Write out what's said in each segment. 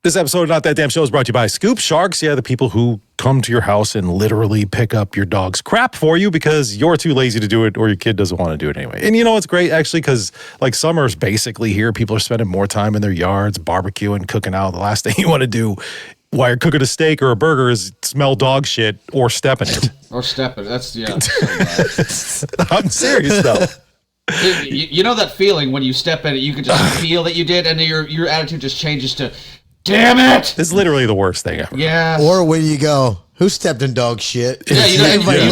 This episode of Not That Damn Show is brought to you by Scoop Sharks. Yeah, the people who come to your house and literally pick up your dog's crap for you because you're too lazy to do it or your kid doesn't want to do it anyway. And you know, it's great actually because like summer's basically here. People are spending more time in their yards, barbecuing, cooking out. The last thing you want to do while you're cooking a steak or a burger is smell dog shit or step in it. Or step in it. That's, yeah. So I'm serious though. You know that feeling when you step in it, you can just feel that you did, and then your attitude just changes to, damn it! It's literally the worst thing ever. Yeah. Or when you go, who stepped in dog shit? Yeah, you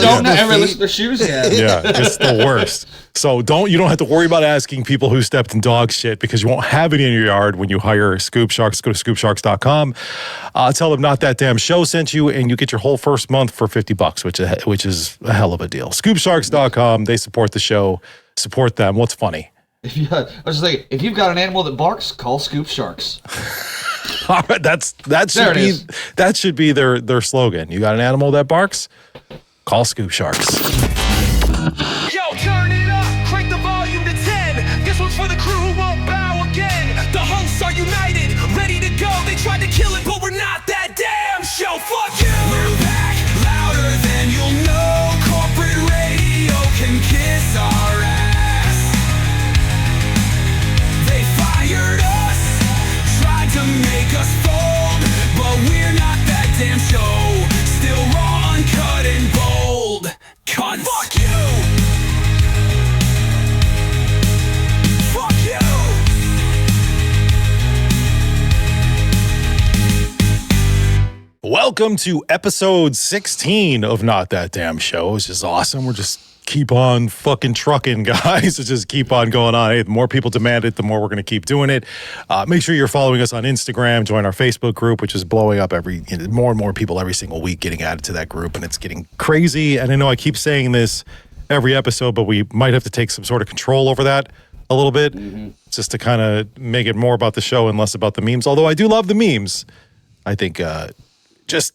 don't ever listen to their shoes yet. Yeah, it's the worst. So you don't have to worry about asking people who stepped in dog shit because you won't have any in your yard when you hire Scoop Sharks. Go to scoopsharks.com. Tell them Not That Damn Show sent you, and you get your whole first month for $50, which is a hell of a deal. Scoopsharks.com. They support the show. Support them. What's funny? I was just thinking, if you've got an animal that barks, call Scoop Sharks. All right, that should be their slogan. You got an animal that barks? Call Scoop Sharks. Yo, turn it up, crank the volume to 10. This one's for the crew who won't bow again. The hosts are united, ready to go. They tried to kill it, but we're not that damn show. Fuck you! We're back, louder than you'll know. Corporate radio can kiss our ass. They fired us, tried to make us fold, but we're not that damn show. Still raw, uncut, and bold. Cunts. Fuck you! Fuck you! Welcome to episode 16 of Not That Damn Show. It's just awesome. We're just keep on fucking trucking, guys. It's just keep on going on. Hey, the more people demand it, the more we're going to keep doing it. Make sure you're following us on Instagram. Join our Facebook group, which is blowing up more and more people every single week getting added to that group, and it's getting crazy. And I know I keep saying this every episode, but we might have to take some sort of control over that a little bit, just to kind of make it more about the show and less about the memes. Although I do love the memes. I think just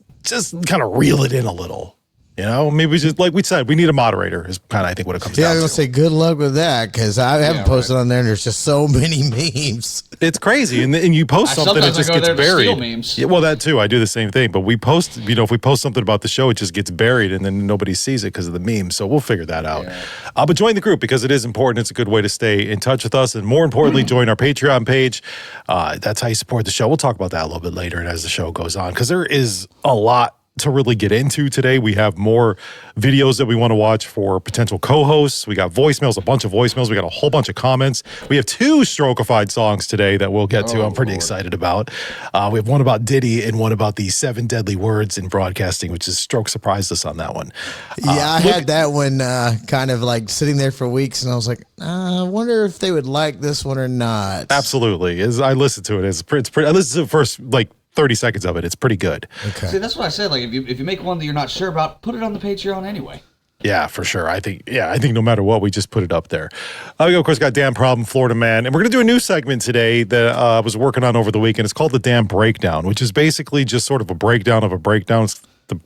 kind of reel it in a little. You know, maybe just like we said, we need a moderator is kind of, I think, what it comes down to. Yeah, I was going to say good luck with that because I haven't posted on there and there's just so many memes. It's crazy. And you post something, it just gets buried. Memes. Yeah, well, that too. I do the same thing. But we post, if we post something about the show, it just gets buried and then nobody sees it because of the memes. So we'll figure that out. Yeah. But join the group because it is important. It's a good way to stay in touch with us. And more importantly, join our Patreon page. That's how you support the show. We'll talk about that a little bit later and as the show goes on because there is a lot to really get into today. We have more videos that we want to watch for potential co-hosts. We got voicemails, a bunch of voicemails. We got a whole bunch of comments. We have 2 Strokified songs today that we'll get to. I'm pretty excited about. We have one about Diddy and one about the 7 deadly words in broadcasting, which is Stroke surprised us on that one. Yeah, I had that one kind of like sitting there for weeks, and I was like, I wonder if they would like this one or not. Absolutely. I listened to it. It's pretty. I listened to the first 30 seconds of it. It's pretty good. Okay. See, that's what I said. Like, if you make one that you're not sure about, put it on the Patreon anyway. Yeah, for sure. I think no matter what, we just put it up there. We, of course, got Damn Problem, Florida Man. And we're going to do a new segment today that I was working on over the weekend. It's called the Damn Breakdown, which is basically just sort of a breakdown of a breakdown. It's the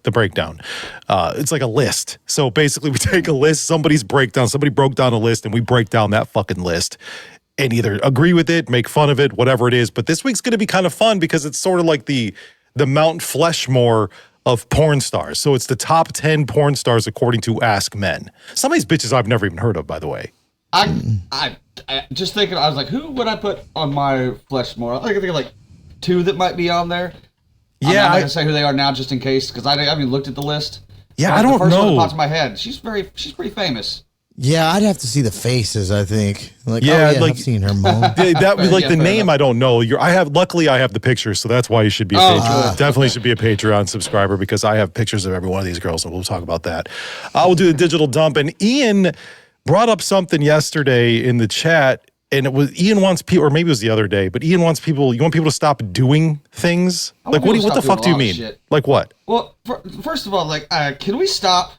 breakdown. It's like a list. So basically, we take a list, somebody broke down a list, and we break down that fucking list. And either agree with it, make fun of it, whatever it is. But this week's going to be kind of fun because it's sort of like the Mount Fleshmore of porn stars. So it's the top 10 porn stars according to AskMen. Some of these bitches I've never even heard of, by the way. I just thinking, I was like, who would I put on my Fleshmore? I think of like 2 that might be on there. Yeah, I'm not going to say who they are now just in case because I haven't looked at the list. Yeah, I don't know. The first one that pops in my head. She's pretty famous. Yeah, I'd have to see the faces, I think. Like, I've seen her mom. That would be like the name. I don't know. Luckily I have the pictures, so that's why you should be a Patreon. Definitely should be a Patreon subscriber because I have pictures of every one of these girls, and we'll talk about that. I will do the digital dump. And Ian brought up something yesterday in the chat, and it was Ian wants people, or maybe it was the other day, but Ian wants people. You want people to stop doing things? Like what the fuck do you mean? Shit. Like what? Well, first of all, like, can we stop?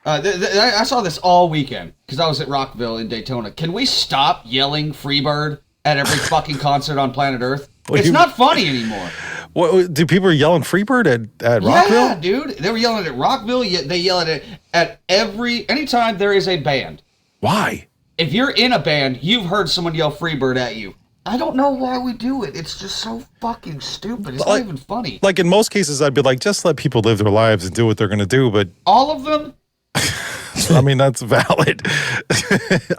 I saw this all weekend because I was at Rockville in Daytona. Can we stop yelling Freebird at every fucking concert on planet Earth? It's not funny anymore. What do people are yelling Freebird at Rockville? Yeah, dude. They were yelling at Rockville. They yell at it at anytime there is a band. Why? If you're in a band, you've heard someone yell Freebird at you. I don't know why we do it. It's just so fucking stupid. It's not even funny. Like in most cases, I'd be like, just let people live their lives and do what they're going to do. But all of them? I mean, that's valid.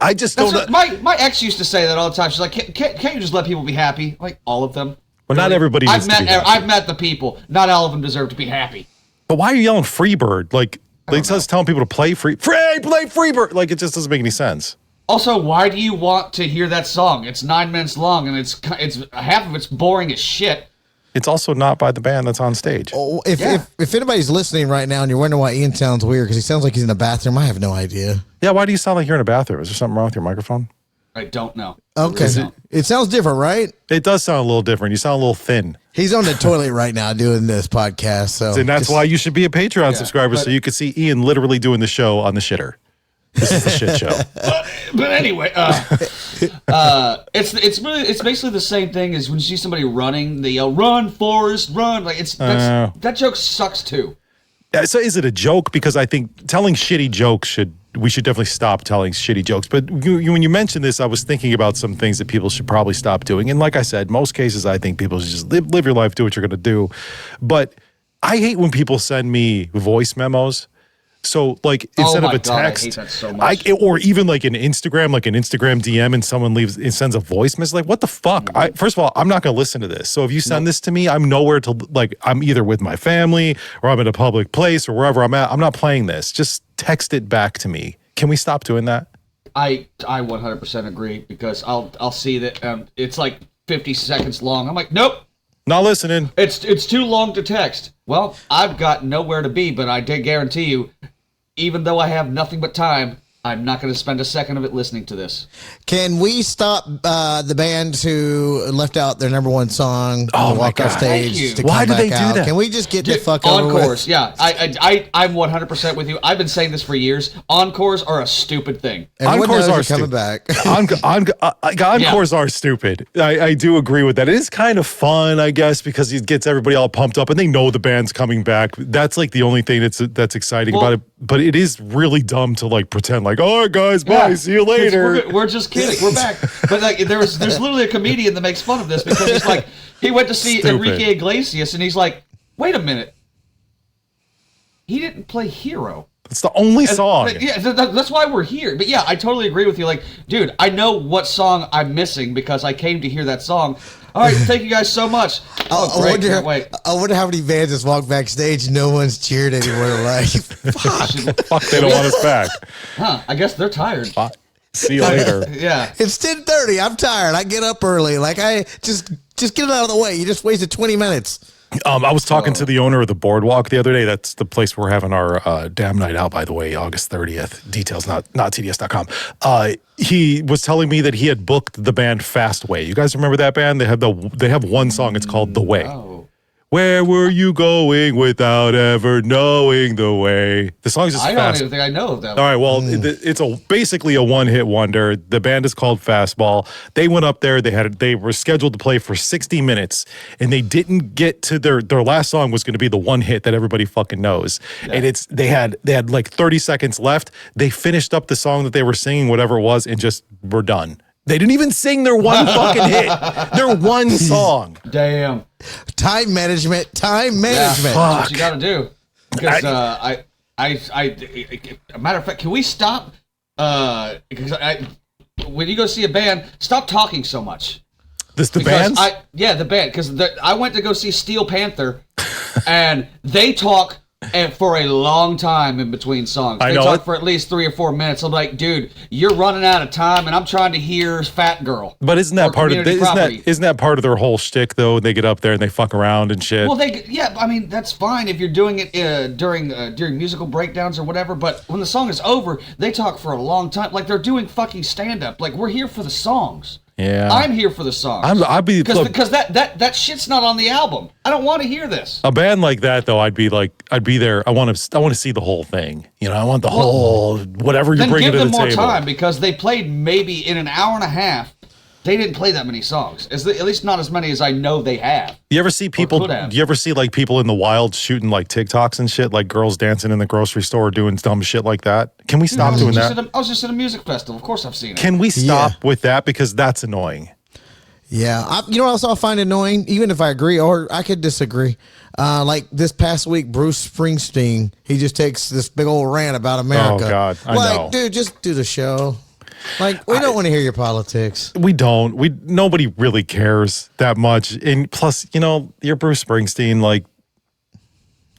I just don't. My ex used to say that all the time. She's like, can't you just let people be happy? Like, all of them? Well, not everybody needs to be happy. I've met the people. Not all of them deserve to be happy. But why are you yelling Freebird? Like just telling people to play play Freebird. Like, it just doesn't make any sense. Also, why do you want to hear that song? It's 9 minutes long, and it's half of it's boring as shit. It's also not by the band that's on stage. Oh, if anybody's listening right now and you're wondering why Ian sounds weird because he sounds like he's in the bathroom, I have no idea. Yeah, why do you sound like you're in a bathroom? Is there something wrong with your microphone? I don't know. Okay. It sounds different, right? It does sound a little different. You sound a little thin. He's on the toilet right now doing this podcast. So and that's why you should be a Patreon subscriber so you can see Ian literally doing the show on the shitter. This is the shit show. But anyway, it's basically the same thing as when you see somebody running, they yell, "Run, Forrest, run!" Like that joke sucks too. So is it a joke? Because I think telling shitty jokes we should definitely stop telling shitty jokes. But when you mentioned this, I was thinking about some things that people should probably stop doing. And like I said, most cases, I think people should just live your life, do what you're going to do. But I hate when people send me voice memos. So like instead of a text, I hate that so much. or even like an Instagram DM and someone sends a voice message, like what the fuck? First of all, I'm not going to listen to this. So if you send this to me, I'm nowhere to, like, I'm either with my family or I'm in a public place or wherever I'm at. I'm not playing this. Just text it back to me. Can we stop doing that? I 100% agree because I'll see that it's like 50 seconds long. I'm like, nope. Not listening. It's too long to text. Well, I've got nowhere to be, but I did guarantee you, even though I have nothing but time, I'm not going to spend a second of it listening to this. Can we stop the band who left out their number one song to walk off stage? Why do they do that? Can we just get the fuck over with? Encores, yeah. I'm 100% with you. I've been saying this for years. Encores are a stupid thing. Encores are coming back. Encores are stupid. I do agree with that. It is kind of fun, I guess, because it gets everybody all pumped up and they know the band's coming back. That's like the only thing that's exciting about it. But it is really dumb to like pretend like, all right, guys, bye, see you later. We're just kidding. We're back. But like, there's literally a comedian that makes fun of this because he's like, he went to see Enrique Iglesias and he's like, wait a minute, he didn't play Hero. It's the only song. Yeah, that's why we're here. But yeah, I totally agree with you. Like, dude, I know what song I'm missing because I came to hear that song. All right, thank you guys so much. Oh, great, can't wait. I wonder how many bands just walk backstage and no one's cheered anymore. Like, fuck, they don't want us back. Huh, I guess they're tired. See you later. Yeah. It's 10:30. I'm tired. I get up early. Like, I just get it out of the way. You just wasted 20 minutes. I was talking to the owner of the Boardwalk the other day. That's the place we're having our Damn Night out, by the way, August 30th. Details not tds.com. He was telling me that he had booked the band Fastway. You guys remember that band? They have one song. It's called The Way. Oh. Where were you going without ever knowing the way? The song is just I don't even think I know of that. All right, well, it's basically a one-hit wonder. The band is called Fastball. They went up there. They were scheduled to play for 60 minutes, and they didn't get to their last song was going to be the one hit that everybody fucking knows. Yeah. And they had like 30 seconds left. They finished up the song that they were singing, whatever it was, and just were done. They didn't even sing their one fucking hit. Their one song. Damn. Time management. Yeah, that's what you got to do. Because a matter of fact, can we stop? Because when you go see a band, stop talking so much. The band? Yeah, the band. Because I went to go see Steel Panther, and they talk for a long time in between songs. They talk for at least 3 or 4 minutes. I'm like, dude, you're running out of time, and I'm trying to hear Fat Girl. But isn't that part of their whole shtick though? They get up there and they fuck around and shit. Well, I mean that's fine if you're doing it during musical breakdowns or whatever. But when the song is over, they talk for a long time, like they're doing fucking stand up. Like we're here for the songs. Yeah, I'm here for the songs. Because that shit's not on the album. I don't want to hear this. A band like that though, I'd be there. I want to see the whole thing. You know, I want the whole whatever you're bringing to the table. Then give them more time because they played maybe in an hour and a half. They didn't play that many songs. At least not as many as I know they have. You ever see people? Do you ever see like people in the wild shooting like TikToks and shit, like girls dancing in the grocery store doing dumb shit like that? Can we stop doing that? I was just at a music festival. Of course, I've seen it. Can we stop with that because that's annoying? Yeah. You know what else I find annoying? Even if I agree or I could disagree. Like this past week, Bruce Springsteen, he just takes this big old rant about America. Oh, God. I know. Dude, just do the show. Like, we don't want to hear your politics. We don't. Nobody really cares that much. And plus, you're Bruce Springsteen. Like,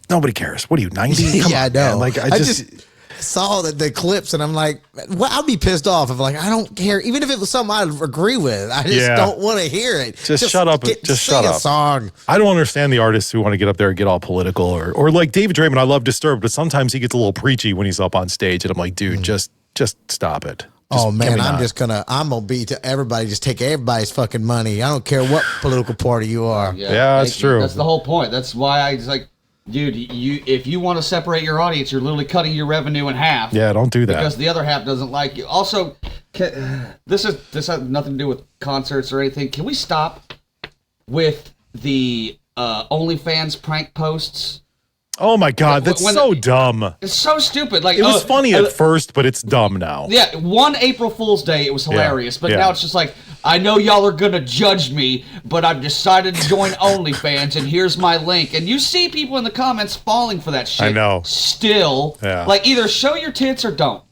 nobody cares. What are you, 90? Yeah, I know. Man. Like, I just saw the clips and I'm like, well, I'd be pissed off if I don't care. Even if it was something I'd agree with, I just don't want to hear it. Just shut up. Just shut up. A song. I don't understand the artists who want to get up there and get all political or like David Draymond. I love Disturbed, but sometimes he gets a little preachy when he's up on stage, and I'm like, dude, just stop it. Oh man, I'm gonna be to everybody. Just take everybody's fucking money. I don't care what political party you are. Yeah, that's true. That's the whole point. That's why I was like, dude, if you want to separate your audience, you're literally cutting your revenue in half. Yeah, don't do that because the other half doesn't like you. Also, this has nothing to do with concerts or anything. Can we stop with the OnlyFans prank posts? Oh my God, that's so dumb. It's so stupid. Like it was funny at first, but it's dumb now. Yeah, one April Fool's Day, it was hilarious, but now it's just like, I know y'all are gonna judge me, but I've decided to join OnlyFans, and here's my link. And you see people in the comments falling for that shit. I know. Still, like either show your tits or don't,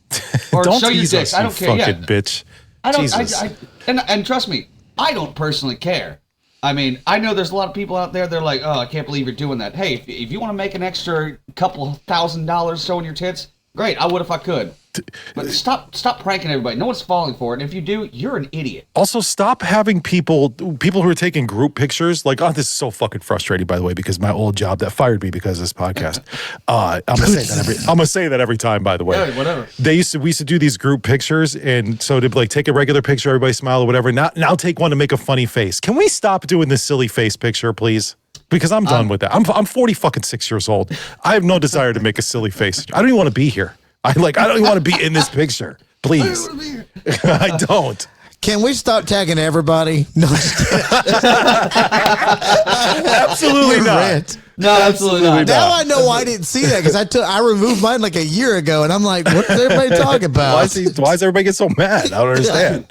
or don't show your dicks. I don't care. Fucking bitch. I don't. Jesus. And trust me, I don't personally care. I mean, I know there's a lot of people out there, they're like, oh, I can't believe you're doing that. Hey, if you want to make an extra couple $1,000 showing your tits, great, I would if I could. But stop pranking everybody. No one's falling for it. And if you do, you're an idiot. Also, stop having people who are taking group pictures. Like, oh, this is so fucking frustrating, by the way, because my old job that fired me because of this podcast. I'm gonna say that every time, by the way. Yeah, whatever. We used to do these group pictures, and so to like take a regular picture, everybody smile or whatever. Now take one to make a funny face. Can we stop doing this silly face picture, please? Because I'm done with that. I'm 46 years old. I have no desire to make a silly face. I don't even want to be here. I don't even want to be in this picture. Please. I don't. Can we stop tagging everybody? No, absolutely not. No, absolutely not. Now I know why I didn't see that because I removed mine like a year ago, and I'm like, what is everybody talking about? Why is everybody getting so mad? I don't understand.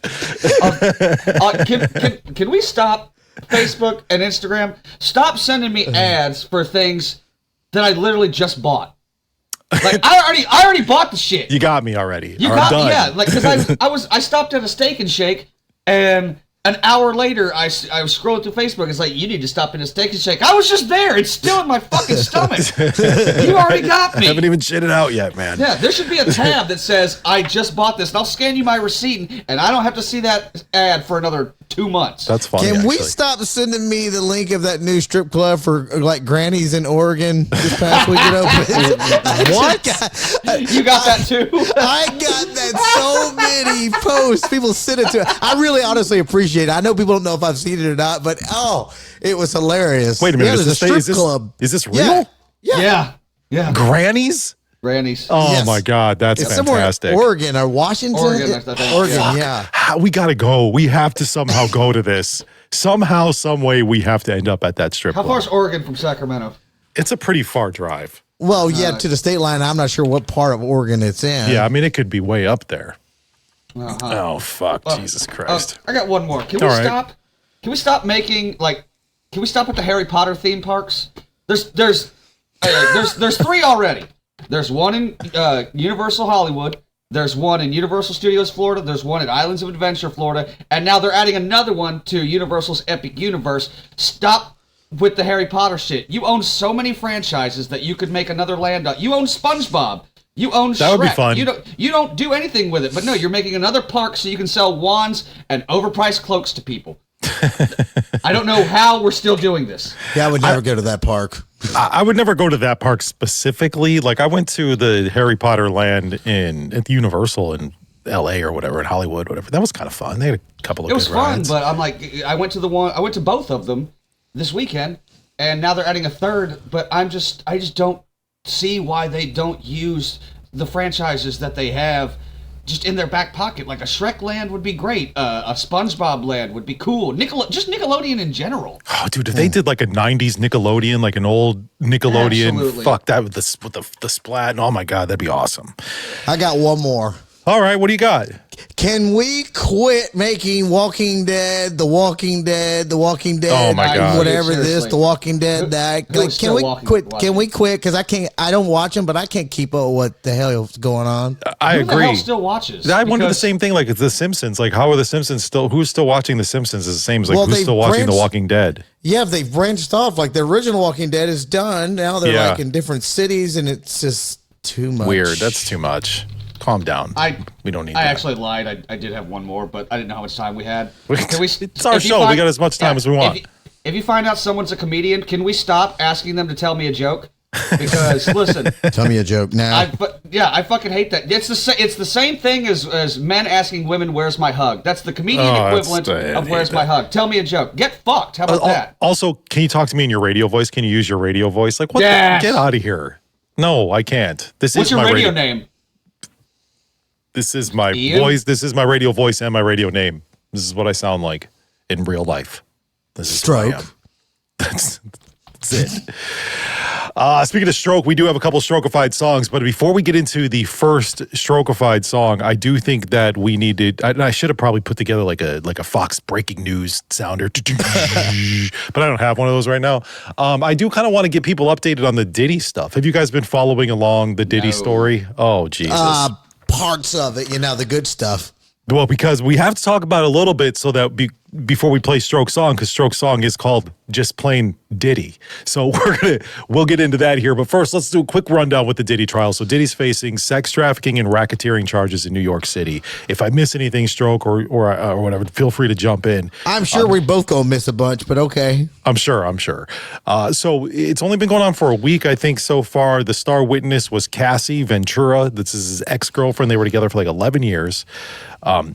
Can we stop Facebook and Instagram? Stop sending me ads for things that I literally just bought. Like I already bought the shit. You got me already. You got me, yeah. Like because I stopped at a Steak and Shake, and an hour later I was scrolling through Facebook. It's like, you need to stop in a Steak and Shake. I was just there. It's still in my fucking stomach. You already got me. I haven't even shit it out yet, man. Yeah, there should be a tab that says I just bought this, and I'll scan you my receipt, and I don't have to see that ad for another 2 months. That's funny. Can we stop sending me the link of that new strip club for like grannies in Oregon this past week? What? You got that too? I got that so many posts. People send it to. I really honestly appreciate it. I know people don't know if I've seen it or not, but it was hilarious. Wait a minute. Yeah, there's a strip club. Is this real? Yeah. Grannies? Grannies. Oh yes. My God, that's fantastic. Oregon or Washington? Oregon, yeah. We gotta go. We have to somehow go to this. Somehow, some way, we have to end up at that strip club. How far is Oregon from Sacramento? It's a pretty far drive. Well, to the state line. I'm not sure what part of Oregon it's in. Yeah, I mean, it could be way up there. Oh fuck! Jesus Christ! I got one more. Can we stop? Can we stop making Can we stop at the Harry Potter theme parks? There's 3 already. There's one in Universal Hollywood. There's one in Universal Studios Florida. There's one at Islands of Adventure Florida, and now they're adding another one to Universal's Epic Universe. Stop with the Harry Potter shit. You own so many franchises that you could make another land. You own SpongeBob. You own Shrek. That would be fun. You don't do anything with it, but no, you're making another park so you can sell wands and overpriced cloaks to people. I don't know how we're still doing this. Yeah, I would never go to that park. I would never go to that park specifically. Like, I went to the Harry Potter land at the Universal in LA or whatever, in Hollywood, whatever. That was kind of fun. They had a couple of good rides. But I'm like, I went to both of them this weekend, and now they're adding a third, but I just don't see why they don't use the franchises that they have just in their back pocket. Like a Shrek land would be great. A SpongeBob land would be cool. Just Nickelodeon in general. Oh, dude, if they did like a 90s Nickelodeon, like an old Nickelodeon, Absolutely. fuck that with the splat. Oh my God, that'd be awesome. I got one more. All right, what do you got? Can we quit making Walking Dead, The Walking Dead, The Walking Dead, Oh, my God. whatever Seriously. this, The Walking Dead, that? Who's Like, still watching? Can we quit? Because I don't watch them, but I can't keep up with what the hell is going on. I Who the hell agree. still watches? I wonder the Because- same thing. Like it's The Simpsons. Like how are the Simpsons still? Who's still watching The Simpsons? Is the same as like Well, who's they still watching The branched- Walking Dead? Yeah, they've branched off. Like the original Walking Dead is done. Now they're Yeah. like in different cities, and it's just too much. Weird. That's too much. Calm down. We don't need I that. actually lied. I did have one more, but I didn't know how much time we had. It's our if you show. We got as much time as we want. If you find out someone's a comedian, can we stop asking them to tell me a joke? Because listen, Tell me a joke now. I fucking hate that. It's the same thing as men asking women, "Where's my hug?" That's the comedian equivalent of "Where's my hug?" Tell me a joke. Get fucked. How about that? Also, can you talk to me in your radio voice? Can you use your radio voice? Like what? Yes. Get out of here. No, I can't. What's is your my radio name? This is my Ian? voice. This is my radio voice and my radio name. This is what I sound like in real life. This is who I Stroke. am. That's it. Speaking of stroke, we do have a couple strokified songs, but before we get into the first strokified song, I do think that we needed. I should have probably put together like a Fox breaking news sounder, but I don't have one of those right now. I do kind of want to get people updated on the Diddy stuff. Have you guys been following along the Diddy No. story? Oh Jesus! Parts of it, the good stuff. Well, because we have to talk about it a little bit so that before we play Stroke Song, because Stroke Song is called just plain Diddy. So we'll get into that here. But first, let's do a quick rundown with the Diddy trial. So Diddy's facing sex trafficking and racketeering charges in New York City. If I miss anything, Stroke or whatever, feel free to jump in. I'm sure we both gonna miss a bunch, but okay. I'm sure. So it's only been going on for a week, I think, so far. The star witness was Cassie Ventura. This is his ex-girlfriend. They were together for like 11 years.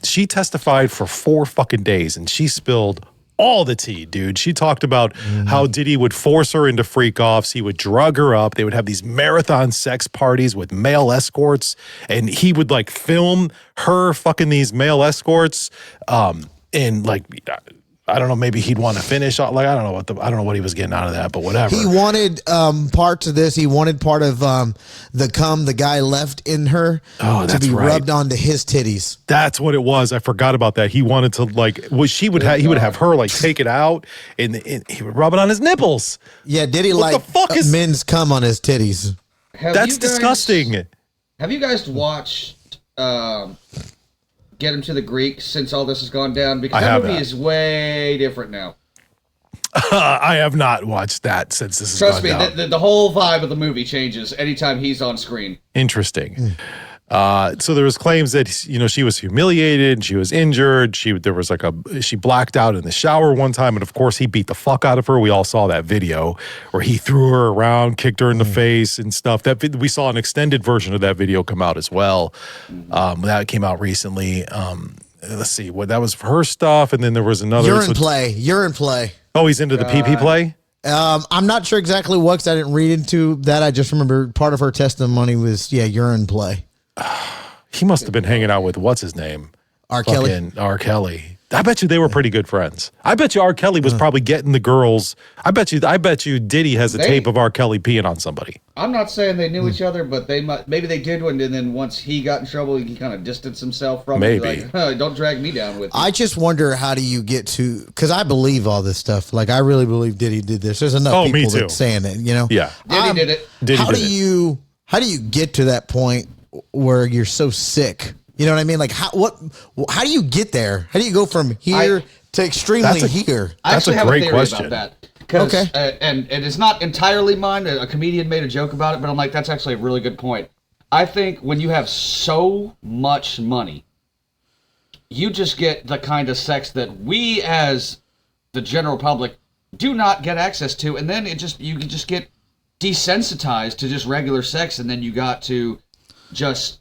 She testified for 4 fucking days, and she spilled all the tea, dude. She talked about how Diddy would force her into freak-offs. He would drug her up. They would have these marathon sex parties with male escorts, and he would like film her fucking these male escorts. And like, I don't know, maybe he'd want to finish. Like, I don't know what he was getting out of that, but whatever. He wanted parts of this. He wanted part of the cum the guy left in her to that's be right. rubbed onto his titties. That's what it was. I forgot about that. He wanted to he would have her like take it out and he would rub it on his nipples. Yeah, Diddy What the fuck is- men's cum on his titties. That's disgusting. Have you guys watched Get Him to the Greek since all this has gone down? Because I that have movie not. is way different now. I have not watched that since this has Trust gone me, down. the whole vibe of the movie changes anytime he's on screen. Interesting. So there was claims that she was humiliated, she was injured, she blacked out in the shower one time, and of course he beat the fuck out of her. We all saw that video where he threw her around, kicked her in the face and stuff. We saw an extended version of that video come out as well. That came out recently. Let's see, that was her stuff, and then there was another Urine play. Oh, he's into the PP play. I'm not sure exactly what, because I didn't read into that. I just remember part of her testimony was urine play. He must have been hanging out with what's his name? R. Kelly. Fucking R. Kelly. I bet you they were pretty good friends. I bet you R. Kelly was probably getting the girls. I bet you Diddy has a tape of R. Kelly peeing on somebody. I'm not saying they knew each other, but maybe they did one, and then once he got in trouble, he kind of distanced himself from Maybe. it. Like, don't drag me down with you. I just wonder, how do you get to, because I believe all this stuff. Like, I really believe Diddy did this. There's enough me people too. that's saying it, Yeah. Diddy did it. Diddy how did do it. how do you get to that point where you're so sick? You know what I mean? Like, how do you get there? How do you go from here to extremely here? I That's actually a have great a theory question. about that. Okay. And it is not entirely mine. A comedian made a joke about it, but I'm like, that's actually a really good point. I think when you have so much money, you just get the kind of sex that we as the general public do not get access to, and then you can just get desensitized to just regular sex, and then you got to just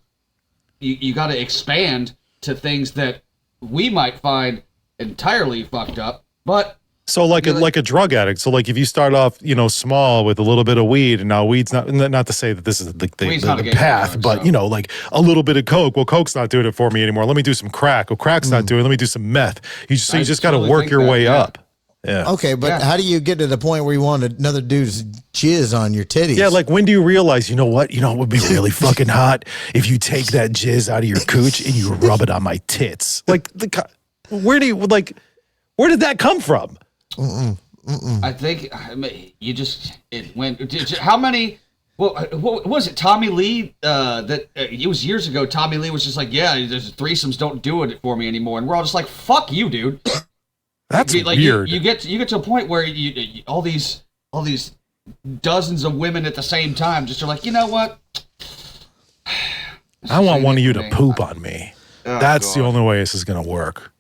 you got to expand to things that we might find entirely fucked up, but So like a drug addict. So like if you start off, small with a little bit of weed, and now weed's not to say that this is the not a gateway path, drug, but so. like a little bit of coke. Well, coke's not doing it for me anymore. Let me do some crack. Well, crack's not doing it. Let me do some meth. You just got to totally work think your that, way yeah. up. Yeah. Okay, but how do you get to the point where you want another dude's jizz on your titties? Yeah, like when do you realize, you know what? You know what would be really fucking hot? If you take that jizz out of your cooch and you rub it on my tits. Like, where did that come from? I think it went. How many? What was it? Tommy Lee. It was years ago. Tommy Lee was just like, yeah, there's threesomes. Don't do it for me anymore. And we're all just like, fuck you, dude. That's like, weird. You get to a point where you all these dozens of women at the same time just are like, you know what? I want one of you to poop on me. Oh, That's God. the only way this is gonna work.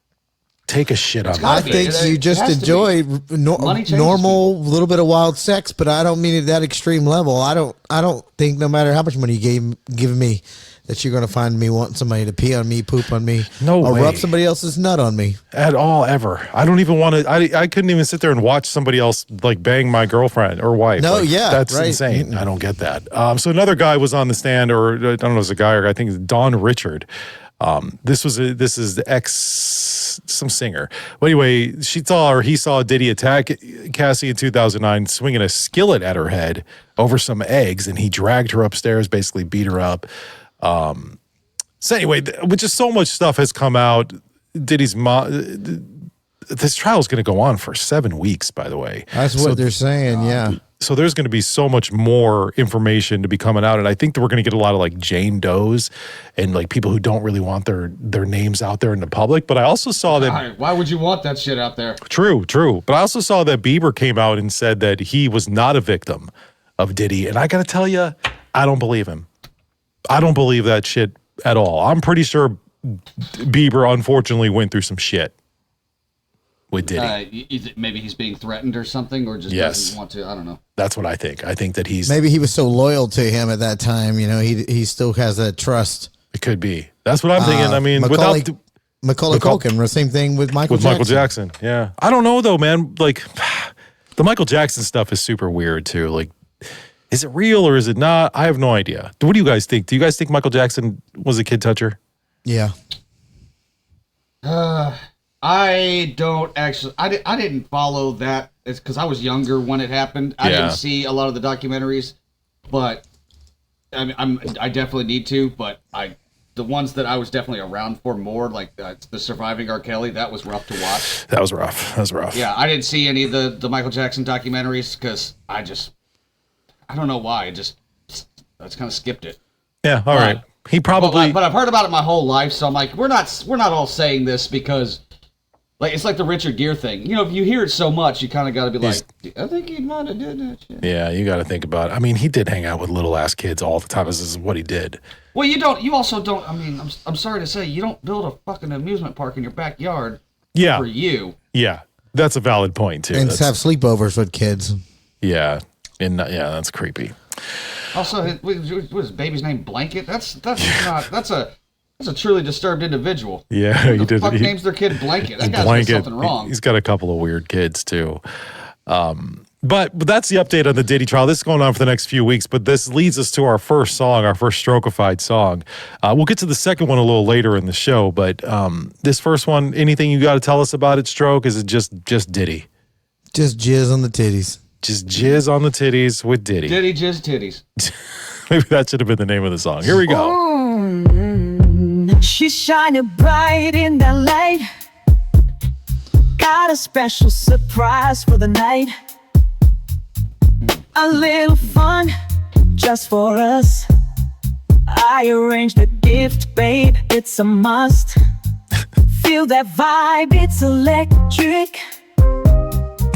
Take a shit on I me. think you just enjoy normal, little bit of wild sex, but I don't mean it that extreme level. I don't think no matter how much money you give me, that you're going to find me wanting somebody to pee on me, poop on me, or rub somebody else's nut on me at all, ever. I don't even want to. I couldn't even sit there and watch somebody else like bang my girlfriend or wife. No, like, yeah, that's right. insane. I don't get that. So another guy was on the stand, or I don't know if it was a guy, or I think it's Don Richard. This is some singer. But anyway, he saw Diddy attack Cassie in 2009, swinging a skillet at her head over some eggs, and he dragged her upstairs, basically beat her up. So anyway, just so much stuff has come out. Diddy's mom. This trial is going to go on for 7 weeks, by the way. That's what they're saying, yeah. So there's going to be so much more information to be coming out, and I think that we're going to get a lot of like Jane Does and like people who don't really want their names out there in the public. But I also saw that. Why would you want that shit out there? True. But I also saw that Bieber came out and said that he was not a victim of Diddy, and I got to tell you, I don't believe him. I don't believe that shit at all. I'm pretty sure Bieber unfortunately went through some shit with Diddy. Maybe he's being threatened or something, or just doesn't want to. I don't know. That's what I think. I think that maybe he was so loyal to him at that time. You know, he still has that trust. It could be. That's what I'm thinking. I mean, Macaulay Culkin, the same thing with Michael Jackson. Yeah, I don't know though, man. Like the Michael Jackson stuff is super weird too. Like, is it real or is it not? I have no idea. What do you guys think? Do you guys think Michael Jackson was a kid toucher? Yeah. I don't actually. I didn't follow that. It's because I was younger when it happened. I didn't see a lot of the documentaries, but I mean, I definitely need to. But the ones that I was definitely around for more, like the Surviving R. Kelly, that was rough to watch. That was rough. Yeah, I didn't see any of the Michael Jackson documentaries because I don't know why. I just kind of skipped it. Yeah, all right. He probably. But I've heard about it my whole life, so I'm like, we're not all saying this because. Like, it's like the Richard Gere thing. You know, if you hear it so much, you kind of got to be like, I think he might have did that shit. Yeah, you got to think about it. I mean, he did hang out with little ass kids all the time. This is what he did. Well, you also don't, I mean, I'm sorry to say, you don't build a fucking amusement park in your backyard for you. Yeah, that's a valid point, too. And have sleepovers with kids. Yeah, and that's creepy. Also, what is his baby's name? Blanket? That's a truly disturbed individual. Yeah, he did. Fuck names their kid Blanket. That guy's got something wrong. He's got a couple of weird kids too. But that's the update on the Diddy trial. This is going on for the next few weeks, but this leads us to our first song, our first Strokified song. We'll get to the second one a little later in the show, but this first one, anything you got to tell us about it, Stroke? Is it just Diddy? Just jizz on the titties. Just jizz on the titties with Diddy. Diddy jizz titties. Maybe that should have been the name of the song. Here we go. She's shining bright in that light. Got a special surprise for the night. A little fun just for us. I arranged a gift, babe, it's a must. Feel that vibe, it's electric.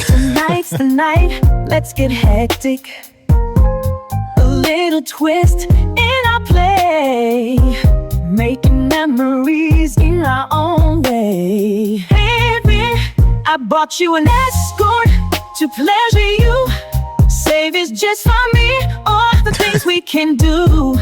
Tonight's the night, let's get hectic. A little twist in our play, making memories in our own way. Baby, I bought you an escort to pleasure you. Save is just for me, all the things we can do.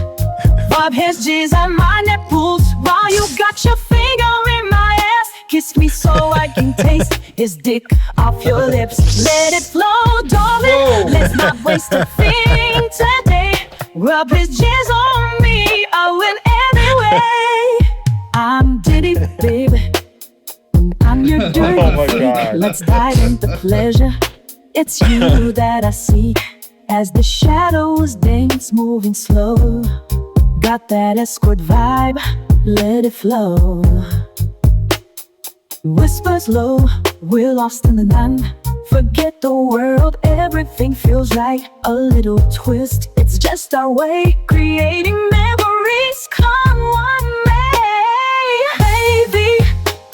Rub his jizz on my nipples while you got your finger in my ass. Kiss me so I can taste his dick off your lips. Let it flow, darling. Whoa. Let's not waste a thing today. Rub his jizz on me, oh, in every way. I'm Diddy, baby. I'm your your dirty Oh my feet. God. Let's dive into pleasure. It's you that I see as the shadows dance, moving slow. Got that escort vibe, let it flow. Whispers low, we're lost in the night. Forget the world, everything feels right. A little twist, it's just our way. Creating memories, come one may. Baby,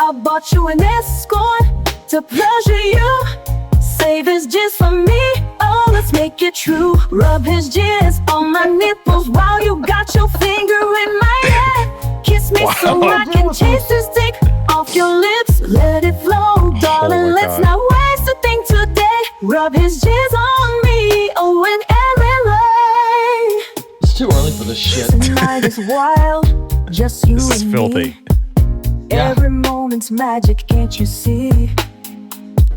I bought you an escort to pleasure you. Save his jizz for me, oh let's make it true. Rub his jizz on my nipples while you got your finger in my hair. Kiss me so I can taste his dick off your lips. Let it flow, darling, my let's God. not waste a thing today. Rub his jizz on me, oh and every It's too early for this shit. Tonight is wild, just you This is and filthy. me. Every moment's magic, can't you see?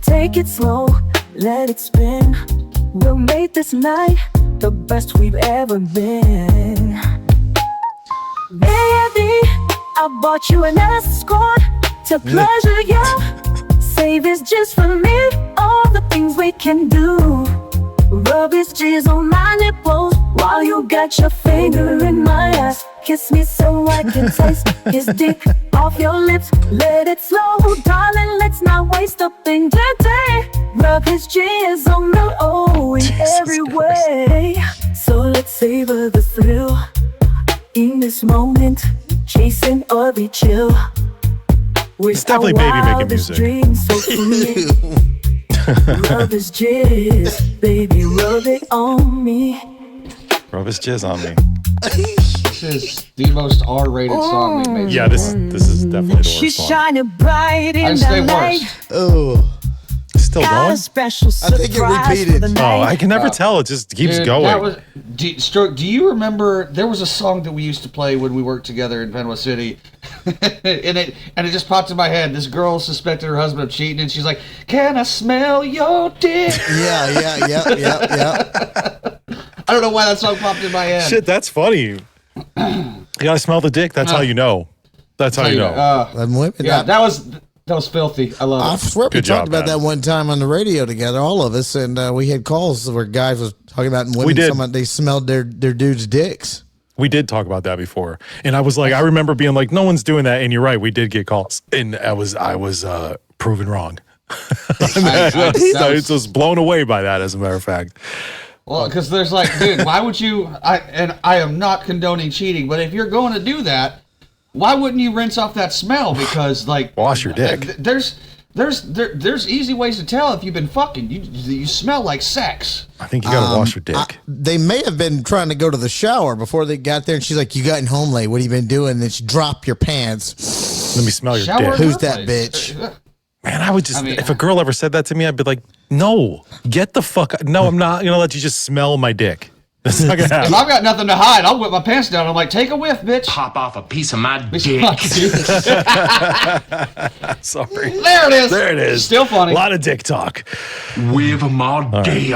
Take it slow, let it spin. We'll make this night the best we've ever been. Baby, I bought you an escort to pleasure you. Save his jizz for me, all the things we can do. Rub his jizz on my nipples while you got your finger in my ass. Kiss me so I can taste his dick off your lips. Let it flow, darling, let's not waste a thing today. Rub his jizz on the O in every way. So let's savor the thrill in this moment, chasing every chill. It's definitely baby making music. Dreams so free. Rub his jizz, baby, rub it on me. Rub his jizz on me. This is the most R-rated song we've made. Yeah, this is definitely the worst She's one. shining bright in I'd say the night. worse. Oh, Still Got going? a special I think it surprise repeated. for the night. Oh, I can never tell. It just keeps Dude, going. That was, do you remember there was a song that we used to play when we worked together in Venua City, and it just popped in my head. This girl suspected her husband of cheating, and she's like, "Can I smell your dick?" yeah. I don't know why that song popped in my head. Shit, that's funny. You gotta smell the dick. That's how you know. That's how you know. I'm whipping Yeah, that. that was filthy. I I love it. swear we Good talked job, about man. that one time on the radio together, all of us, and we had calls where guys was talking about women. did. They smelled their dudes' dicks. We did talk about that before, and I was like, I remember being like, no one's doing that. And you're right, we did get calls, and I was proven wrong. I was just blown away by that, as a matter of fact. Well, because there's like, dude, why would you? I am not condoning cheating, but if you're going to do that, why wouldn't you rinse off that smell? Because like, Wash your dick. There's easy ways to tell if you've been fucking. You smell like sex. I think you gotta wash your dick. They may have been trying to go to the shower before they got there, and she's like, "You gotten home late? What have you been doing?" And then she drop your pants. Let me smell your Shower dick. in Who's her that place. bitch? Man, I would just, I mean- if a girl ever said that to me, I'd be like, no, get the fuck, no, I'm not gonna let you just smell my dick. That's not gonna If happen. I've got nothing to hide, I'll whip my pants down. I'm like, take a whiff, bitch. Pop off a piece of my Bitch, dick. fuck, dude. Sorry. There it is. There it is. Still funny. A lot of dick talk. With my dick.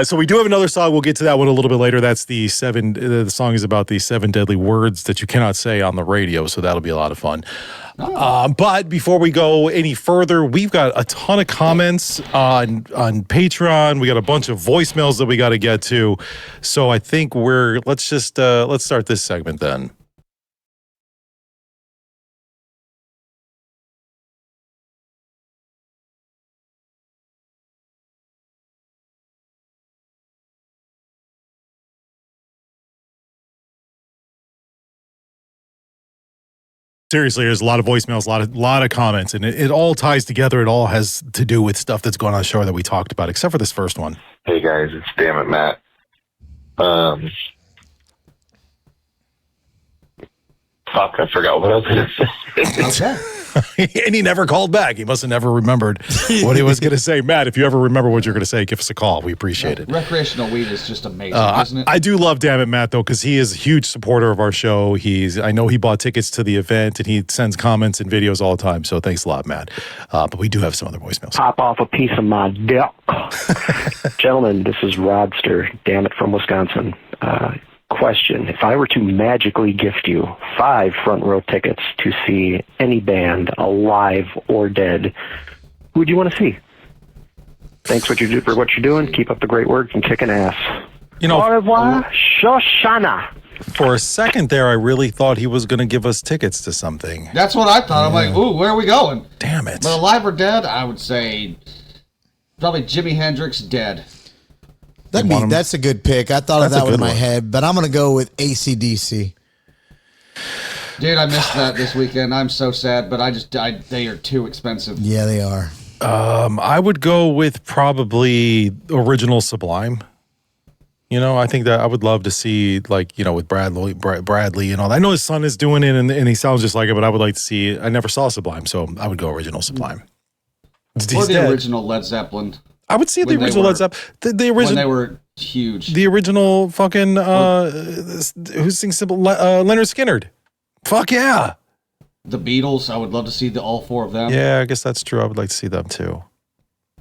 So we do have another song. We'll get to that one a little bit later. That's the song is about the 7 deadly words that you cannot say on the radio. So that'll be a lot of fun. But before we go any further, we've got a ton of comments on Patreon. We got a bunch of voicemails that we got to get to. So I think let's start this segment then. Seriously, there's a lot of voicemails, a lot of comments, and it all ties together. It all has to do with stuff that's going on the show that we talked about, except for this first one. Hey guys, it's Dammit Matt. Fuck, I forgot what I was going to say. Okay. And he never called back. He must have never remembered what he was going to say. Matt, if you ever remember what you're going to say, give us a call. We appreciate it. Recreational weed is just amazing, isn't it? I do love Dammit Matt, though, because he is a huge supporter of our show. I know he bought tickets to the event, and he sends comments and videos all the time. So thanks a lot, Matt. But we do have some other voicemails. Pop off a piece of my dick. Gentlemen, this is Rodster, damn it, from Wisconsin. question. If I were to magically gift you 5 front row tickets to see any band, alive or dead, who would you want to see? Thanks for what you're doing. Keep up the great work and kicking ass. You know, Au revoir, Shoshana. for a second there, I really thought he was going to give us tickets to something. That's what I thought. I'm like, ooh, where are we going? Damn it. But alive or dead, I would say probably Jimi Hendrix dead. That's a good pick. I thought of That's a that one in good my one. head, but I'm going to go with AC/DC. Dude, I missed that this weekend. I'm so sad, but they are too expensive. Yeah, they are. I would go with probably original Sublime. You know, I think that I would love to see, like, you know, with Bradley and all that. I know his son is doing it and he sounds just like it, but I would like to see it. I never saw Sublime, so I would go original Sublime. Or the original Led Zeppelin. I would see the original Led Zeppelin. The original, when they were huge. The original fucking, who sings Leonard Skinner. Fuck yeah. The Beatles, I would love to see all 4 of them. Yeah, I guess that's true. I would like to see them too.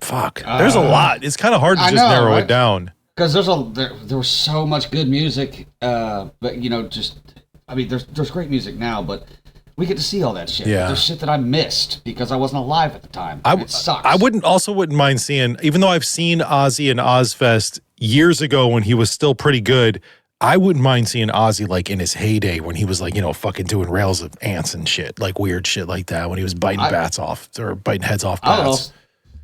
Fuck. There's a lot. It's kind of hard to just narrow it down. Because there was so much good music, but you know, there's great music now, but we get to see all that shit. Yeah. There's shit that I missed because I wasn't alive at the time. It sucks. I wouldn't mind seeing, even though I've seen Ozzy and Ozfest years ago when he was still pretty good, I wouldn't mind seeing Ozzy like in his heyday when he was like, you know, fucking doing rails of ants and shit, like weird shit like that, when he was biting bats off or biting heads off bats.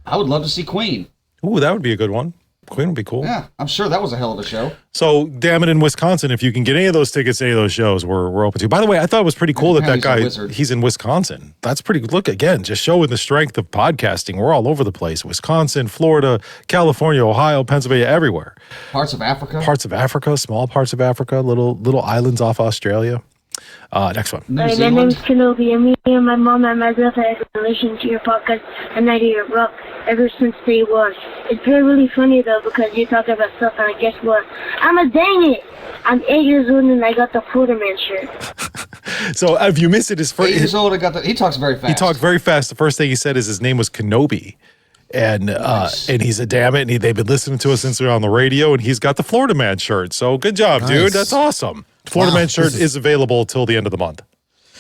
I would love to see Queen. Ooh, that would be a good one. Queen would be cool. Yeah, I'm sure that was a hell of a show. So, damn it, in Wisconsin, if you can get any of those tickets to any of those shows, we're open to. By the way, I thought it was pretty cool that guy, he's in Wisconsin. That's pretty good. Look, again, just showing the strength of podcasting. We're all over the place. Wisconsin, Florida, California, Ohio, Pennsylvania, everywhere. Parts of Africa. Small parts of Africa, little islands off Australia. Next one. My name's Kenobi, and me and my mom and my brother have been listening to your podcast and I hear rock ever since day one. It's really funny though because you talk about stuff and guess what? I'm a dang it! I'm 8 years old and I got the Quarterman shirt. So if you missed it, his first 8 years old, he talks very fast. He talked very fast. The first thing he said is his name was Kenobi. And nice. And he's a damn it, and they've been listening to us since we were on the radio, and he's got the Florida Man shirt. So good job, dude. That's awesome. Florida Man shirt is available till the end of the month.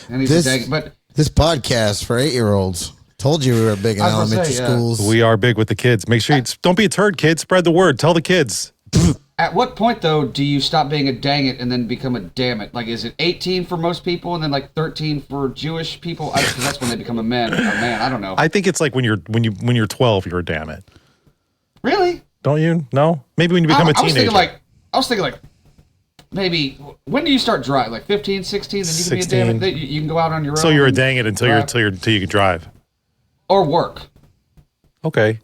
And he's this podcast for 8-year-olds. Told you we were big in elementary schools. We are big with the kids. Make sure you don't be a turd, kid. Spread the word. Tell the kids. At what point, though, do you stop being a dang it and then become a damn it? Like, is it 18 for most people and then like 13 for Jewish people? Because that's when they become a man. I don't know. I think it's like when you're 12, you're a damn it. Really? Don't you? No? Maybe when you become a teenager. I was thinking like, maybe, when do you start driving? Like 15, 16? Then you can 16. be a damn it. You can go out on your own. So you're a dang it until you can drive. Or work. Okay.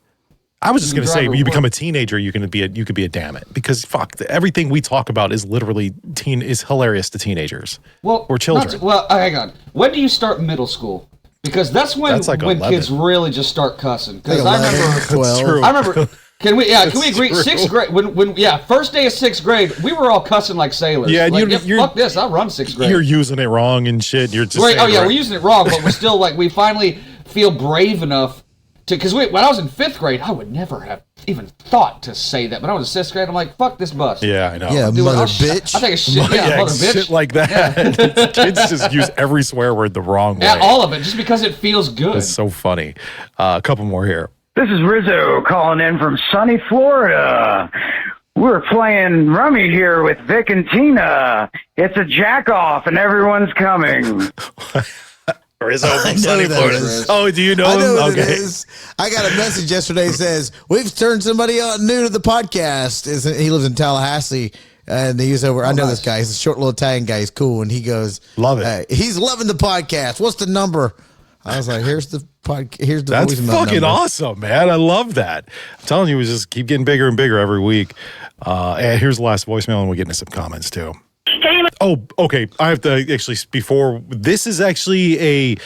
I was just going to say, when you become a teenager, you could be a damn it, because fuck, everything we talk about is literally is hilarious to teenagers. Well, or children. Hang on. When do you start middle school? Because that's when kids really just start cussing. Because I remember 12. I remember. Can we agree? 6th grade. When first day of 6th grade, we were all cussing like sailors. Yeah, like, fuck this. I'll run 6th grade. You're using it wrong and shit. You're just we're using it wrong, but we're still like, we finally feel brave enough to, because when I was in 5th grade, I would never have even thought to say that. But I was in 6th grade, I'm like, fuck this bus. Yeah, I know. Yeah, mother bitch. I think it's shit. Yeah, mother bitch. Shit like that. Yeah. Kids just use every swear word the wrong way. Yeah, all of it, just because it feels good. It's so funny. A couple more here. This is Rizzo calling in from sunny Florida. We're playing rummy here with Vic and Tina. It's a jack-off and everyone's coming. Rizzo from sunny Florida. Oh, do you know him? Know what it is. I got a message yesterday that says, we've turned somebody on new to the podcast. He lives in Tallahassee. And he's over. I know this guy. He's a short little Italian guy. He's cool. And he goes, love it. He's loving the podcast. What's the number? I was like, here's the That's fucking awesome, man. I love that. I'm telling you, we just keep getting bigger and bigger every week. And here's the last voicemail, and we'll get into some comments too. Oh, okay. I have to actually, before, this is actually a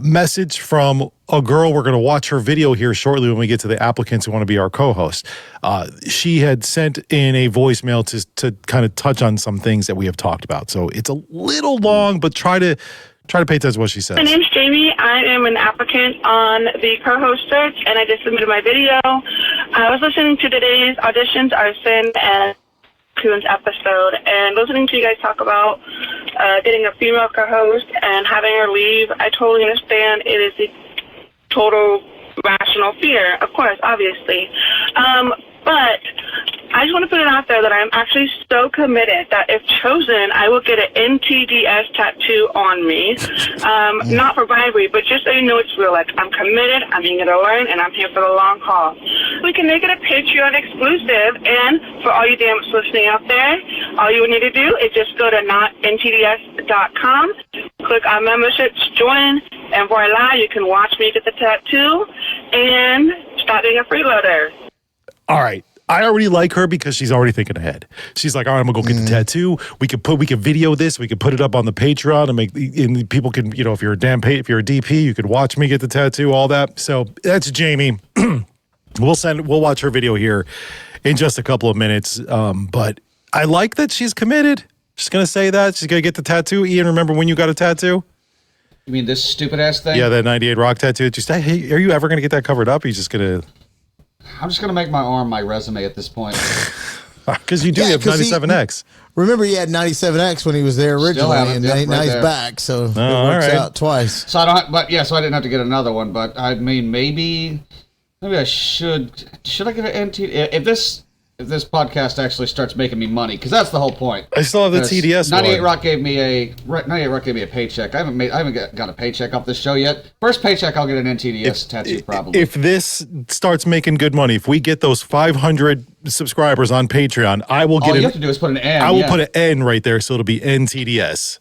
message from a girl. We're going to watch her video here shortly when we get to the applicants who want to be our co-host. She had sent in a voicemail to kind of touch on some things that we have talked about. So it's a little long, but try to pay attention to what she says. My name's Jamie. I am an applicant on the co-host search, and I just submitted my video. I was listening to today's auditions. I was in, and Raccoons episode, and listening to you guys talk about getting a female co-host and having her leave, I totally understand it is a total rational fear, of course, obviously. But I just want to put it out there that I'm actually so committed that if chosen, I will get an NTDS tattoo on me. Not for bribery, but just so you know it's real. Like, I'm committed, I'm going to learn, and I'm here for the long haul. We can make it a Patreon exclusive, and for all you Dammits listening out there, all you would need to do is just go to notntds.com, click on memberships, join, and voila, you can watch me get the tattoo and start being a freeloader. All right. I already like her because she's already thinking ahead. She's like, all right, I'm gonna go get the tattoo. We can video this. We can put it up on the Patreon and people can, if you're a DP, you could watch me get the tattoo, all that. So that's Jamie. We'll watch her video here in just a couple of minutes. But I like that she's committed. She's gonna say that she's gonna get the tattoo. Ian, remember when you got a tattoo? You mean this stupid ass thing? Yeah, that 98 Rock tattoo. Just hey, are you ever gonna get that covered up? Or are you just gonna? I'm just gonna make my arm my resume at this point. Because you do have 97X. Remember, he had 97X when he was there originally, and now he's back, so it works out twice. So I didn't have to get another one. But I mean, maybe I should. Should I get an NT? If this podcast actually starts making me money, because that's the whole point. I still have the TDS 98 one. Rock gave me a paycheck. I haven't got a paycheck off this show yet. First paycheck, I'll get an NTDS tattoo probably. If this starts making good money, if we get those 500 subscribers on Patreon, I will get. All you have to do is put an N. I will put an N right there, so it'll be NTDS.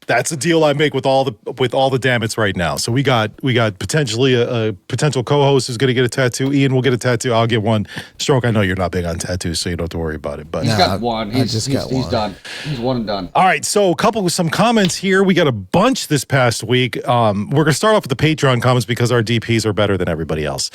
That's a deal I make with all the Dammits right now. So we got potentially a potential co-host who's going to get a tattoo. Ian will get a tattoo. I'll get one. Stroke, I know you're not big on tattoos, so you don't have to worry about it. But he's got one. He's done. He's one and done. All right, so some comments here. We got a bunch this past week. We're going to start off with the Patreon comments because our DPs are better than everybody else.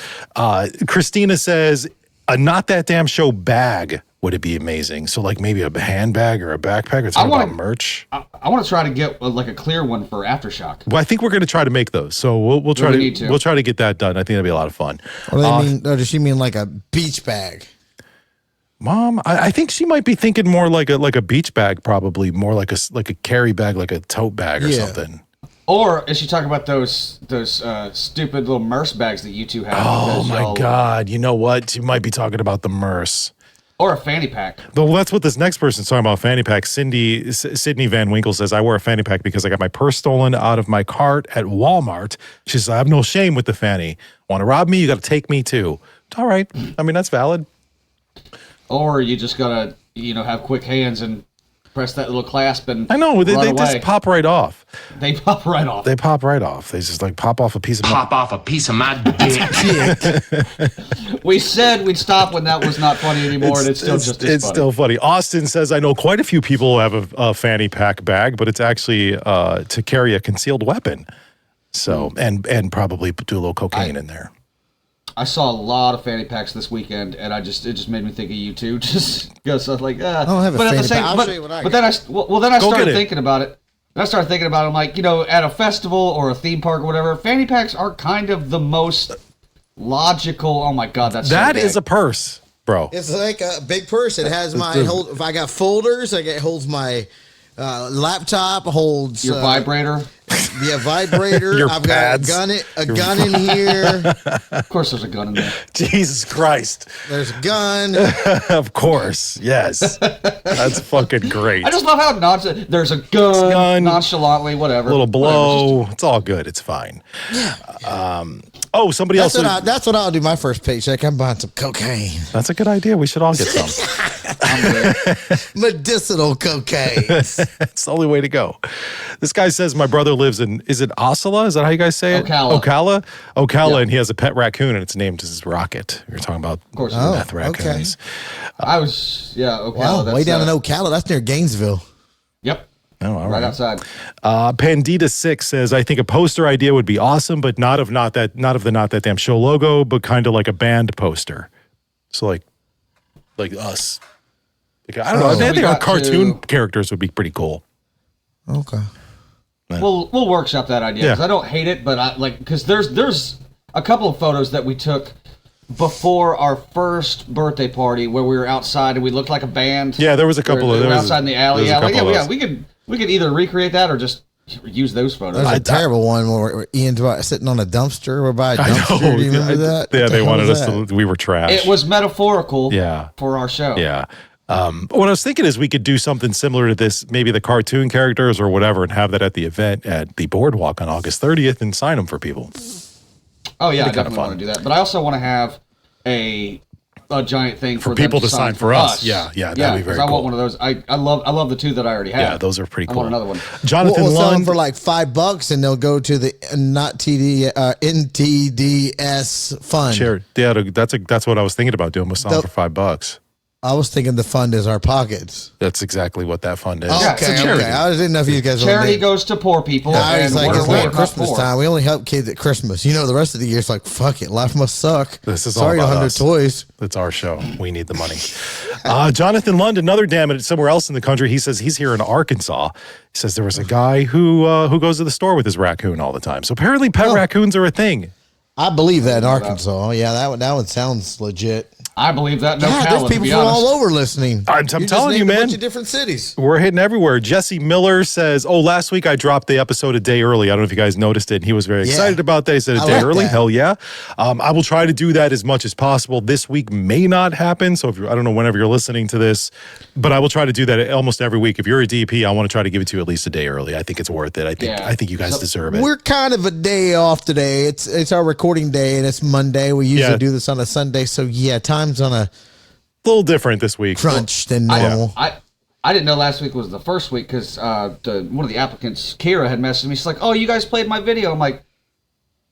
Christina says, a Not That Damn Show bag. Would it be amazing? So, like, maybe a handbag or a backpack or something about merch? I want to try to get like a clear one for Aftershock. Well, I think we're going to try to make those. So we'll try we'll try to get that done. I think that'll be a lot of fun. Does she mean like a beach bag? Mom, I think she might be thinking more like a beach bag, probably more like a carry bag, like a tote bag or something. Or is she talking about those stupid little Merce bags that you two have? Oh my God! You know what? She might be talking about the Merce. Or a fanny pack. But that's what this next person's talking about, fanny pack. Sydney Van Winkle says, I wear a fanny pack because I got my purse stolen out of my cart at Walmart. She says, I have no shame with the fanny. Want to rob me? You got to take me too. All right. I mean, that's valid. Or you just got to, have quick hands and press that little clasp and I know, they just pop right off. They pop right off. They pop right off. They just like pop off a piece of my dick. We said we'd stop when that was not funny anymore, and it's still just as funny. It's still funny. Austin says, I know quite a few people who have a fanny pack bag, but it's actually to carry a concealed weapon. So, and probably do a little cocaine in there. I saw a lot of fanny packs this weekend, and it just made me think of you two. Just because I was like, I don't have a fanny pack. I'll show you what I got. Then I started thinking about it. I'm like, at a festival or a theme park or whatever, fanny packs are kind of the most logical. Oh my God, that is a purse, bro. It's like a big purse. It has if I got folders, it holds my laptop, holds your vibrator. Yeah, vibrator. I've pads. Got a gun in here. Of course, there's a gun in there. Jesus Christ. There's a gun. Of course, yes. That's fucking great. I just love how there's a gun, nonchalantly, whatever. Little blow. It's all good. It's fine. Yeah. Somebody else. That's what I'll do my first paycheck. I'm buying some cocaine. That's a good idea. We should all get some. Medicinal cocaine. It's the only way to go. This guy says my brother lives in, is it Osceola? Is that how you guys say it? Ocala. Ocala, yeah. And he has a pet raccoon, and it's named as Rocket. We were talking about meth raccoons. Okay. Ocala. Wow, way down in Ocala. That's near Gainesville. Yep. Oh, all right right. outside. Pandita6 says, I think a poster idea would be awesome, but not of the Not That Damn Show logo, but kind of like a band poster. So like us. I don't know. I think our cartoon characters would be pretty cool. Okay. We'll workshop that idea because I don't hate it, but because there's a couple of photos that we took before our first birthday party where we were outside and we looked like a band. Yeah, there was a couple of we were outside in the alley. Yeah, we could either recreate that or just use those photos. There's a terrible one where Ian's sitting on a dumpster. We're by a dumpster. Do you remember that? Yeah, they wanted us to. We were trash. It was metaphorical. Yeah. For our show. Yeah. What I was thinking is we could do something similar to this, maybe the cartoon characters or whatever, and have that at the event at the Boardwalk on August 30th and sign them for people. Oh yeah, I definitely want to do that. But I also want to have a giant thing for people them to sign for us. Yeah, that'd be very cool. I want one of those. I love the two that I already have. Yeah, those are pretty cool. I want another one. Jonathan we'll sell them Lund for like $5, and they'll go to the NTDS fund. Sure. Yeah, that's what I was thinking about doing. Was selling for $5. I was thinking the fund is our pockets. That's exactly what that fund is. Oh, okay, okay. I didn't know if you guys. Charity goes to poor people. I was like, it's not Christmas time. We only help kids at Christmas. You know, the rest of the year it's like, fuck it, life must suck. This is sorry, all about 100 us. toys. It's our show. We need the money. Jonathan Lund, another Dammit somewhere else in the country. He says he's here in Arkansas. He says there was a guy who goes to the store with his raccoon all the time. So apparently, pet raccoons are a thing. I believe that in Arkansas. Yeah, that one sounds legit. I believe that. There's people from all over listening. I'm telling you, man. A bunch of different cities. We're hitting everywhere. Jesse Miller says, last week I dropped the episode a day early. I don't know if you guys noticed it. And he was very excited about that. He said a day early. That. Hell yeah. I will try to do that as much as possible. This week may not happen. So I don't know whenever you're listening to this, but I will try to do that almost every week. If you're a DP, I want to try to give it to you at least a day early. I think it's worth it. I think you guys deserve it. We're kind of a day off today. It's our recording day and it's Monday. We usually do this on a Sunday. So time's on a little different this week. Crunch than normal. I didn't know last week was the first week because one of the applicants, Kira, had messaged me. She's like, "Oh, you guys played my video." I'm like,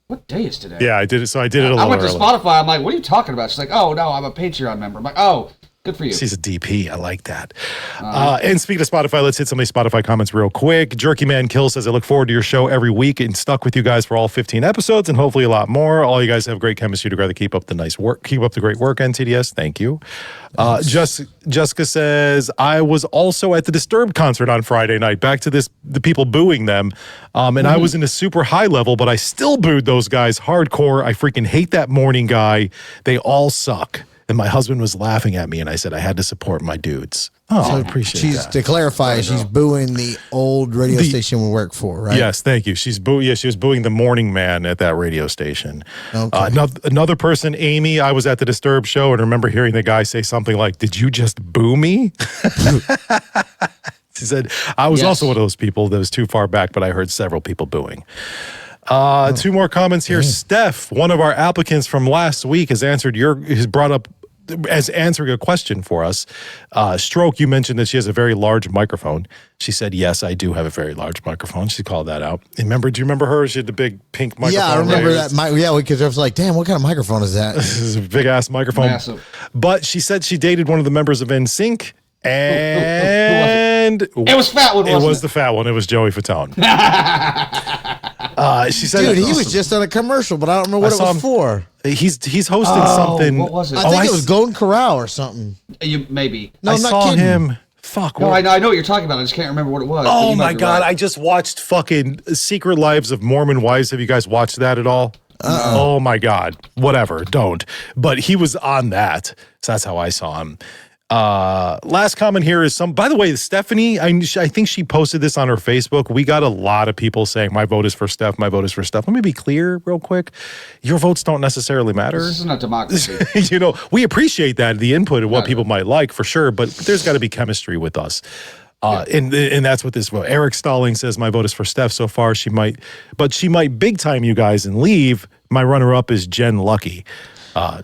"What day is today?" Yeah, I did it. So I did it a little I went early. to Spotify. I'm like, "What are you talking about?" She's like, "Oh no, I'm a Patreon member." I'm like, "Oh, good for you." She's a DP. I like that. And speaking of Spotify, let's hit some of these Spotify comments real quick. Jerky Man Kill says, I look forward to your show every week and stuck with you guys for all 15 episodes and hopefully a lot more. All you guys have great chemistry together. Keep up the nice work. Keep up the great work, NTDS. Thank you. Jessica says, I was also at the Disturbed concert on Friday night. Back to the people booing them. And I was in a super high level, but I still booed those guys hardcore. I freaking hate that morning guy. They all suck. And my husband was laughing at me, and I said I had to support my dudes. I appreciate that. To clarify, she's booing the old radio station we work for, right? Yes, thank you. She was booing the morning man at that radio station. Okay. Another person, Amy, I was at the Disturbed show and remember hearing the guy say something like, "Did you just boo me?" She said, I was also one of those people that was too far back, but I heard several people booing. Two more comments here. Steph, one of our applicants from last week, has brought up as answering a question for us. Stroke, you mentioned that she has a very large microphone. She said, yes, I do have a very large microphone. She called that out. Do you remember her? She had the big pink microphone. Yeah, I remember that. Because I was like, damn, what kind of microphone is that? This is a big ass microphone. Massive. But she said she dated one of the members of NSYNC. And it was fat one. It was the fat one. It was Joey Fatone. She said, dude, he was just on a commercial, but I don't remember what it was for. He's hosting something. What was it? I think it was Golden Corral or something. Maybe. No, I I'm not saw kidding. him. Fuck. No, I know what you're talking about. I just can't remember what it was. Oh my God! Right. I just watched fucking Secret Lives of Mormon Wives. Have you guys watched that at all? Oh my God! Whatever. Don't. But he was on that, so that's how I saw him. Last comment here is by the way, Stephanie, I think she posted this on her Facebook. We got a lot of people saying my vote is for Steph, my vote is for Steph. Let me be clear real quick. Your votes don't necessarily matter. This isn't a democracy. We appreciate that, the input of what people might like for sure, but there's got to be chemistry with us. And that's what this vote. Eric Stalling says my vote is for Steph so far. She might big time you guys and leave. My runner up is Jen Lucky.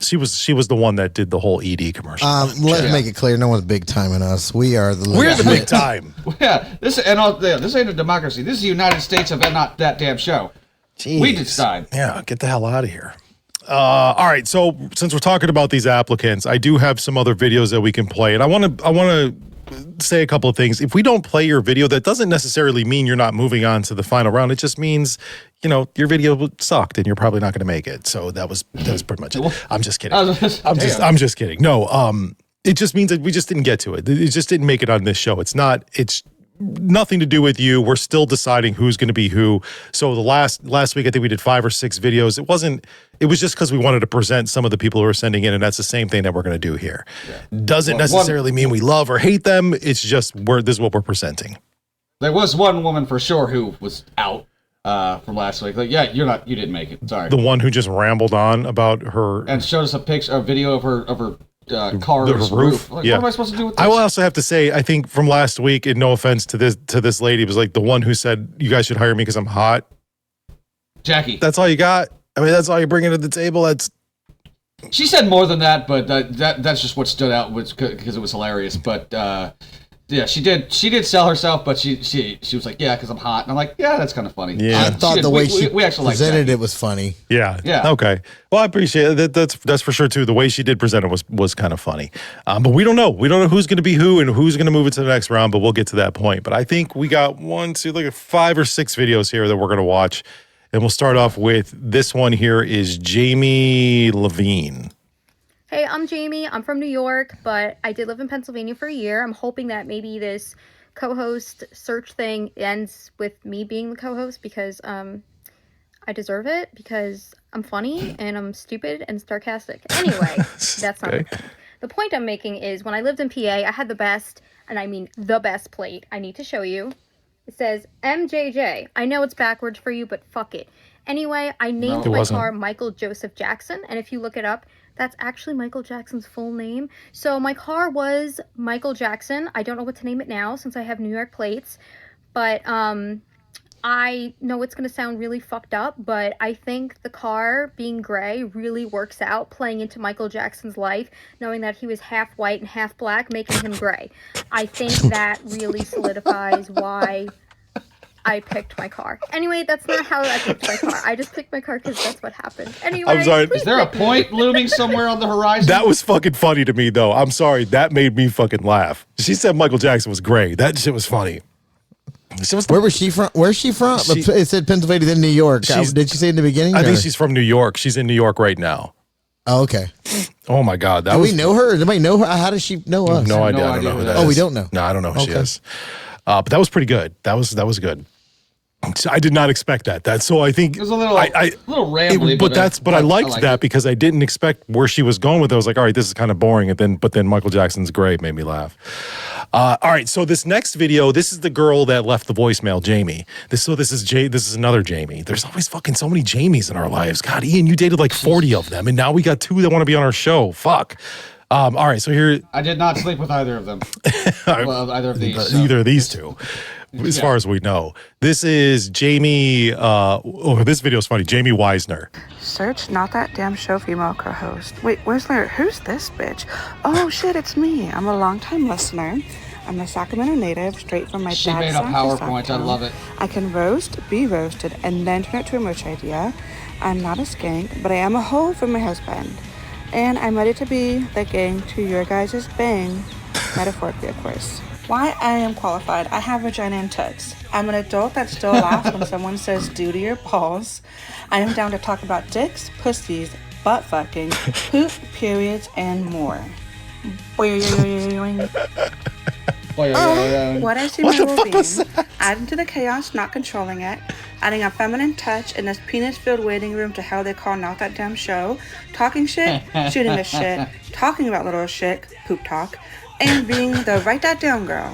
She was the one that did the whole ED commercial. Let's make it clear, no one's big timing us. We're the big time. This ain't a democracy. This is the United States of not that damn show. Jeez. We decide. Yeah, get the hell out of here. All right, so since we're talking about these applicants, I do have some other videos that we can play, and I want to say a couple of things. If we don't play your video, that doesn't necessarily mean you're not moving on to the final round. It just means, your video sucked and you're probably not going to make it. So that was pretty much it. I'm just kidding. I'm just kidding. No, it just means that we just didn't get to it. It just didn't make it on this show. nothing to do with you. We're still deciding who's going to be who. So the last week, I think we did 5 or 6 videos. It was just because we wanted to present some of the people who are sending in, and that's the same thing that we're going to do here. Yeah. Doesn't necessarily mean we love or hate them. It's just this is what we're presenting. There was one woman for sure who was out from last week. Like, yeah, you didn't make it. Sorry. The one who just rambled on about her and showed us a video of her car's roof. Like, yeah. What am I supposed to do with this? I will also have to say, I think from last week, and no offense to this lady, was like the one who said you guys should hire me because I'm hot. Jackie. That's all you got. I mean, that's all you're bringing to the table. She said more than that, but that's just what stood out because it was hilarious. But yeah, she did sell herself, but she was like, yeah, because I'm hot, and I'm like, yeah, that's kind of funny. Yeah, I thought the way she presented it was funny. Yeah. Okay. Well, I appreciate it. That's for sure too. The way she did present it was kind of funny. But we don't know. We don't know who's going to be who and who's going to move it to the next round. But we'll get to that point. But I think we got 5 or 6 videos here that we're going to watch. And we'll start off with this one here is Jamie Levine. Hey, I'm Jamie. I'm from New York, but I did live in Pennsylvania for a year. I'm hoping that maybe this co-host search thing ends with me being the co-host because I deserve it because I'm funny and I'm stupid and sarcastic. Anyway, that's not the point. The point I'm making is when I lived in PA, I had the best, and I mean the best plate. I need to show you. It says MJJ. I know it's backwards for you, but fuck it. Anyway, I named my car Michael Joseph Jackson, and if you look it up, that's actually Michael Jackson's full name. So my car was Michael Jackson. I don't know what to name it now since I have New York plates, but I know it's going to sound really fucked up, but I think the car being gray really works out playing into Michael Jackson's life, knowing that he was half white and half black, making him gray. I think that really solidifies why I picked my car. Anyway, that's not how I picked my car. I just picked my car because that's what happened. Anyway, I'm sorry. Is there a point looming somewhere on the horizon? That was fucking funny to me, though. I'm sorry. That made me fucking laugh. She said Michael Jackson was gray. That shit was funny. Where was she from? Where's she from? It said Pennsylvania, then New York. Did she say in the beginning? I think she's from New York. She's in New York right now. Oh, okay. Oh my God. Do we know her? Does anybody know her? How does she know us? No idea. I don't know who that is. Oh, we don't know. No, I don't know who she is. But that was pretty good. That was good. So I did not expect that. So I think it was a little rambly, but I liked that because I didn't expect where she was going with it. I was like, all right, this is kind of boring. But then Michael Jackson's Gray made me laugh. All right, so this next video, this is the girl that left the voicemail, Jamie. This is another Jamie. There's always fucking so many Jamies in our lives. God, Ian, you dated like 40 of them, and now we got 2 that want to be on our show. Fuck. All right, so here. I did not sleep with either of them. Well, either of these. So. Either of these 2. As far as we know. This is Jamie, this video is funny, Jamie Weisner. Search Not That Damn Show female co-host. Wait, where's Larry? Who's this bitch? Oh shit, it's me. I'm a longtime listener. I'm a Sacramento native, straight from my dad's side. She made a PowerPoint, I love it. I can roast, be roasted, and then turn it to a merch idea. I'm not a skank, but I am a hoe for my husband. And I'm ready to be the gang to your guys' bang, metaphorically of course. Why I am qualified. I have vagina and tits. I'm an adult that still laughs when someone says due to your balls. I am down to talk about dicks, pussies, butt fucking, poop, periods, and more. What I see my well-being. Adding to the chaos, not controlling it. Adding a feminine touch in this penis-filled waiting room to how they call Not That Damn Show. Talking shit, shooting the shit, talking about little shit, poop talk. And being the write that down girl.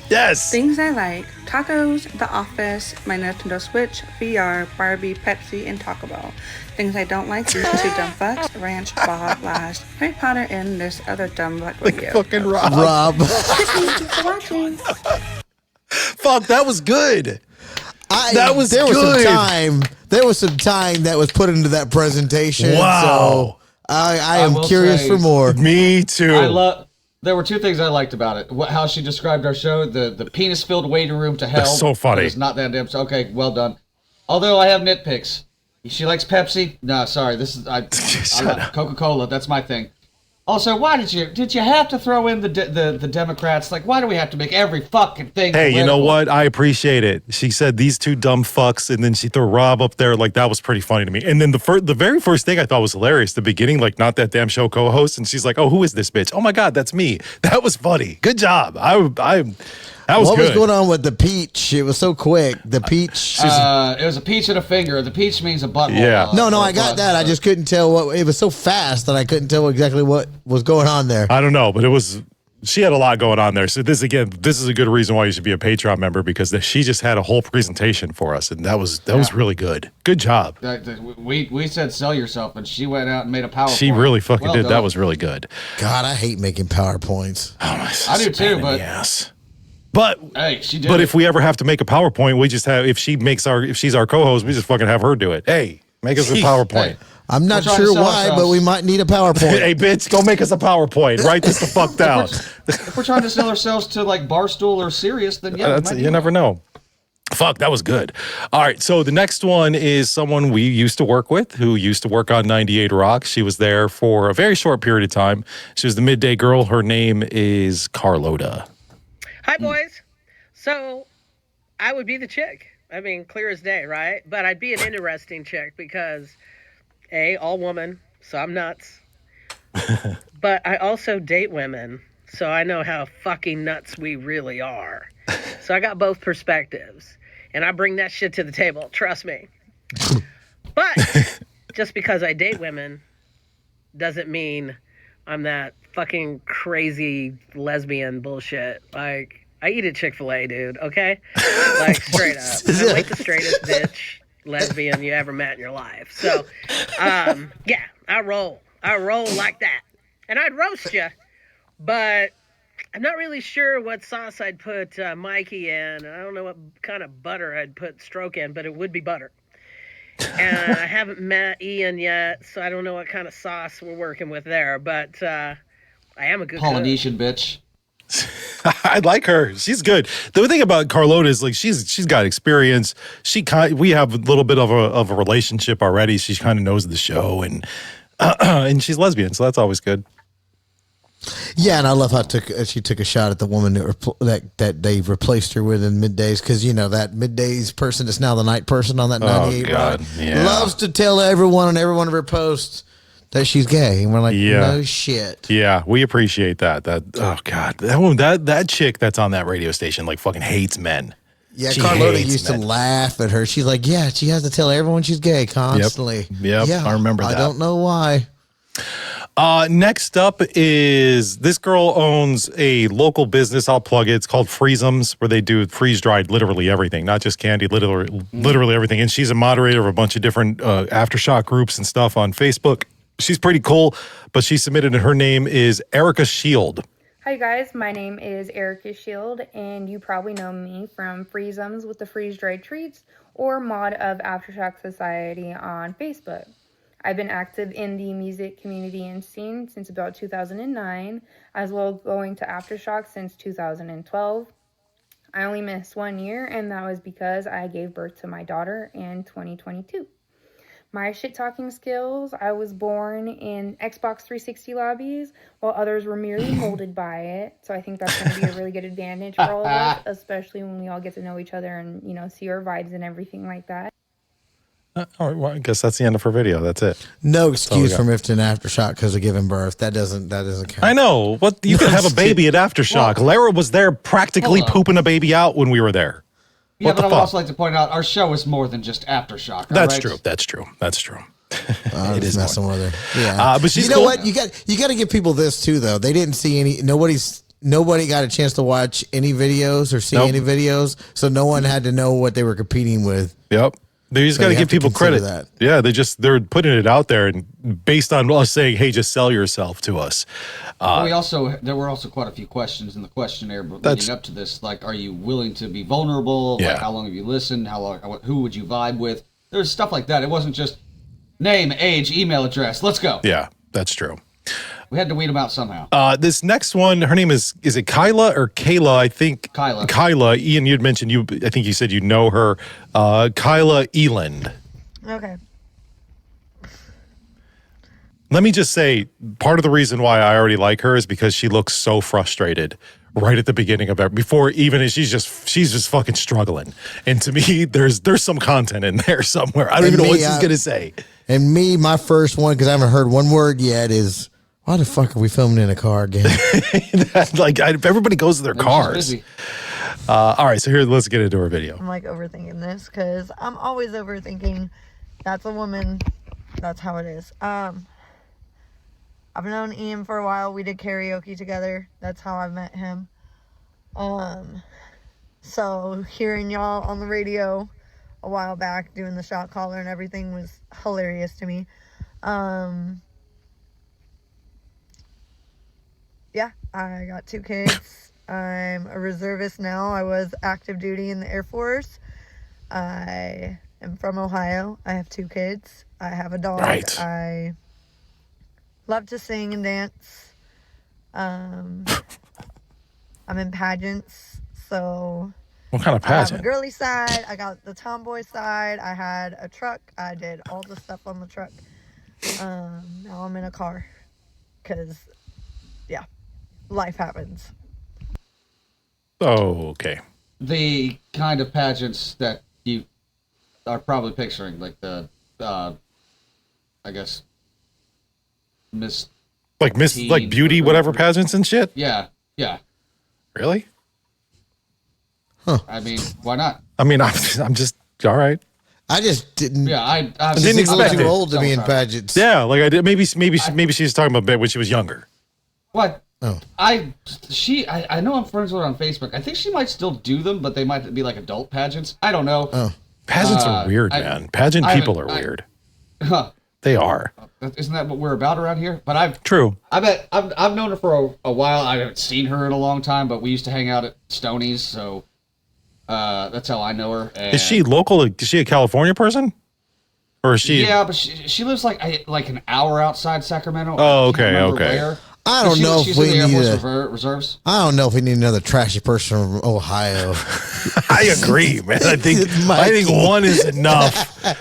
Yes. Things I like: tacos, The Office, my Nintendo Switch, VR, Barbie, Pepsi, and Taco Bell. Things I don't like: these 2 dumb fucks, Ranch, Baja Blast, Harry Potter, and this other dumb fuck video. Fucking Rob. Thanks for watching. Fuck, that was good. There was some time that was put into that presentation. Wow. So I am curious for more. Me too. There were 2 things I liked about it. How she described our show, the penis-filled waiting room to hell. That's so funny. It's not that damn. Okay, well done. Although I have nitpicks. She likes Pepsi. No, sorry. I like Coca-Cola. That's my thing. Also, why did you have to throw in the Democrats? Like, why do we have to make every fucking thing? Hey, political? you know what? I appreciate it. She said these 2 dumb fucks, and then she threw Rob up there. Like, that was pretty funny to me. And then the very first thing I thought was hilarious. The beginning, like, Not That Damn Show co-host, and she's like, "Oh, who is this bitch? Oh my God, that's me." That was funny. Good job. That was what good. was going on with the peach? It was so quick. The peach. It was a peach and a finger. The peach means a butthole. Yeah. No, I got that. I just couldn't tell what. It was so fast that I couldn't tell exactly what was going on there. I don't know, but she had a lot going on there. So this is a good reason why you should be a Patreon member, because she just had a whole presentation for us, and that was really good. Good job. We said sell yourself, and she went out and made a PowerPoint. She really fucking did. done. That was really good. God, I hate making PowerPoints. Oh, I do too, but yes. But hey, she did. But if we ever have to make a PowerPoint, we just have if she's our co-host, we just fucking have her do it. Hey, make us a PowerPoint. Hey. I'm not sure why, but we might need a PowerPoint. Hey, bitch, go make us a PowerPoint. Write this the fuck down. If we're trying to sell ourselves to like Barstool or Sirius, then yeah, you never know. Fuck, that was good. All right, so the next one is someone we used to work with who used to work on 98 Rock. She was there for a very short period of time. She was the midday girl. Her name is Carlota. Hi, boys. So I would be the chick. I mean, clear as day, right? But I'd be an interesting chick because, A, all woman, so I'm nuts. But I also date women, so I know how fucking nuts we really are. So I got both perspectives, and I bring that shit to the table, trust me. But just because I date women doesn't mean I'm that fucking crazy lesbian bullshit. Like, I eat at Chick-fil-A, dude, okay? Like, straight up. I'm like the straightest bitch lesbian you ever met in your life. So, yeah, I roll like that. And I'd roast you, but I'm not really sure what sauce I'd put Mikey in. I don't know what kind of butter I'd put Stroke in, but it would be butter. And I haven't met Ian yet, so I don't know what kind of sauce we're working with there, but I am a good Polynesian bitch. I like her. She's good. The thing about Carlota is like she's got experience. We have a little bit of a relationship already. She kind of knows the show, and she's lesbian, so that's always good. Yeah, and I love how she took a shot at the woman that they replaced her with in middays, because you know that middays person is now the night person on that 98 God, Rock. yeah. Loves to tell everyone on every one of her posts that she's gay, and we're like, no shit. Yeah, we appreciate that. Oh God, that chick that's on that radio station like fucking hates men. Yeah, Carlota used to laugh at her. She's like, yeah, she has to tell everyone she's gay constantly. Yep, yeah, I remember that. I don't know why. Next up is this girl owns a local business. I'll plug it. It's called Freezums, where they do freeze-dried literally everything, not just candy, literally everything. And she's a moderator of a bunch of different Aftershock groups and stuff on Facebook. She's pretty cool, but she submitted, and her name is Erica Shield. Hi guys, my name is Erica Shield, and you probably know me from Freezums with the freeze-dried treats or mod of Aftershock Society on Facebook. I've been active in the music community and scene since about 2009, as well as going to Aftershock since 2012. I only missed 1 year, and that was because I gave birth to my daughter in 2022. My shit-talking skills, I was born in Xbox 360 lobbies, while others were merely molded by it. So I think that's going to be a really good advantage for all of us, especially when we all get to know each other and, see our vibes and everything like that. All right, well, I guess that's the end of her video. That's it. No excuse for Mifton Aftershock because of giving birth. That doesn't count. I know. What you could have a baby at Aftershock. Well, Lara was there practically pooping a baby out when we were there. Yeah, what but the I would fuck? also like to point out our show is more than just Aftershock. That's right? true. That's true. That's true. I It was is messing more. with her. Yeah, but she's you know cool. what? You got to give people this too, though. They didn't see any. Nobody got a chance to watch any videos or see any videos, so no one had to know what they were competing with. Yep. They just got to give people credit. That. Yeah, they're putting it out there, and based on us saying, "Hey, just sell yourself to us." There were also quite a few questions in the questionnaire leading up to this. Like, are you willing to be vulnerable? Yeah. Like, how long have you listened? Who would you vibe with? There's stuff like that. It wasn't just name, age, email address. Let's go. Yeah, that's true. We had to weed them out somehow. This next one, her name is it Kyla or Kayla? I think Kyla. Kyla. Ian, you'd mentioned I think you said you know her. Kyla Eland. Okay. Let me just say, part of the reason why I already like her is because she looks so frustrated right at the beginning of it. Before even she's just fucking struggling. And to me, there's some content in there somewhere. I don't even know what she's gonna say. And me, my first one, because I haven't heard one word yet, is why the fuck are we filming in a car again? Like everybody goes to their cars. All right, so here, let's get into our video. I'm like overthinking this because I'm always overthinking. That's a woman. That's how it is. I've known Ian for a while. We did karaoke together. That's how I met him. So hearing y'all on the radio a while back doing the shot caller and everything was hilarious to me. Yeah, I got 2 kids. I'm a reservist now. I was active duty in the Air Force. I am from Ohio. I have 2 kids. I have a dog. Right. I love to sing and dance. I'm in pageants, so What kind of I have pageant? a girly side. I got the tomboy side. I had a truck. I did all the stuff on the truck. Now I'm in a car because, yeah, life happens. Oh, okay. The kind of pageants that you are probably picturing, like the, I guess, Miss Like Teen like beauty, or- whatever pageants and shit? Yeah, yeah. Really? I mean, why not? I mean, I'm just, all right. I just didn't. Yeah, I didn't expect too it. old to be in pageants. Yeah, like I did. Maybe she's talking about when she was younger. What? Oh. I know I'm friends with her on Facebook. I think she might still do them, but they might be like adult pageants. I don't know. Oh. Pageants are weird, man. Pageant people are weird. They are. Isn't that what we're about around here? But I've known her for a while. I haven't seen her in a long time, but we used to hang out at Stoney's, so that's how I know her. And Is she local? Is she a California person? Or is she? Yeah, but she lives like an hour outside Sacramento. Oh, I okay, can't remember okay. where. I don't know if she's we in the Air need Force Reserves. I don't know if we need another trashy person from Ohio. I agree, man. I think one is enough.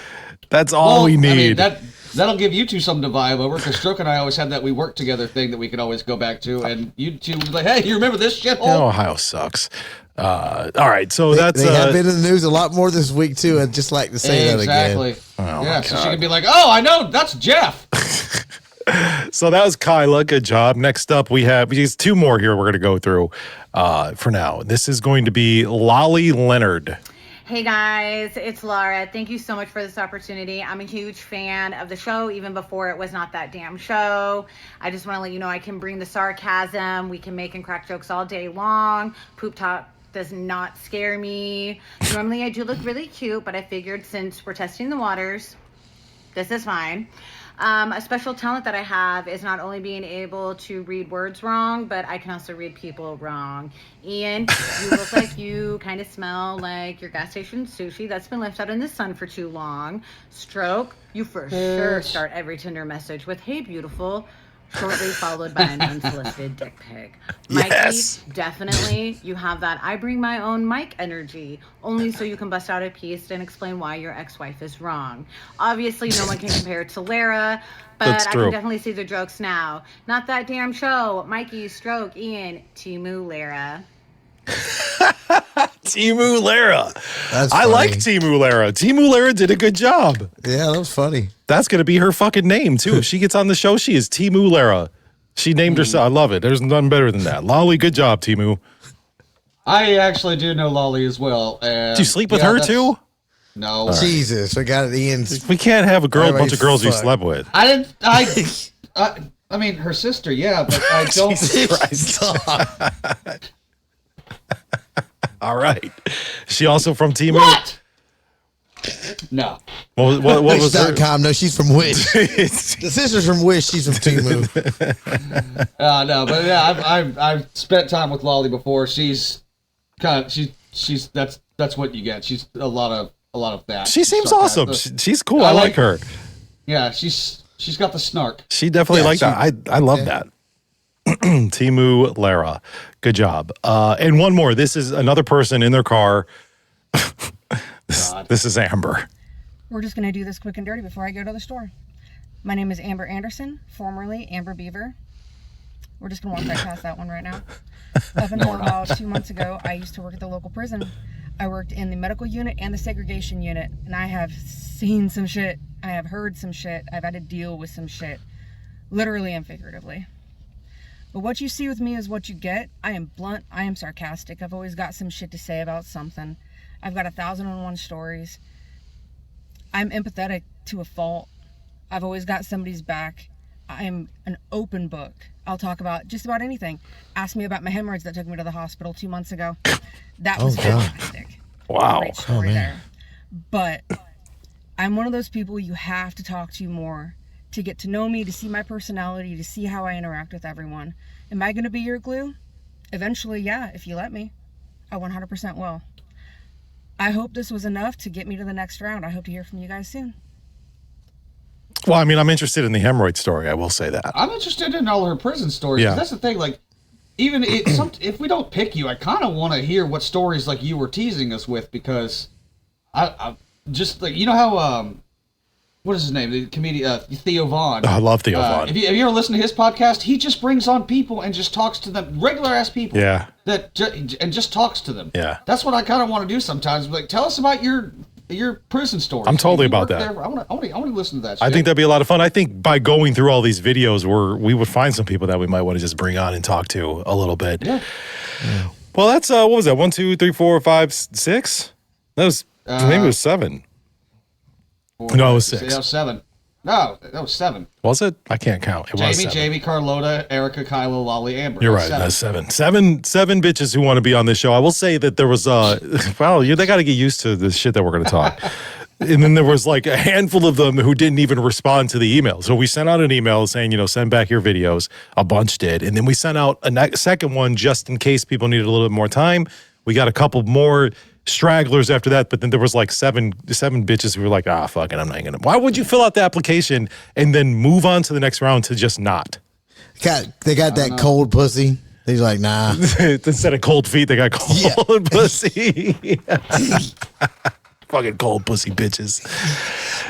That's all we need. I mean, that'll give you two something to vibe over, because Stroke and I always had that we work together thing that we could always go back to, and you two would be like, hey, you remember this shithole? Yeah, Ohio sucks. All right, so that's they have been in the news a lot more this week too. I'd just like to say that again. Exactly. Yeah, so she could be like, oh, I know, that's Jeff. So that was Kyla. Good job. Next up, we have 2 more here we're going to go through for now. This is going to be Lolly Leonard. Hey guys, it's Laura. Thank you so much for this opportunity. I'm a huge fan of the show, even before it was not that damn show. I just want to let you know I can bring the sarcasm. We can make and crack jokes all day long. Poop talk does not scare me. Normally I do look really cute, but I figured since we're testing the waters, this is fine. A special talent that I have is not only being able to read words wrong, but I can also read people wrong. Ian, you look like you kind of smell like your gas station sushi that's been left out in the sun for too long. Stroke, you for sure start every Tinder message with, hey, beautiful, shortly followed by an unsolicited dick pic. Mikey, Yes. definitely, you have that I bring my own mic energy, only so you can bust out a piece and explain why your ex-wife is wrong. Obviously, no one can compare it to Lara, but That's I true. can definitely see the jokes now. Not that damn show. Mikey, Stroke, Ian, Timu, Lara. Timu Lara. That's I funny. like Timu Lara. Timu Lara did a good job. Yeah, that was funny. That's going to be her fucking name, too. If she gets on the show, she is Timu Lara. She named herself. I love it. There's nothing better than that. Lolly, good job, Timu. I actually do know Lolly as well. And Did you sleep with her, too? No. right. Jesus, we got Ian's. We can't have a bunch of girls you fuck. slept with. I didn't. I mean, her sister, yeah, but I don't. Jesus Christ. All right. She also from Timu? What? No. What was her? Wish.com. No, she's from Wish. The sister's from Wish. She's from Timu. No, but yeah, I've spent time with Lolly before. She's kind of she's that's what you get. She's a lot of that. She seems Sarcasm. awesome. She's cool. I like her. Yeah, she's got the snark. She definitely liked that. I love that. Timu Lara. Good job. And one more. This is another person in their car. This is Amber. We're just going to do this quick and dirty before I go to the store. My name is Amber Anderson, formerly Amber Beaver. We're just going to walk right past that one right now. Up until about 2 months ago, I used to work at the local prison. I worked in the medical unit and the segregation unit, and I have seen some shit. I have heard some shit. I've had to deal with some shit, literally and figuratively. But what you see with me is what you get. I am blunt. I am sarcastic. I've always got some shit to say about something. I've got 1,001 stories. I'm empathetic to a fault. I've always got somebody's back. I am an open book. I'll talk about just about anything. Ask me about my hemorrhoids that took me to the hospital 2 months ago. That was fantastic. Wow. Great story there. But I'm one of those people you have to talk to more to get to know me, to see my personality, to see how I interact with everyone. Am I going to be your glue? Eventually, yeah, if you let me. I 100% will. I hope this was enough to get me to the next round. I hope to hear from you guys soon. Well, I mean, I'm interested in the hemorrhoid story. I will say that. I'm interested in all her prison stories. Yeah. That's the thing. Like, even if we don't pick you, I kind of want to hear what stories like you were teasing us with, because I just like, you know how what is his name? The comedian Theo Vaughn. I love Theo Vaughn. Have you ever listened to his podcast? He just brings on people and just talks to them, regular ass people. Yeah. And just talks to them. Yeah. That's what I kind of want to do sometimes. Like, tell us about your prison stories. I'm totally You about worked that. there. I want to listen to that shit. I think that'd be a lot of fun. I think by going through all these videos, we would find some people that we might want to just bring on and talk to a little bit. Yeah. Well, that's what was that? 1, 2, 3, 4, 5, 6? That was maybe it was 7. No, it was 6. That was 7. No, that was 7. Was it? I can't count. It was 7. Jamie, Carlota, Erica, Kylo, Lolly, Amber. You're right. That's 7. Seven bitches who want to be on this show. I will say that there was they got to get used to the shit that we're going to talk. And then there was like a handful of them who didn't even respond to the email. So we sent out an email saying, send back your videos. A bunch did. And then we sent out a second one just in case people needed a little bit more time. We got a couple more stragglers after that, but then there was like seven bitches who were like, fuck it, I'm not gonna. Why would you fill out the application and then move on to the next round to just not? They got that cold pussy. He's like, nah. Instead of cold feet, they got cold pussy. Fucking cold pussy bitches.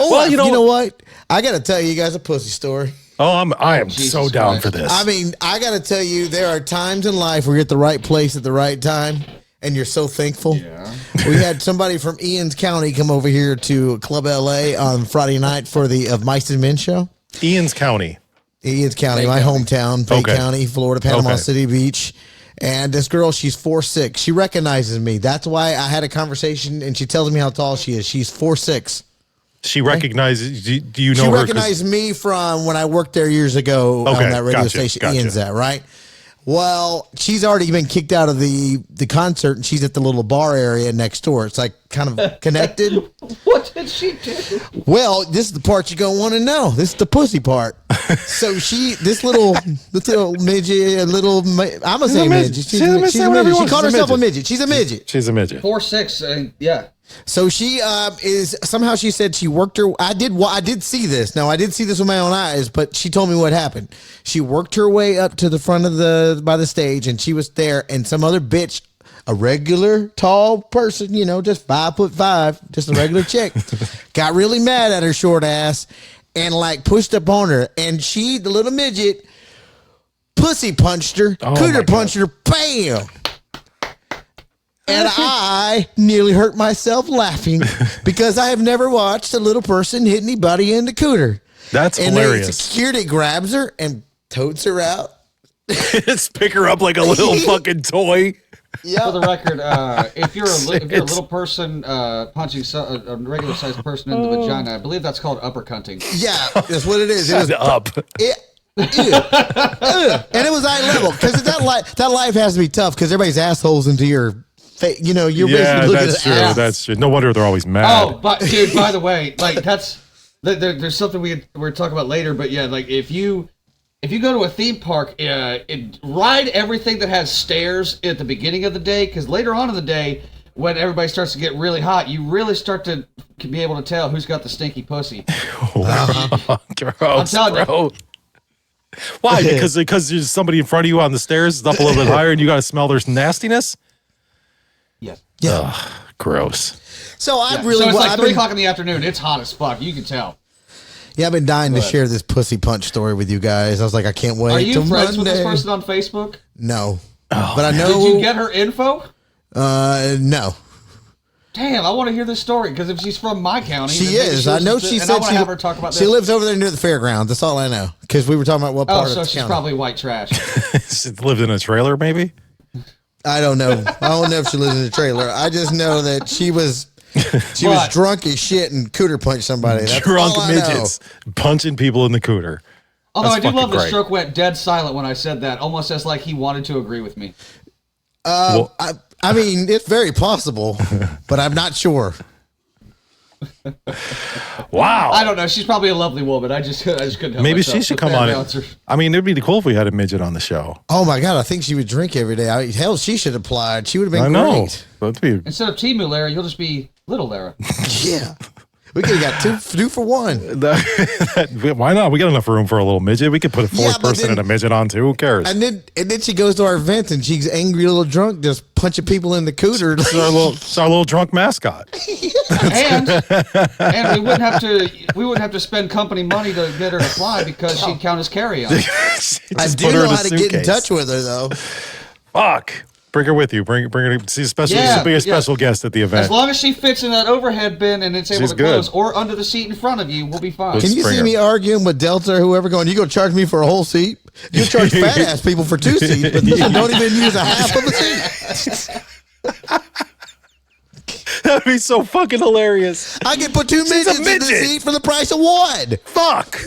Oh, well, you know what? I gotta tell you guys a pussy story. Oh, I am so down for this. I mean, I gotta tell you, there are times in life where you're at the right place at the right time, and you're so thankful. Yeah. We had somebody from Ian's County come over here to Club LA on Friday night for the Mice and Men show. Ian's County, my hometown, Bay County, Florida, Panama City Beach. And this girl, she's 4'6". She recognizes me. That's why I had a conversation, and she tells me how tall she is. She's 4'6". She recognizes. Do you know her? She recognized me from when I worked there years ago on that radio station. Ian's at, right? Well, she's already been kicked out of the concert, and she's at the little bar area next door. It's like kind of connected. What did she do? Well, this is the part you're going to want to know. This is the pussy part. So this little midget, I'm going to say midget. She's a midget. She called herself a midget. She's a midget. She's a midget. 4'6", yeah. So she is somehow, she said she worked her. I did see this. Now I did see this with my own eyes, but she told me what happened. She worked her way up to the front of by the stage, and she was there, and some other bitch, a regular tall person, just 5'5", just a regular chick, got really mad at her short ass and like pushed up on her, and the little midget, pussy punched her, cooter punched her, bam. And I nearly hurt myself laughing because I have never watched a little person hit anybody in the cooter. That's hilarious. Security grabs her and totes her out. Just pick her up like a little fucking toy. Yeah. For the record, if you're a little person punching a regular sized person in the vagina, I believe that's called uppercutting. Yeah, that's what it is. Shut up. And it was eye level because that life has to be tough because everybody's assholes into your. You're basically looking at true. That's true. No wonder they're always mad. Oh, but dude, by the way, like there's something we're talking about later. But yeah, like if you go to a theme park, ride everything that has stairs at the beginning of the day, because later on in the day, when everybody starts to get really hot, you really start to be able to tell who's got the stinky pussy. Gross, I'm telling you. Why? Because there's somebody in front of you on the stairs, up a little bit higher, and you got to smell their nastiness. Yes. Yeah. Ugh, gross. So it's like 3 o'clock in the afternoon. It's hot as fuck. You can tell. Yeah, I've been dying to share this pussy punch story with you guys. I was like, I can't wait. Are you till friends Monday. with this person on Facebook? No, but I know. Did you get her info? No. Damn, I want to hear this story because if she's from my county, She then maybe is. she'll I know just- she and said I want to have her talk about she this. lives over there near the fairgrounds. That's all I know. Because we were talking about what part Oh, of so the she's county. probably white trash. She lived in a trailer, maybe. I don't know. I don't know if she lives in a trailer. I just know that she was drunk as shit and cooter punched somebody. That's Drunk all I midgets punching people in the cooter. Although That's I do love fucking the great. stroke went dead silent when I said that, almost as like he wanted to agree with me. I mean, it's very possible, but I'm not sure. Wow. I don't know. She's probably a lovely woman. I just couldn't help Maybe myself. she should The come bad on bouncer. it. I mean, it'd be cool if we had a midget on the show. Oh my God, I think she would drink every day. Hell, she should have applied. She would have been I know. great. That'd be Instead of Timu Lara, you'll just be Little Lara. Yeah. We could have got two for one. Why not? We got enough room for a little midget. We could put a fourth person and a midget on too. Who cares? And then she goes to our event and she's angry little drunk, just punching people in the cooter. It's our little drunk mascot. and we wouldn't have to spend company money to get her to fly because she'd count as carry on. I do know how to get in touch with her though. Fuck. Bring her with you. Bring her. She's special. Yeah, she'll be a special guest at the event. As long as she fits in that overhead bin and it's able She's to good. close, or under the seat in front of you, we'll be fine. Can you see me arguing with Delta or whoever going, you going to charge me for a whole seat? You charge fat ass people for 2 seats, but you don't even use a half of a seat. That'd be so fucking hilarious. I can put 2 midgets in the seat for the price of 1. Fuck.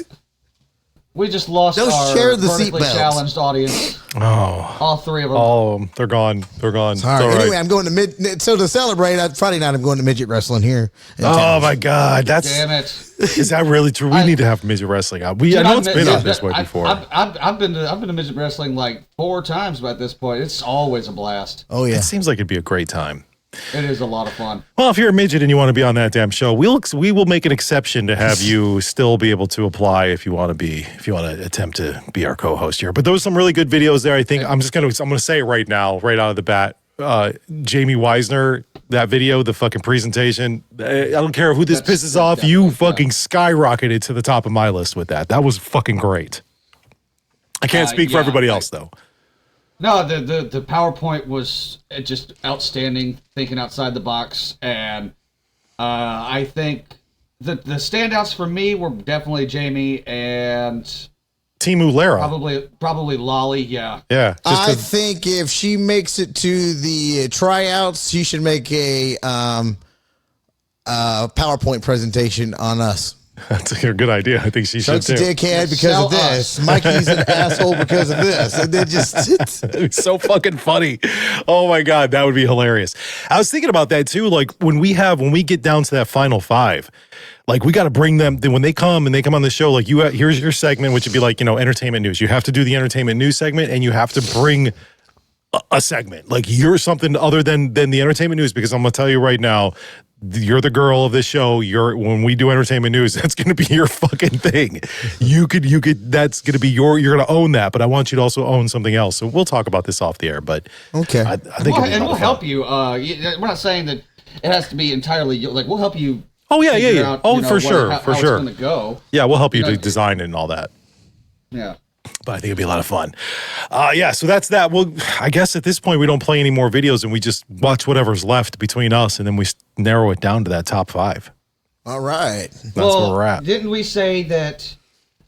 We just lost Those our share the vertically seatbelts. challenged audience. Oh. All 3 of them. All of them. They're gone. They're gone. Sorry. It's all right. Anyway, I'm going to so to celebrate Friday night, I'm going to midget wrestling here. Oh my God. Damn it. Is that really true? We need to have midget wrestling. I know it's been on this way before. I've been to midget wrestling like 4 times by this point. It's always a blast. Oh yeah. It seems like it'd be a great time. It is a lot of fun. Well, if you're a midget and you want to be on that damn show, we will make an exception to have you still be able to apply if you want to attempt to be our co-host here. But there was some really good videos there. I think I'm going to say it right now, right out of the bat. Jamie Weisner, that video, the fucking presentation. I don't care who this pisses off. You fucking skyrocketed to the top of my list with that. That was fucking great. I can't speak for everybody else though. No, the PowerPoint was just outstanding, thinking outside the box, and I think the standouts for me were definitely Jamie and Timu Lara. Probably Lolly, yeah. Yeah. I think if she makes it to the tryouts, she should make a PowerPoint presentation on us. That's a good idea. I think she should Chuck's a too. dickhead because of this. Mikey's an asshole because of this. And then just it's so fucking funny. Oh my God, that would be hilarious. I was thinking about that too. Like when we get down to that final 5, like we got to bring them. Then when they come on the show, like here's your segment, which would be like entertainment news. You have to do the entertainment news segment, and you have to bring a segment. Like you're something other than the entertainment news, because I'm gonna tell you right now. You're the girl of this show. When we do entertainment news, that's going to be your fucking thing. You could, that's going to be you're going to own that, but I want you to also own something else. So we'll talk about this off the air, but okay. I think we'll help you. We're not saying that it has to be entirely like we'll help you. Oh yeah. Out, For sure. How it's going to go. Yeah. We'll help you to design it and all that. Yeah. But I think it'd be a lot of fun. Yeah, so that's that. Well, I guess at this point we don't play any more videos and we just watch whatever's left between us, and then we narrow it down to that top 5. All right. That's where we're at. Didn't we say that?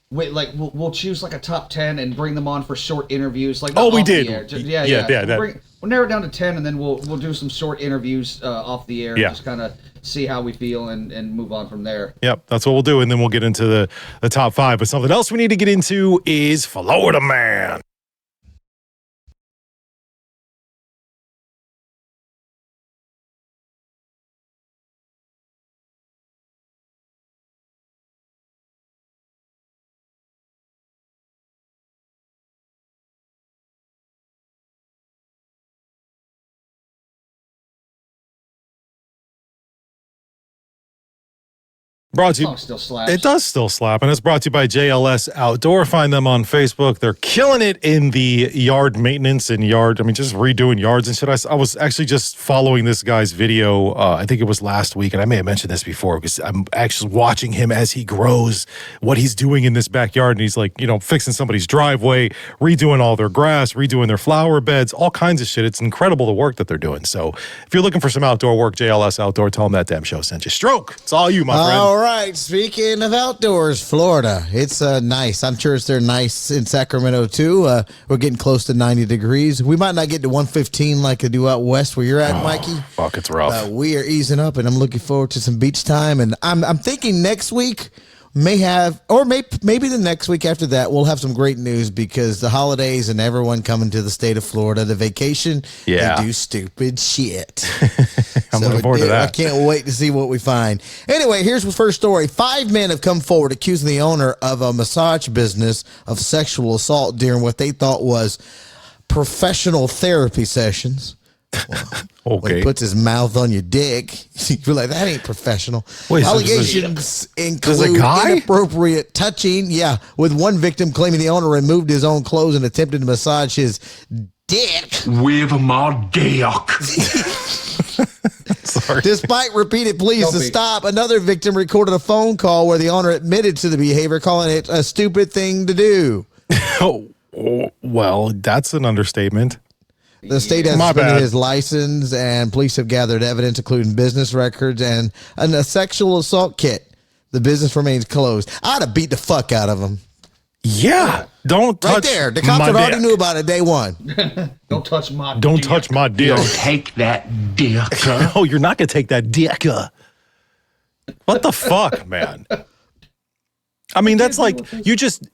We'll choose like a top 10 and bring them on for short interviews. Like we off the did. air. We'll narrow it down to 10, and then we'll do some short interviews off the air. Yeah. And just kind of see how we feel and move on from there. Yep, that's what we'll do, and then we'll get into the top 5. But something else we need to get into is Florida Man. Brought to you. Song still slaps. It does still slap, and it's brought to you by JLS Outdoor. Find them on Facebook. They're killing it in the yard maintenance and just redoing yards and shit. I was actually just following this guy's video. I think it was last week, and I may have mentioned this before because I'm actually watching him as he grows, what he's doing in this backyard, and he's like, fixing somebody's driveway, redoing all their grass, redoing their flower beds, all kinds of shit. It's incredible the work that they're doing. So if you're looking for some outdoor work, JLS Outdoor, tell them that damn show sent you. Stroke. It's all you, my friend. All right. Speaking of outdoors, Florida, it's nice. I'm sure they're nice in Sacramento too. We're getting close to 90 degrees. We might not get to 115 like they do out west where you're at, Mikey. Fuck, it's rough. We are easing up, and I'm looking forward to some beach time. And I'm thinking next week maybe the next week after that, we'll have some great news because the holidays and everyone coming to the state of Florida, the vacation, they do stupid shit. I'm looking forward to that. I can't wait to see what we find. Anyway, here's the first story. 5 men have come forward accusing the owner of a massage business of sexual assault during what they thought was professional therapy sessions. Well, okay. He puts his mouth on your dick. You're like, that ain't professional. Wait, allegations include inappropriate touching. Yeah, with one victim claiming the owner removed his own clothes and attempted to massage his dick with my dick. Sorry. Despite repeated pleas to stop, another victim recorded a phone call where the owner admitted to the behavior, calling it a stupid thing to do. Oh, well, that's an understatement. The state has suspended his license, and police have gathered evidence, including business records and a sexual assault kit. The business remains closed. I'd have beat the fuck out of him. Yeah. Don't touch right there. The cops already knew about it day one. Don't touch my dick. Don't touch my dick. Don't take that dick. Oh, you're not going to take that dick. What the fuck, man? I mean, that's like,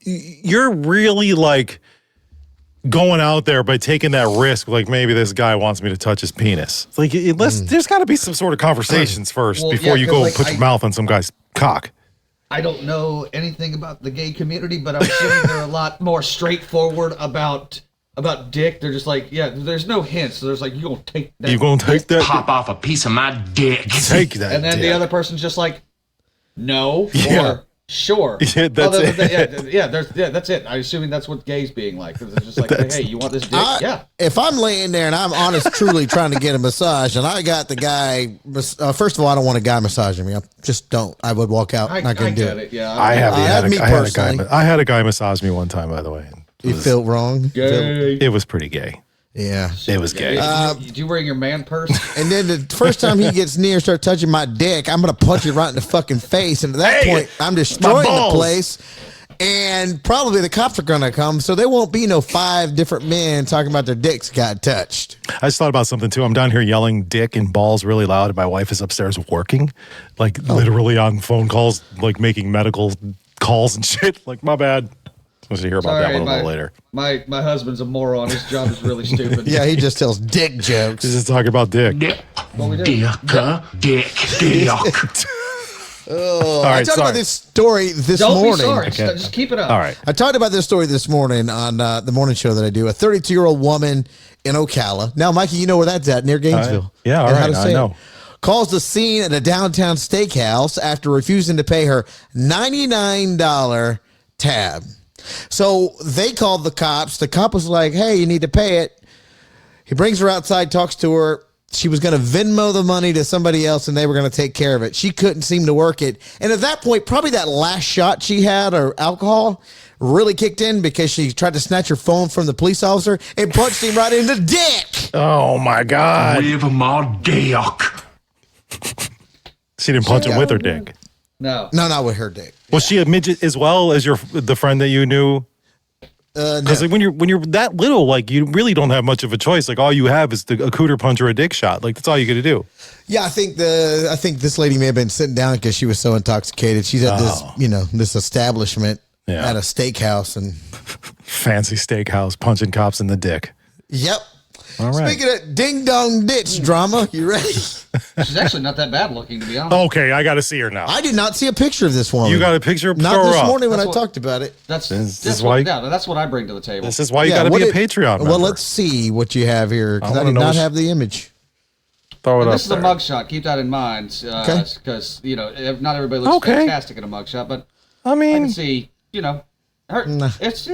you're really like going out there by taking that risk, like maybe this guy wants me to touch his penis. It's like, there's got to be some sort of conversations first before you go put your mouth on some guy's cock. I don't know anything about the gay community, but I'm assuming they're a lot more straightforward about dick. They're just like, yeah, there's no hints. So there's like, you're going to take that. You're going to take that? Pop off a piece of my dick. Take that. And then the other person's just like, no, or sure. Yeah, that's it. That's it. I'm assuming that's what gays being like. They're just like, hey, you want this dick? Yeah. If I'm laying there and I'm honest, truly trying to get a massage, and I got the guy, first of all, I don't want a guy massaging me. I just don't. I would walk out. Not going to do it. Yeah, I had a guy massage me one time, by the way. You felt wrong? Gay. It was pretty gay. Yeah. It was gay. Did you bring your man purse? And then the first time he gets near, start touching my dick, I'm going to punch you right in the fucking face. And at that point, I'm destroying the place. And probably the cops are going to come. So there won't be no 5 different men talking about their dicks got touched. I just thought about something, too. I'm down here yelling dick and balls really loud. And my wife is upstairs working, like literally on phone calls, like making medical calls and shit. Like, my bad. Supposed to hear about that one a little later. My husband's a moron. His job is really stupid. Yeah, he just tells dick jokes. He's just talking about dick. Dick. Oh, right, I talked about this story this morning. Don't be sorry. Just keep it up. All right. I talked about this story this morning on the morning show that I do. A 32-year-old woman in Ocala. Now, Mikey, you know where that's at, near Gainesville. Yeah, all right. I know. Calls the scene at a downtown steakhouse after refusing to pay her $99 tab. So they called the cops. The cop was like, hey, you need to pay it. He brings her outside, talks to her. She was going to Venmo the money to somebody else, and they were going to take care of it. She couldn't seem to work it. And at that point, probably that last shot she had, or alcohol, really kicked in because she tried to snatch her phone from the police officer and punched him right in the dick. Oh, my God. With my dick. She didn't punch him with her dick. No, not with her dick. Was she a midget as well as the friend that you knew? Because like when you're that little, like you really don't have much of a choice. Like all you have is a cooter punch or a dick shot. Like that's all you got to do. Yeah, I think this lady may have been sitting down because she was so intoxicated. She's at this establishment at a steakhouse and fancy steakhouse punching cops in the dick. Yep. All right. Speaking of ding dong ditch drama, you ready? She's actually not that bad looking, to be honest. Okay, I got to see her now. I did not see a picture of this woman. You got a picture? Not this morning when I talked about it. That's why I bring to the table. This is why you got to be a Patreon member. Well, let's see what you have here because I did not have the image. Throw it And up this is there. a mugshot. Keep that in mind, because you know not everybody looks fantastic in a mugshot, but I mean, I can see her. It's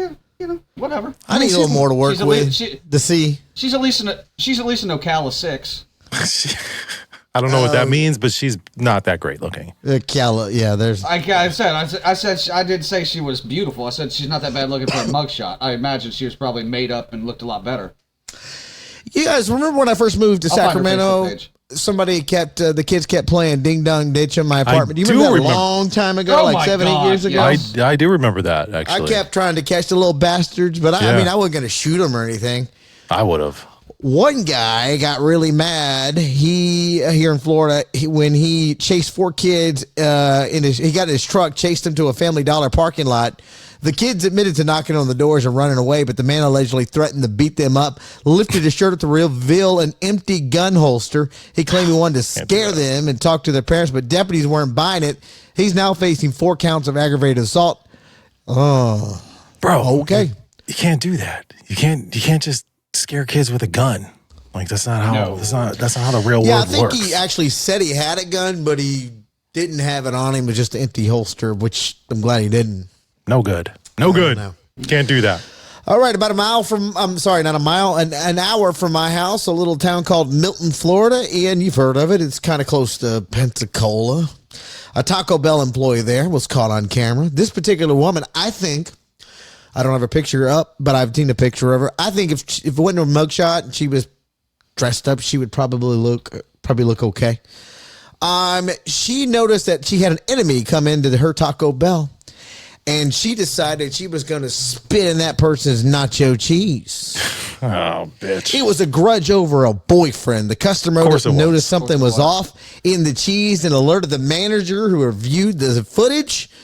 whatever. I need a little more to work with. To see. She's at least an Ocala 6. I don't know what that means, but she's not that great looking. There's. I said I didn't say she was beautiful. I said she's not that bad looking for a mugshot. I imagine she was probably made up and looked a lot better. You guys remember when I first moved to I'll find her Sacramento? Facebook page. Somebody the kids kept playing Ding Dong Ditch in my apartment. Do you remember that a long time ago, Oh like my 7, 8 years ago? Yes. I do remember that, actually. I kept trying to catch the little bastards, but I mean, I wasn't going to shoot them or anything. I would have. One guy got really mad. Here in Florida, when he chased 4 kids he got in his truck, chased them to a Family Dollar parking lot. The kids admitted to knocking on the doors and running away, but the man allegedly threatened to beat them up, lifted his shirt up to reveal an empty gun holster. He claimed he wanted to scare them and talk to their parents, but deputies weren't buying it. He's now facing 4 counts of aggravated assault. Oh, bro. Okay. You can't do that. You can't just scare kids with a gun. Like that's not how that's not how the real world I think works. he actually said he had a gun, but he didn't have it on him. It was just an empty holster, which I'm glad he didn't. No good. No good. Can't do that. All right, about an hour from my house, a little town called Milton, Florida. Ian, you've heard of it. It's kind of close to Pensacola. A Taco Bell employee there was caught on camera. This particular woman, I don't have a picture up, but I've seen a picture of her. I think if it wasn't a mugshot and she was dressed up, she would probably look okay. She noticed that she had an enemy come into her Taco Bell, and she decided she was going to spit in that person's nacho cheese. Oh, bitch. It was a grudge over a boyfriend. The customer noticed something was off in the cheese and alerted the manager, who reviewed the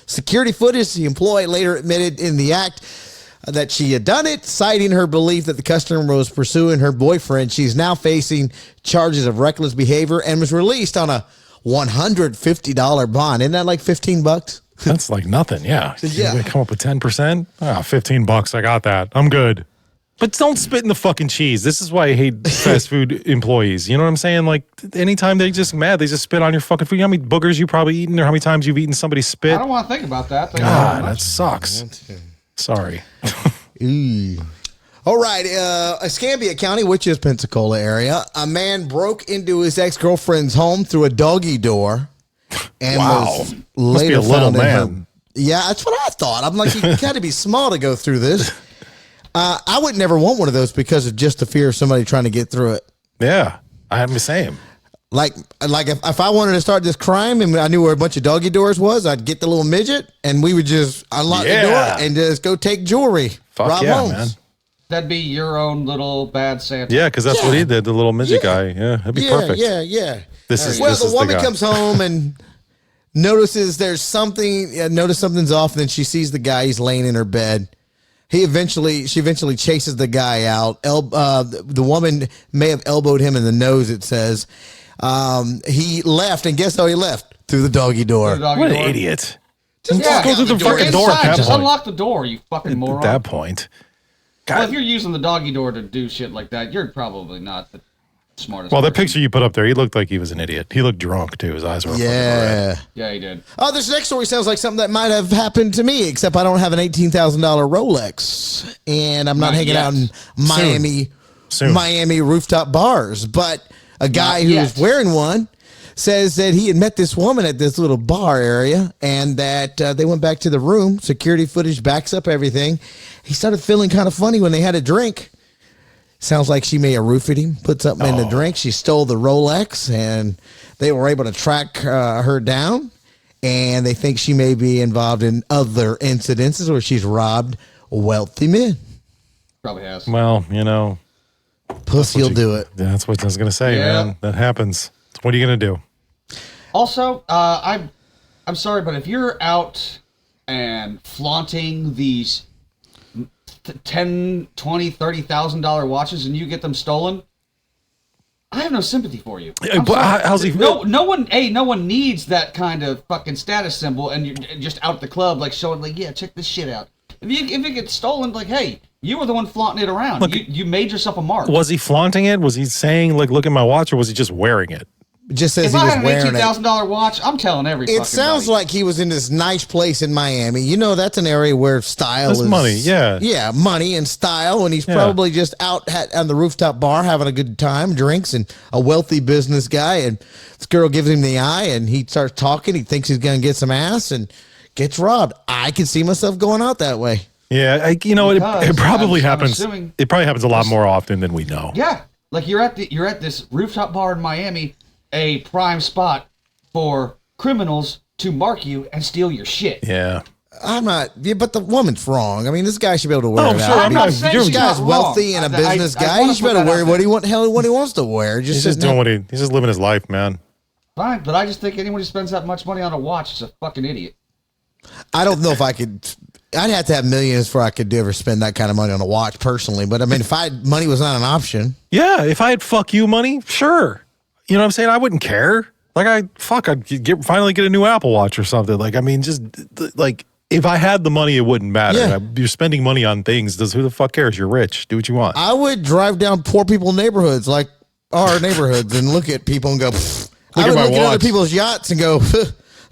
security footage. The employee later admitted in the act that she had done it, citing her belief that the customer was pursuing her boyfriend. She's now facing charges of reckless behavior and was released on a $150 bond. Isn't that like $15? That's like nothing. Yeah. Yeah. You come up with 10%. $15. I got that. I'm good. But don't spit in the fucking cheese. This is why I hate fast food employees. You know what I'm saying? Like, anytime they just mad, they just spit on your fucking food. You know how many boogers you probably eaten, or how many times you've eaten somebody's spit? I don't want to think about that. God, that sucks. Sorry. All right. Escambia County, which is Pensacola area, a man broke into his ex-girlfriend's home through a doggy door and was Must be later a little found in her. man. Yeah, that's what I thought. I'm like, you got to be small to go through this. I would never want one of those because of just the fear of somebody trying to get through it. Yeah, I am the same. Like if I wanted to start this crime and I knew where a bunch of doggy doors was, I'd get the little midget and we would just unlock the door and just go take jewelry. Fuck Rob yeah, Holmes. man. That'd be your own little bad Santa. Yeah, because that's what he did, the little midget guy. Yeah, that'd be perfect. Yeah. This the is woman guy. comes home and notices there's something. Something's off. And then she sees the guy. He's laying in her bed. She eventually chases the guy out. The woman may have elbowed him in the nose. It says he left, and guess how he left? Through the doggy door. What an idiot! Just go through the fucking door at that Just point. unlock the door, you fucking moron. At that point. Well, if you're using the doggy door to do shit like that, you're probably not the smartest. Well, the person. picture you put up there, he looked like he was an idiot. He looked drunk too. His eyes were fucking red. Yeah, he did. Oh, this next story sounds like something that might have happened to me, except I don't have an $18,000 Rolex, and I'm not hanging out in Miami, Miami rooftop bars. But a guy who was wearing one says that he had met this woman at this little bar area, and that they went back to the room. Security footage backs up everything. He started feeling kind of funny when they had a drink. Sounds like she may have roofied him, put something in the drink. She stole the Rolex, and they were able to track her down. And they think she may be involved in other incidences where she's robbed wealthy men. Probably has. Well, pussy will do it. That's what I was gonna say, man. That happens. What are you gonna do? Also, I'm sorry, but if you're out and flaunting these $10,000, $20,000, $30,000 watches and you get them stolen, I have no sympathy for you. How's he? No one needs that kind of fucking status symbol, and you're just out at the club like showing like, yeah, check this shit out. If it gets stolen, like, hey, You were the one flaunting it around. Look, you made yourself a mark. Was he flaunting it? Was he saying, like, look at my watch, or was he just wearing it? It just says If he I was had an wearing it. $18,000 watch, I'm telling every It sounds like he was in this nice place in Miami. You know, that's an area where style That's is money, yeah. Yeah, money and style. And he's Yeah. probably just out on the rooftop bar having a good time, drinks, and a wealthy business guy. And this girl gives him the eye, and he starts talking. He thinks he's going to get some ass and gets robbed. I can see myself going out that way. Yeah, it Because probably I'm happens. assuming- It probably happens a lot more often than we know. Yeah, like you're at this rooftop bar in Miami, a prime spot for criminals to mark you and steal your shit. Yeah. I'm not, yeah, but the woman's wrong. I mean, this guy should be able to wear Oh, it sure, out. I'm not This saying she's guy's not wealthy wrong. and a I business guy. wanna He should be put able to that wear out what there. what he wants to wear. He's just sitting doing there. he's just living his life, man. Fine, but I just think anyone who spends that much money on a watch is a fucking idiot. I don't know if I could. I'd have to have millions before I could ever spend that kind of money on a watch personally. But I mean, if money was not an option. Yeah, if I had fuck you money, sure. You know what I'm saying? I wouldn't care. Like I'd finally get a new Apple Watch or something. Like, I mean, just like if I had the money, it wouldn't matter. Yeah. You're spending money on things. Who the fuck cares? You're rich. Do what you want. I would drive down poor people neighborhoods like our neighborhoods and look at people and go, "Pfft." I would look at other people's yachts and go,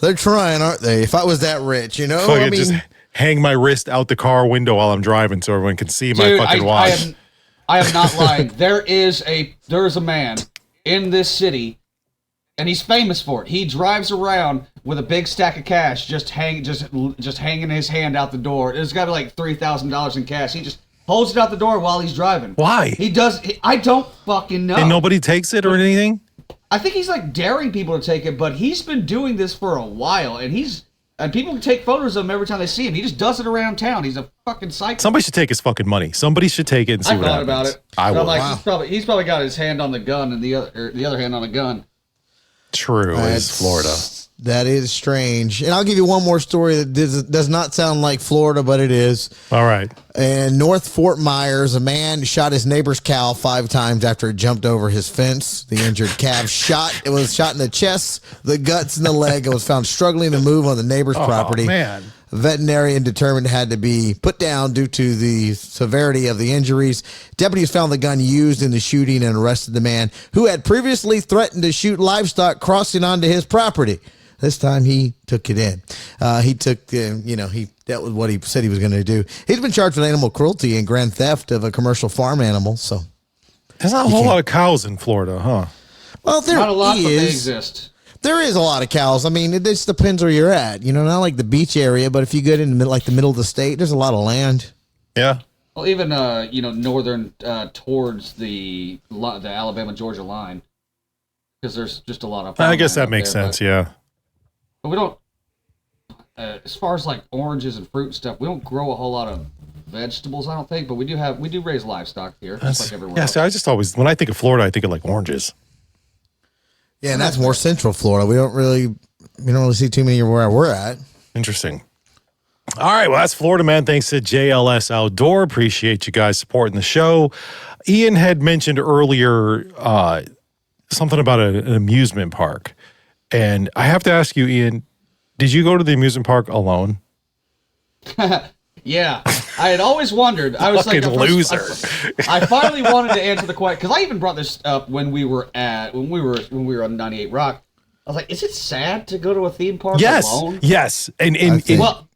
they're trying, aren't they? If I was that rich, you know? Fucking I mean, just hang my wrist out the car window while I'm driving so everyone can see my Dude, fucking watch. I am not lying. There is a man in this city, and he's famous for it. He drives around with a big stack of cash, just hanging his hand out the door. It's got like $3,000 in cash. He just holds it out the door while he's driving. Why? He does. I don't fucking know. And nobody takes it or anything? I think he's like daring people to take it, but he's been doing this for a while, and people can take photos of him every time they see him. He just does it around town. He's a fucking psycho. Somebody should take his fucking money. Somebody should take it and see I what thought happens. about it. I But will. I'm like, he's probably got his hand on the gun and the other hand on a gun. True, is Florida. That is strange. And I'll give you one more story that does not sound like Florida, but it is. All right. In North Fort Myers, a man shot his neighbor's cow 5 times after it jumped over his fence. The injured calf was shot in the chest, the guts, and the leg, and was found struggling to move on the neighbor's property. Man. A veterinarian determined it had to be put down due to the severity of the injuries. Deputies found the gun used in the shooting and arrested the man who had previously threatened to shoot livestock crossing onto his property. This time he took it in. That was what he said he was going to do. He's been charged with animal cruelty and grand theft of a commercial farm animal. So there's not a whole lot of cows in Florida, huh? Well, there Not a lot, but they is. exist. There is a lot of cows. I mean, it just depends where you're at. You know, not like the beach area, but if you get in the middle of the state, there's a lot of land. Yeah. Well, even northern towards the Alabama Georgia line, because there's just a lot of. I guess that farmland makes up there, sense, yeah. But we don't. As far as like oranges and fruit and stuff, we don't grow a whole lot of vegetables. I don't think, but we do raise livestock here, just like everywhere else. See, I just always, when I think of Florida, I think of like oranges. Yeah, and that's more central Florida. We don't really see too many where we're at. Interesting. All right, well, that's Florida, man. Thanks to JLS Outdoor. Appreciate you guys supporting the show. Ian had mentioned earlier something about an amusement park. And I have to ask you, Ian, did you go to the amusement park alone? Yeah, I had always wondered. I was Fucking like, loser. I finally wanted to answer the question because I even brought this up when we were on 98 Rock. I was like, is it sad to go to a theme park alone? Yes. Well,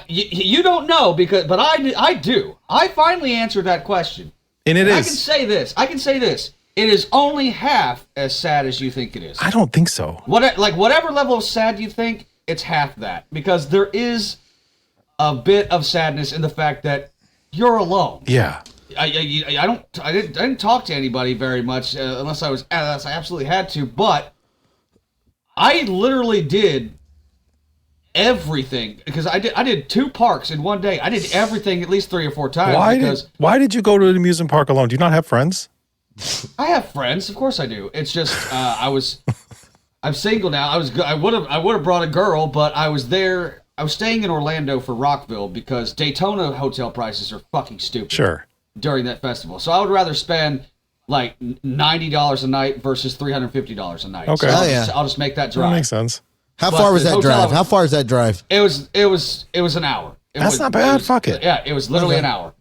you don't know but I do. I finally answered that question. And it is. I can say this. It is only half as sad as you think it is. I don't think so. Whatever level of sad you think, it's half that, because there is a bit of sadness in the fact that you're alone. Yeah. I didn't talk to anybody very much unless I absolutely had to, but I literally did everything because I did 2 parks in one day. I did everything at least 3 or 4 times. Why did you go to an amusement park alone? Do you not have friends? I have friends, of course I do. It's just I'm single now. I would have brought a girl, but I was staying in Orlando for Rockville because Daytona hotel prices are fucking stupid. Sure. During that festival, so I would rather spend like $90 a night versus $350 a night. Okay. So I'll just make that drive. That makes sense. How far was that drive? How far is that drive? It was an hour. That's not bad. Fuck it. Yeah, it was literally an hour.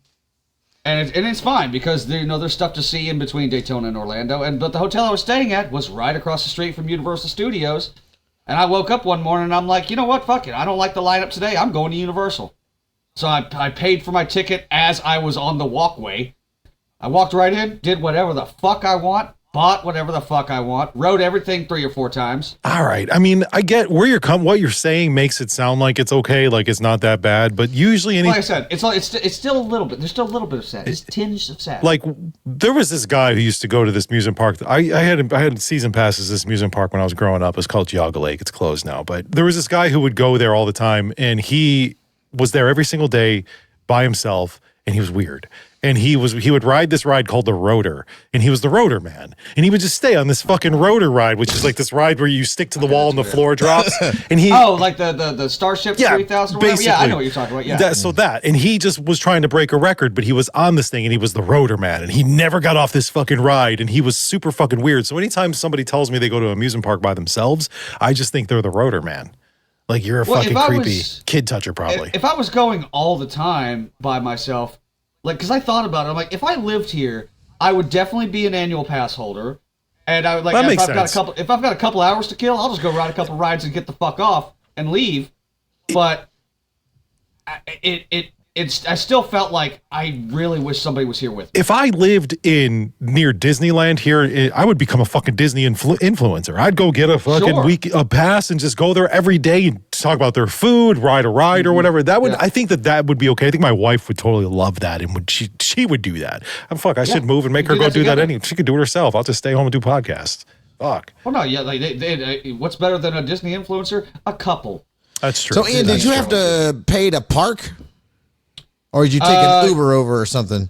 And it's fine because there's stuff to see in between Daytona and Orlando. But the hotel I was staying at was right across the street from Universal Studios. And I woke up one morning and I'm like, you know what? Fuck it. I don't like the lineup today. I'm going to Universal. So I paid for my ticket as I was on the walkway. I walked right in, did whatever the fuck I want, bought whatever the fuck I want, rode everything 3 or 4 times. All right. I mean, I get where what you're saying makes it sound like it's okay, like it's not that bad. But usually, like I said, it's still a little bit. There's still a little bit of sad. It's tinged of sad. Like there was this guy who used to go to this amusement park. I had season passes this amusement park when I was growing up. It's called Geauga Lake. It's closed now. But there was this guy who would go there all the time, and he was there every single day by himself, and he was weird. And he would ride this ride called the Rotor, and he was the Rotor man. And he would just stay on this fucking Rotor ride, which is like this ride where you stick to the wall and the floor drops. And he like the Starship 3000 or whatever? Yeah, I know what you're talking about. Yeah. And he just was trying to break a record, but he was on this thing and he was the Rotor man, and he never got off this fucking ride, and he was super fucking weird. So anytime somebody tells me they go to an amusement park by themselves, I just think they're the Rotor man. Like you're a fucking creepy kid toucher probably. If I was going all the time by myself, like, because I thought about it, I'm like, if I lived here, I would definitely be an annual pass holder, and I would like if I've got a couple hours to kill, I'll just go ride a couple rides and get the fuck off and leave. But I still felt like I really wish somebody was here with me. If I lived near Disneyland here, I would become a fucking Disney influencer. I'd go get a fucking a pass and just go there every day and talk about their food, ride a ride or whatever. That would I think that would be okay. I think my wife would totally love that, and she would do that. I should move and make her go do that anyway. She could do it herself. I'll just stay home and do podcasts. Fuck. Well, no, yeah, like what's better than a Disney influencer? A couple. That's true. So, Ian, did you have to pay to park? Or did you take an Uber over or something?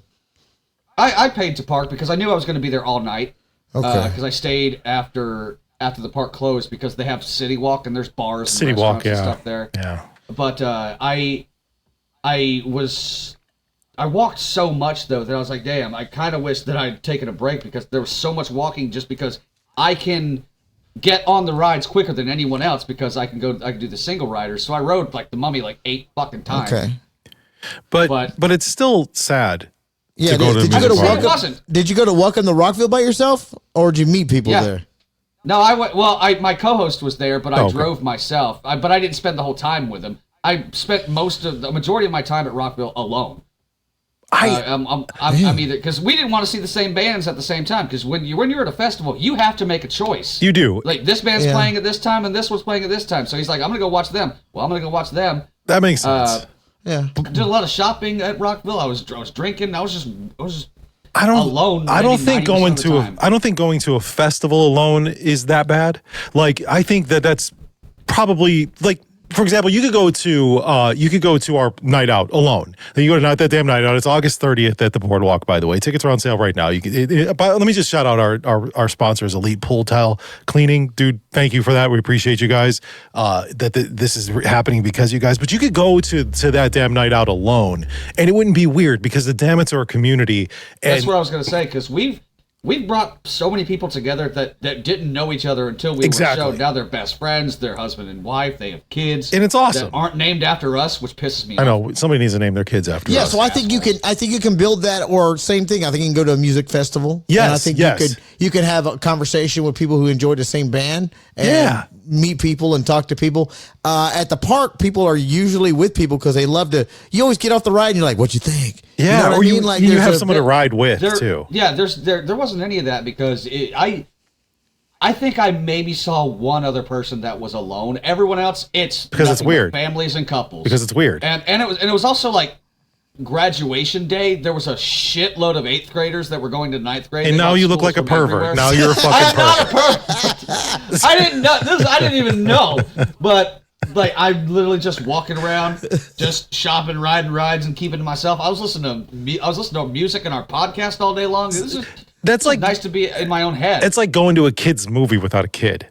I paid to park because I knew I was going to be there all night. Okay. Because I stayed after the park closed because they have City Walk and there's bars City and Walk, restaurants and stuff there. Yeah. But I walked so much though that I was like, damn, I kind of wish that I'd taken a break because there was so much walking just because I can get on the rides quicker than anyone else because I can do the single riders. So I rode like the Mummy like 8 fucking times. Okay. But it's still sad. Yeah, did you go to Welcome to Rockville by yourself, or did you meet people there? No, I went. Well, my co-host was there, but I drove myself. But I didn't spend the whole time with him. I spent the majority of my time at Rockville alone. I'm either because we didn't want to see the same bands at the same time. Because when you're at a festival, you have to make a choice. You do. Like this band's playing at this time, and this one's playing at this time. So he's like, I'm gonna go watch them. Well, I'm gonna go watch them. That makes sense. Did a lot of shopping at Rockville. I was drinking. I was just alone. I don't think going to a festival alone is that bad. Like I think that's probably like. For example, you could go to our night out alone. Then you go to that damn night out. It's August 30th at the Boardwalk, by the way. Tickets are on sale right now. But let me just shout out our sponsors, Elite Pool Towel Cleaning. Dude, thank you for that. We appreciate you guys. This is happening because you guys. But you could go to that damn night out alone, and it wouldn't be weird because the Dammits are a community. That's what I was going to say because we've brought so many people together that didn't know each other until we were shown. Now they're best friends, they're husband and wife, they have kids. And it's awesome. That aren't named after us, which pisses me off. I know. Somebody needs to name their kids after us. Yeah, so I think you can build that, or same thing. I think you can go to a music festival. Yes, and I think you could have a conversation with people who enjoy the same band and meet people and talk to people. At the park, people are usually with people because they love to. You always get off the ride and you're like, "What you think?" Yeah, you know or you have someone to ride with too. Yeah, there wasn't any of that because I think I maybe saw one other person that was alone. Everyone else, it's because it's weird. Families and couples. Because it's weird. And it was also like graduation day. There was a shitload of 8th graders that were going to 9th grade. And now you look like a pervert. Everywhere. Now you're a fucking pervert. I'm not a pervert. I didn't know this. I didn't even know, but. Like I'm literally just walking around, just shopping, riding rides, and keeping to myself. I was listening to music in our podcast all day long. That's like nice to be in my own head. It's like going to a kid's movie without a kid.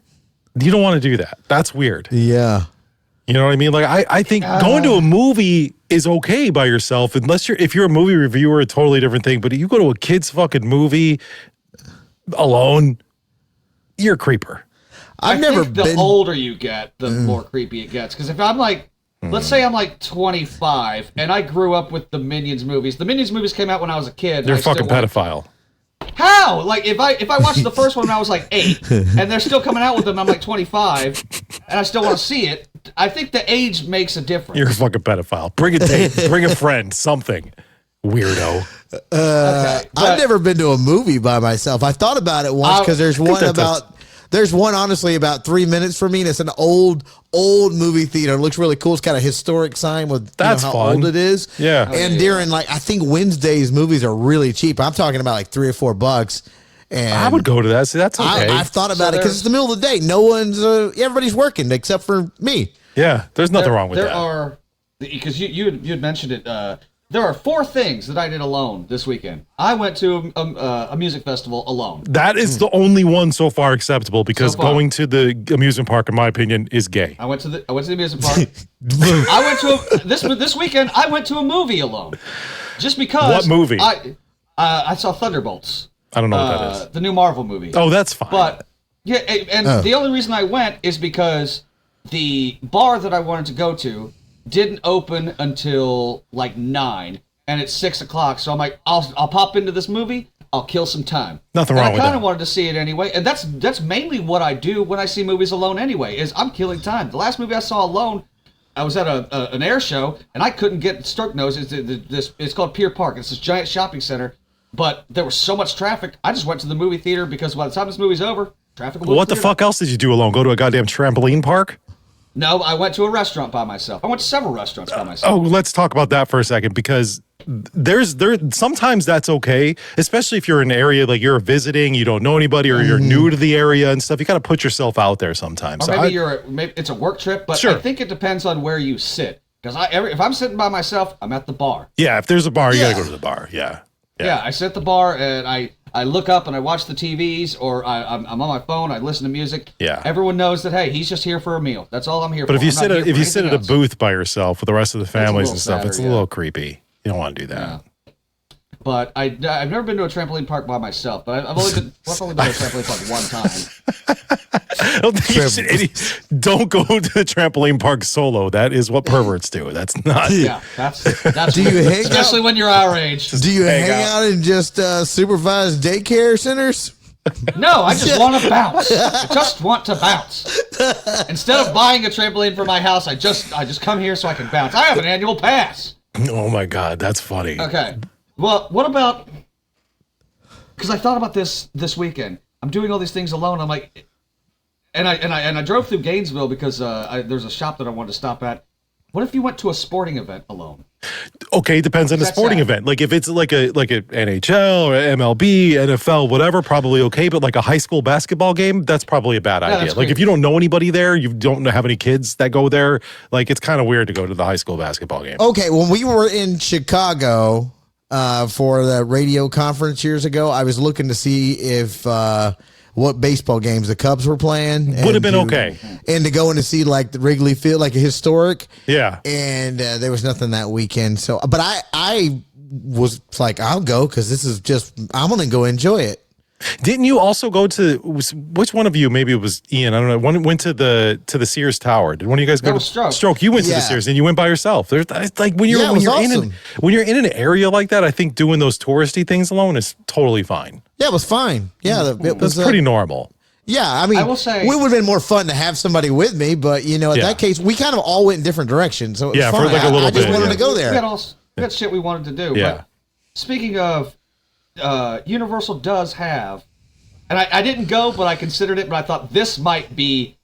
You don't want to do that. That's weird. Yeah, you know what I mean. Like I think going to a movie is okay by yourself, unless if you're a movie reviewer, a totally different thing. But if you go to a kid's fucking movie alone, you're a creeper. I've never been. The older you get, the more creepy it gets. Because if I'm like let's say I'm like 25 and I grew up with the Minions movies. The Minions movies came out when I was a kid. You're a fucking pedophile. How? Like if I watched the first one when I was like 8 and they're still coming out with them, I'm like 25 and I still want to see it. I think the age makes a difference. You're a fucking pedophile. Bring a date, bring a friend, something. Weirdo. I've never been to a movie by myself. I thought about it once because there's one honestly about 3 minutes for me, and it's an old movie theater. It looks really cool. It's got a historic sign with That's how fun. old it is. Yeah. And during I think Wednesdays movies are really cheap. I'm talking about like $3 or $4. And I would go to that. See, that's okay. I've thought about it because it's the middle of the day. No one's everybody's working except for me. Yeah, there's nothing wrong with that. There are, because you had mentioned it. There are 4 things that I did alone this weekend. I went to a music festival alone. That is the only one so far acceptable because going to the amusement park, in my opinion, is gay. I went to the amusement park. I went to this weekend. I went to a movie alone, just because. What movie? I saw Thunderbolts. I don't know what that is. The new Marvel movie. Oh, that's fine. But yeah, and the only reason I went is because the bar that I wanted to go to didn't open until like 9, and it's 6 o'clock. So I'm like, I'll pop into this movie. I'll kill some time. Nothing wrong with that. I kind of wanted to see it anyway, and that's mainly what I do when I see movies alone. Anyway, is I'm killing time. The last movie I saw alone, I was at an air show, and I couldn't get Stroke Nose. It's called Pier Park. It's this giant shopping center, but there was so much traffic. I just went to the movie theater because by the time this movie's over, traffic will. What the fuck else did you do alone? Go to a goddamn trampoline park? No, I went to a restaurant by myself. I went to several restaurants by myself. Oh, let's talk about that for a second because sometimes that's okay, especially if you're in an area like you're visiting, you don't know anybody, or you're new to the area and stuff. You got to put yourself out there sometimes. Or maybe it's a work trip, but sure. I think it depends on where you sit. Because if I'm sitting by myself, I'm at the bar. Yeah, if there's a bar, you got to go to the bar. Yeah. Yeah, I sit at the bar and I look up and I watch the TVs, or I'm on my phone. I listen to music. Yeah. Everyone knows that, hey, he's just here for a meal. That's all I'm here for. But if you I'm sit at a booth by yourself with the rest of the families and stuff, sadder, it's a little creepy. You don't want to do that. Yeah. But I've never been to a trampoline park by myself. But I've only been to a trampoline park one time. I don't think you should, don't go to the trampoline park solo. That is what perverts do. That's not. Yeah, that's Do you hang especially when you're our age. Do you hang out in just supervised daycare centers? No, I just want to bounce. I just want to bounce. Instead of buying a trampoline for my house, I just come here so I can bounce. I have an annual pass. Oh my God, that's funny. Okay. Well, what about? Because I thought about this weekend. I'm doing all these things alone. I'm like, and I drove through Gainesville because there's a shop that I wanted to stop at. What if you went to a sporting event alone? Okay, depends on the sporting event. Like if it's like a NHL or MLB, NFL, whatever, probably okay. But like a high school basketball game, that's probably a bad idea. Like if you don't know anybody there, you don't have any kids that go there, like it's kind of weird to go to the high school basketball game. Okay, when we were in Chicago for the radio conference years ago, I was looking to see if what baseball games the Cubs were playing. Would have been okay. And to go in to see like the Wrigley Field, like a historic. Yeah. And there was nothing that weekend. So, but I was like, I'll go because this is just, I'm going to go enjoy it. Didn't you also go to, which one of you, maybe it was Ian, I don't know, one went to the Sears Tower. Did one of you guys go to Stroke? You went to the Sears and you went by yourself. There's like when you're in an area like that, I think doing those touristy things alone is totally fine. Yeah, it was fine. Yeah, it was pretty normal. Yeah, I mean, I will say, it would have been more fun to have somebody with me, but in that case, we kind of all went in different directions. So it was fine. For like a little I just bit, wanted to go there. We got shit we wanted to do. Yeah. But speaking of, Universal does have, and I didn't go, but I considered it, but I thought this might be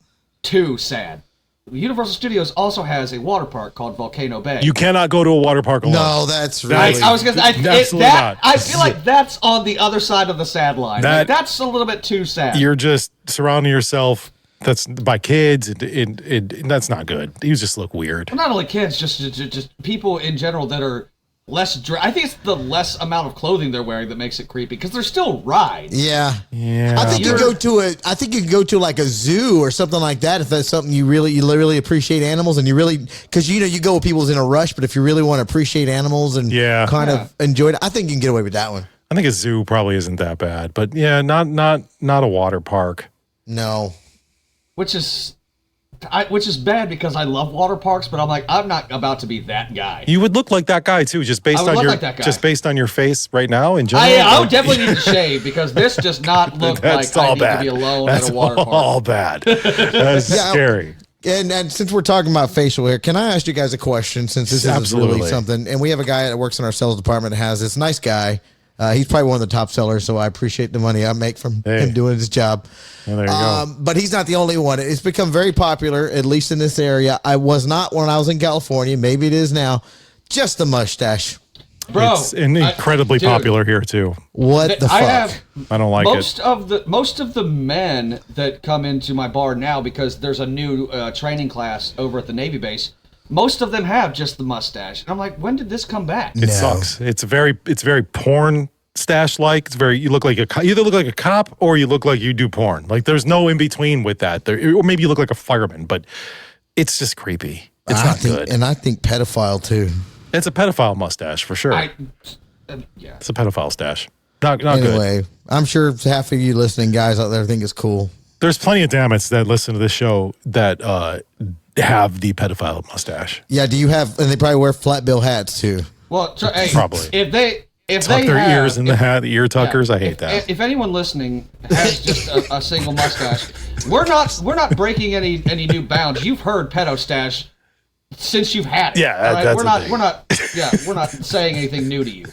too sad. Universal Studios also has a water park called Volcano Bay. You cannot go to a water park alone. No, that's really. I was gonna. Absolutely not. I feel like that's on the other side of the sad line. That's a little bit too sad. You're just surrounding yourself. That's by kids, and that's not good. You just look weird. Well, not only kids, just people in general that are less. I think it's the less amount of clothing they're wearing that makes it creepy because they're still rides. Yeah. I think You're- you can go to like a zoo or something like that if that's something you really appreciate animals and you really because you go with people's in a rush, but if you really want to appreciate animals and kind of enjoy it, I think you can get away with that one. I think a zoo probably isn't that bad, but yeah, not a water park. No. Which is which is bad because I love water parks, but I'm like, I'm not about to be that guy. You would look like that guy too, just based on your face right now. In general, I would definitely need to shave because this does not look like I need to be alone at a water park. All bad. That's scary. And since we're talking about facial hair, can I ask you guys a question? Since this is really something, and we have a guy that works in our sales department that has this nice guy. He's probably one of the top sellers, so I appreciate the money I make from him doing his job. Well, there you go. But he's not the only one. It's become very popular, at least in this area. I was not when I was in California. Maybe it is now. Just the mustache. Bro, it's incredibly popular here too. What the fuck? I don't like most of the men that come into my bar now, because there's a new training class over at the Navy base. Most of them have just the mustache, and I'm like, when did this come back? It sucks. It's very porn stash like. It's very. You look like you either look like a cop or you look like you do porn. Like there's no in between with that. Or maybe you look like a fireman, but it's just creepy. It's not good. And I think pedophile too. It's a pedophile mustache for sure. It's a pedophile stash. Not good. Anyway, I'm sure half of you listening guys out there think it's cool. There's plenty of Dammits that listen to this show that have the pedophile mustache. Yeah, do you have? And they probably wear flat bill hats too. Well, hey, probably. If they tuck their ears in the hat, the ear tuckers. I hate that. If anyone listening has just a single mustache, we're not breaking any new bounds. You've heard pedo stash since you've had it. Yeah, right? that's we're not saying anything new to you.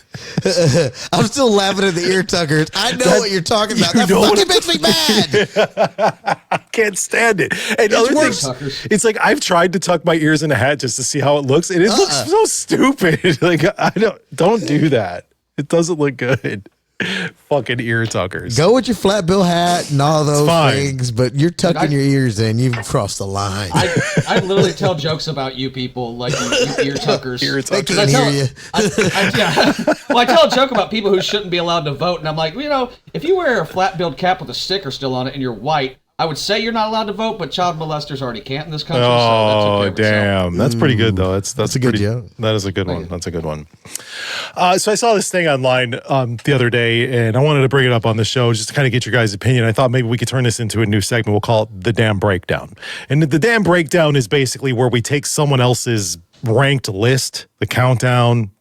I'm still laughing at the ear tuckers. I know what you're talking about. That fucking makes me mad. I can't stand it. And other things, it's like I've tried to tuck my ears in a hat just to see how it looks, and it looks so stupid. Like I don't do that. It doesn't look good. Fucking ear tuckers. Go with your flat bill hat and all those things, but you're tucking your ears in. You've crossed the line. I literally tell jokes about you people, like you ear tuckers. They can't hear you. Well, I tell a joke about people who shouldn't be allowed to vote, and I'm like, if you wear a flat billed cap with a sticker still on it and you're white, I would say you're not allowed to vote, but child molesters already can't in this country. Oh, damn. That's pretty good, though. That's a good joke. That is a good one. That's a good one. So I saw this thing online the other day, and I wanted to bring it up on the show just to kind of get your guys' opinion. I thought maybe we could turn this into a new segment. We'll call it The Damn Breakdown. And the Damn Breakdown is basically where we take someone else's ranked list, the countdown,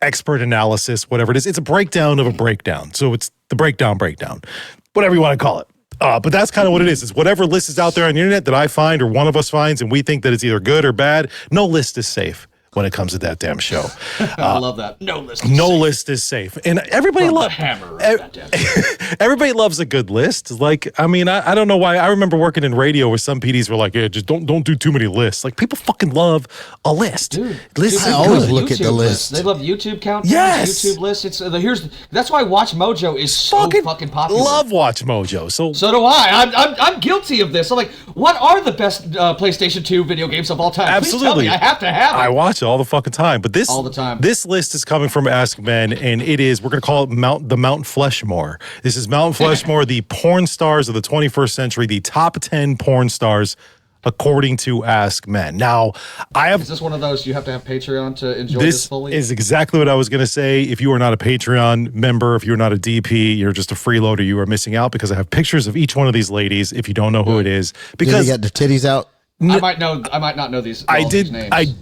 expert analysis, whatever it is. It's a breakdown of a breakdown. So it's the breakdown, whatever you want to call it. But that's kind of what it is. It's whatever list is out there on the internet that I find or one of us finds, and we think that it's either good or bad. No list is safe when it comes to that damn show. I love that. No list is safe. And everybody everybody loves a good list. Like, I mean, I don't know why. I remember working in radio where some PDs were like, yeah, just don't do too many lists. Like, people fucking love a list. Dude, I always look at the list. They love YouTube countdowns, yes. YouTube lists. That's why Watch Mojo is so fucking popular. Love Watch Mojo. So do I. I'm guilty of this. I'm like, what are the best PlayStation 2 video games of all time? Absolutely. Please tell me. I have to have it. I watch it all the fucking time. But all the time. This list is coming from AskMen, and we're going to call it Mount Fleshmore. This is Mount Fleshmore, the porn stars of the 21st century, the top 10 porn stars according to AskMen. Now, is this one of those you have to have Patreon to enjoy this fully? This is exactly what I was going to say. If you are not a Patreon member, if you're not a DP, you're just a freeloader, you are missing out because I have pictures of each one of these ladies if you don't know who it is. Because they got their titties out? I might not know these names.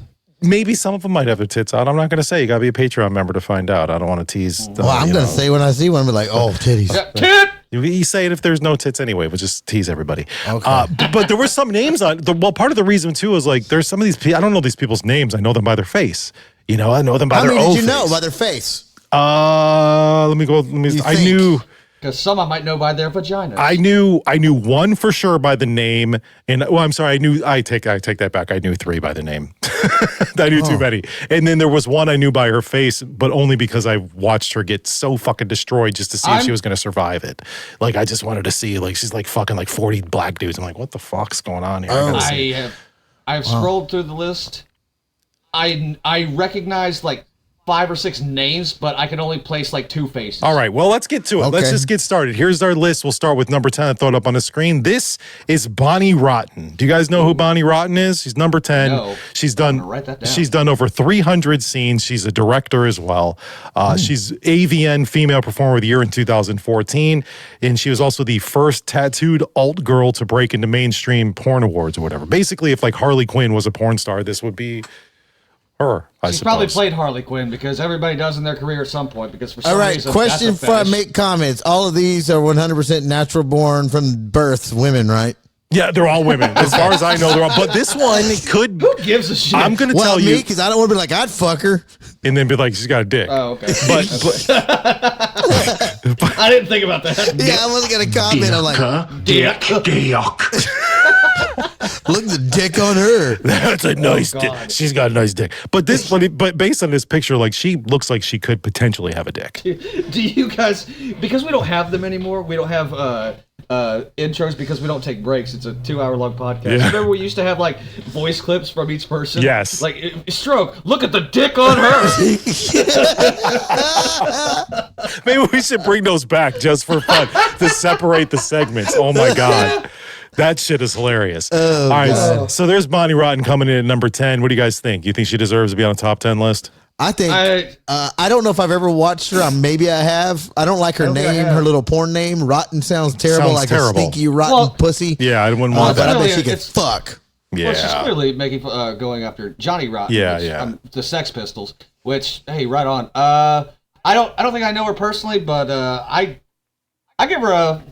Maybe some of them might have their tits out. I'm not going to say. You got to be a Patreon member to find out. I don't want to tease. Well, I'm going to say when I see one, I'm like, oh, titties. Tit! You say it if there's no tits anyway, but just tease everybody. Okay. But there were some names on. Part of the reason too is like there's some of these people. I don't know these people's names. I know them by their face. I know them by their. How many did you face. know by their face? Let me go. I knew. Because some I might know by their vaginas. I knew one for sure by the name, and I'm sorry. I take that back. I knew 3 by the name. I knew too many. And then there was one I knew by her face, but only because I watched her get so fucking destroyed just to see if she was going to survive it. Like I just wanted to see. Like she's like fucking like 40 black dudes. I'm like, what the fuck's going on here? I've scrolled through the list. I recognized like 5 or 6 names, but I can only place like 2 faces. All right, well, let's get to it. Okay. Let's just get started. Here's our list. We'll start with number 10. I throw it up on the screen. This is Bonnie Rotten. Do you guys know who Bonnie Rotten is? She's number 10. No. She's done. Write that down. She's done over 300 scenes. She's a director as well. She's AVN Female Performer of the Year in 2014, and she was also the first tattooed alt girl to break into mainstream porn awards or whatever. Basically, if like Harley Quinn was a porn star, this would be her. She's probably played Harley Quinn because everybody does in their career at some point. Because for some All right, reason, question that's a before I fetish. make comments. All of these are 100% natural born from birth women, right? Yeah, they're all women. As far as I know, they're all. But this one could. Who gives a shit? I'm going to Well, tell me, you. because I don't want to be like, I'd fuck her. And then be like, she's got a dick. Oh, okay. But I didn't think about that. Yeah, I wasn't going to comment. I'm like, Dick. look at the dick on her. That's a nice dick. She's got a nice dick. But this, but based on this picture, like she looks like she could potentially have a dick. Do you guys, because we don't have them anymore, we don't have intros because we don't take breaks. It's a 2-hour-long podcast. Yeah. Remember we used to have like voice clips from each person? Yes. Like, stroke, look at the dick on her. Maybe we should bring those back just for fun to separate the segments. Oh my God. That shit is hilarious. Oh, all right, God. so there's Bonnie Rotten coming in at number 10. What do you guys think? You think she deserves to be on a top 10 list? I think I don't know if I've ever watched her. Maybe I have. I don't like her name. Her little porn name, Rotten, sounds terrible. Sounds like terrible. a stinky rotten pussy. Yeah, I wouldn't want But that. I bet she could It's- fuck. Yeah. Well, she's clearly making going after Johnny Rotten. Yeah, which, yeah. the Sex Pistols. Which, hey, right on. I don't think I know her personally, but I give her a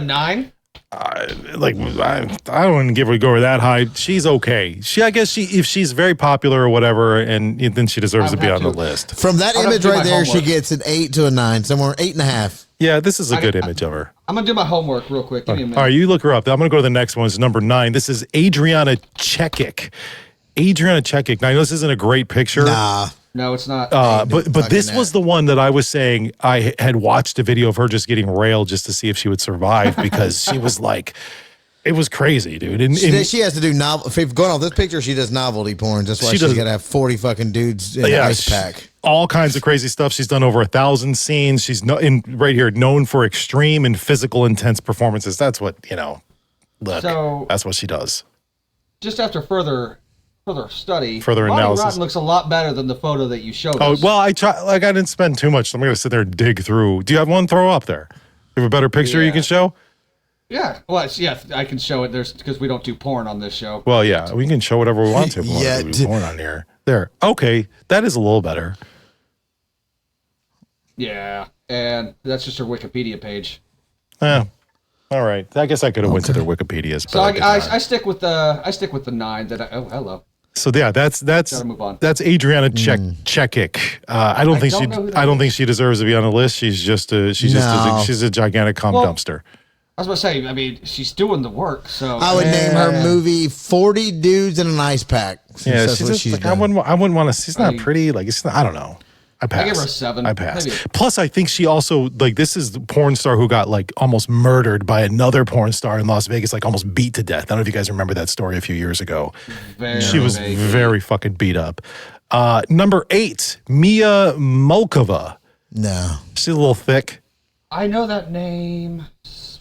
9. I don't want to give her go over that high. She's okay. I guess if she's very popular or whatever, and then she deserves to be on the list. From that I'll have image to do right my there, she homework. gets an 8 to a 9, somewhere 8.5. Yeah, this is a good image of her. I'm gonna do my homework real quick. Give me a minute. All right, you look her up. I'm going to go to the next one. It's number 9. This is Adriana Chekic. Adriana Chekic. Now, I know this isn't a great picture. Nah. No, it's not. But this was the one that I was saying I had watched a video of her just getting railed just to see if she would survive because she was like, it was crazy, dude. And She has to do novel. If going off this picture, she does novelty porn. That's why She she's does- got to have 40 fucking dudes in an ice pack. all kinds of crazy stuff. She's done over 1,000 scenes. She's right here known for extreme and physical intense performances. That's what, look, So- that's what she does. Just after further study, Further Bonnie analysis. Rotten looks a lot better than the photo that you showed Oh, us. well, I didn't spend too much. So I'm going to sit there and dig through. Do you have one throw up there? You have a better picture you can show? Yeah, well, I can show it. There's because we don't do porn on this show. Well, yeah, we can show whatever we want to. If we want to do porn on here. There. Okay, that is a little better. Yeah, and that's just her Wikipedia page. Yeah. All right. I guess I could have went to their Wikipedias. But So I did not. I stick with the 9 that oh hello. So yeah, that's Gotta move on. that's Adriana Chekic. I don't think she deserves to be on the list. She's a gigantic cum dumpster. I was about to say, I mean, she's doing the work, so I would name her movie 40 Dudes in an Ice Pack. Yeah, That's she's what just she's like, done. I wouldn't want to. She's not pretty. Like it's not, I don't know. I pass. I give her a 7. I pass. Maybe. Plus, I think she also this is the porn star who got like almost murdered by another porn star in Las Vegas, like almost beat to death. I don't know if you guys remember that story a few years ago. She was very fucking beat up. Number 8, Mia Malkova. No, she's a little thick. I know that name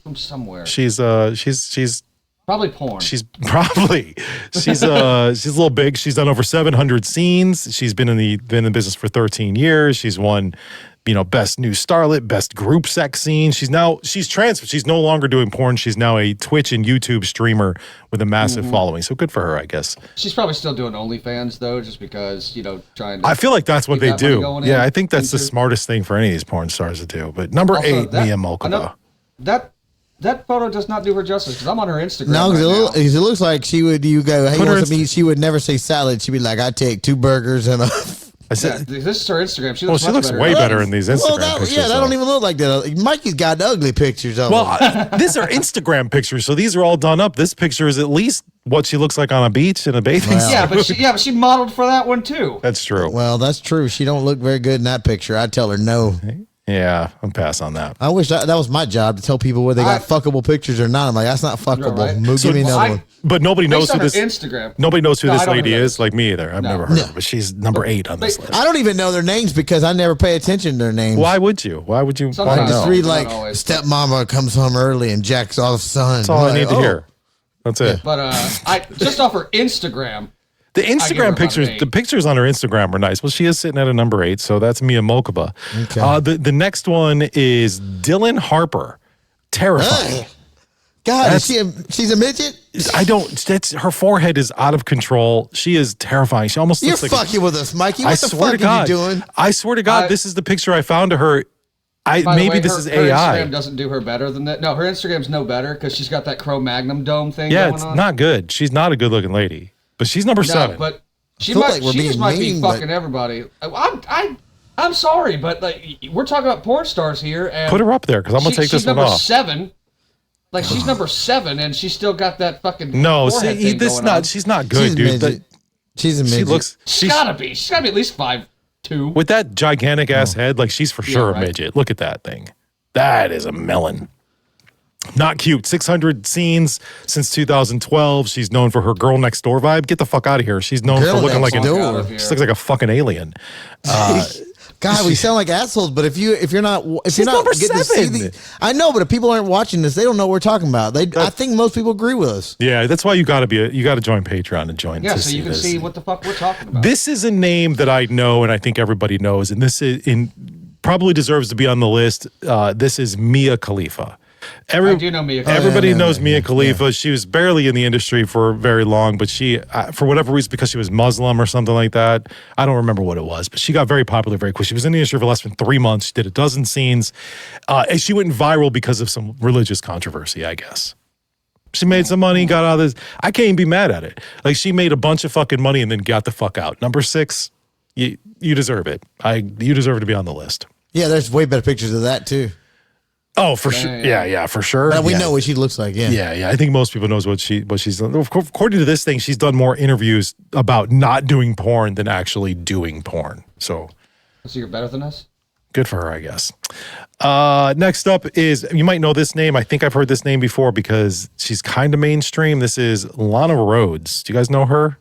from somewhere. She's Probably porn. She's a little big. She's done over 700 scenes. She's been in the business for 13 years. She's won, best new starlet, best group sex scene. She's transferred. She's no longer doing porn. She's now a Twitch and YouTube streamer with a massive following. So good for her, I guess. She's probably still doing OnlyFans though, just because trying to. I feel like that's what keep they that money do. going Yeah, in. I think that's the smartest thing for any of these porn stars to do. But number Also, 8, Mia Malkova. That photo does not do her justice because I'm on her Instagram. No, right because it looks like she would. You go, hey, Put you her want some meat? She would never say salad. She'd be like, I take 2 burgers and a. I said, this is her Instagram. She well, looks, she looks way better in these Instagram pictures. Yeah, that don't even look like that. Mikey's got ugly pictures of Well, these are Instagram pictures, so these are all done up. This picture is at least what she looks like on a beach in a bathing suit. but she modeled for that one too. That's true. Well, that's true. She don't look very good in that picture. I'd tell her no. Yeah, I'm pass on that. I wish that was my job to tell people whether they got fuckable pictures or not. I'm like, that's not fuckable. Right. Give me another one. But nobody knows Based who on her this Instagram. Nobody knows who No, I this don't lady know who that is. Like me either. I've never heard of her, but she's number 8 on this list. I don't even know their names because I never pay attention to their names. Why would you? Why would you? I just read like stepmama comes home early and jacks off son. That's all I need to hear. That's it. But I just off her Instagram. The I give her Instagram about pictures, an 8. the pictures on her Instagram are nice. Well, she is sitting at a number 8, so that's Mia Mokaba. Okay. The next one is Dylan Harper. Terrifying. God, she's a midget? I don't. That's her forehead is out of control. She is terrifying. She almost You're looks like fucking with us, Mikey. What the swear fuck to God, are you doing? I swear to God, this is the picture I found of her. By the Maybe way, this her, is her AI. Instagram doesn't do her better than that. No, her Instagram's no better because she's got that Cro-Magnon dome thing Yeah, going it's on. not good. She's not a good looking lady, but she's number 7. But she feel might, like we're she just being might be mean, but- fucking everybody. I'm sorry, but like we're talking about porn stars here, and Put her up there because I'm gonna take this she's one number off. 7. Like she's number 7, and she's still got that fucking No, forehead see, thing this going not. on. She's not good, She's a dude. midget. She's a midget. She looks. She's gotta be. She's gotta be at least 5'2". With that gigantic ass head, like she's for sure right. a midget. Look at that thing. That is a melon. Not cute. 600 scenes since 2012. She's known for her girl next door vibe. Get the fuck out of here. She's known Girl for looking like next door. she looks like a fucking alien. God, we sound like assholes. But if you're not She's not number getting to see 7. I know, but if people aren't watching this, they don't know what we're talking about. I think most people agree with us. Yeah, that's why you got to join Patreon and join. Yeah, to so you can this. see what the fuck we're talking about. This is a name that I know and I think everybody knows, and this is probably deserves to be on the list. This is Mia Khalifa. I do know Mia Khalifa. Everybody knows Mia Khalifa. She was barely in the industry for very long, but she, for whatever reason, because she was Muslim or something like that, I don't remember what it was, but she got very popular very quick. She was in the industry for less than 3 months. She did a dozen scenes, and she went viral because of some religious controversy, I guess. She made some money, got out of this. I can't even be mad at it. Like, she made a bunch of fucking money and then got the fuck out. Number 6, you deserve it. You deserve to be be on the list. Yeah, there's way better pictures of that too. Oh, for sure. Yeah, for sure. But we Yeah. know what she looks like. Yeah. Yeah. I think most people knows what she's done. According to this thing, she's done more interviews about not doing porn than actually doing porn. So you're better than us? Good for her, I guess. Next up is, you might know this name. I think I've heard this name before because she's kind of mainstream. This is Lana Rhoades. Do you guys know her?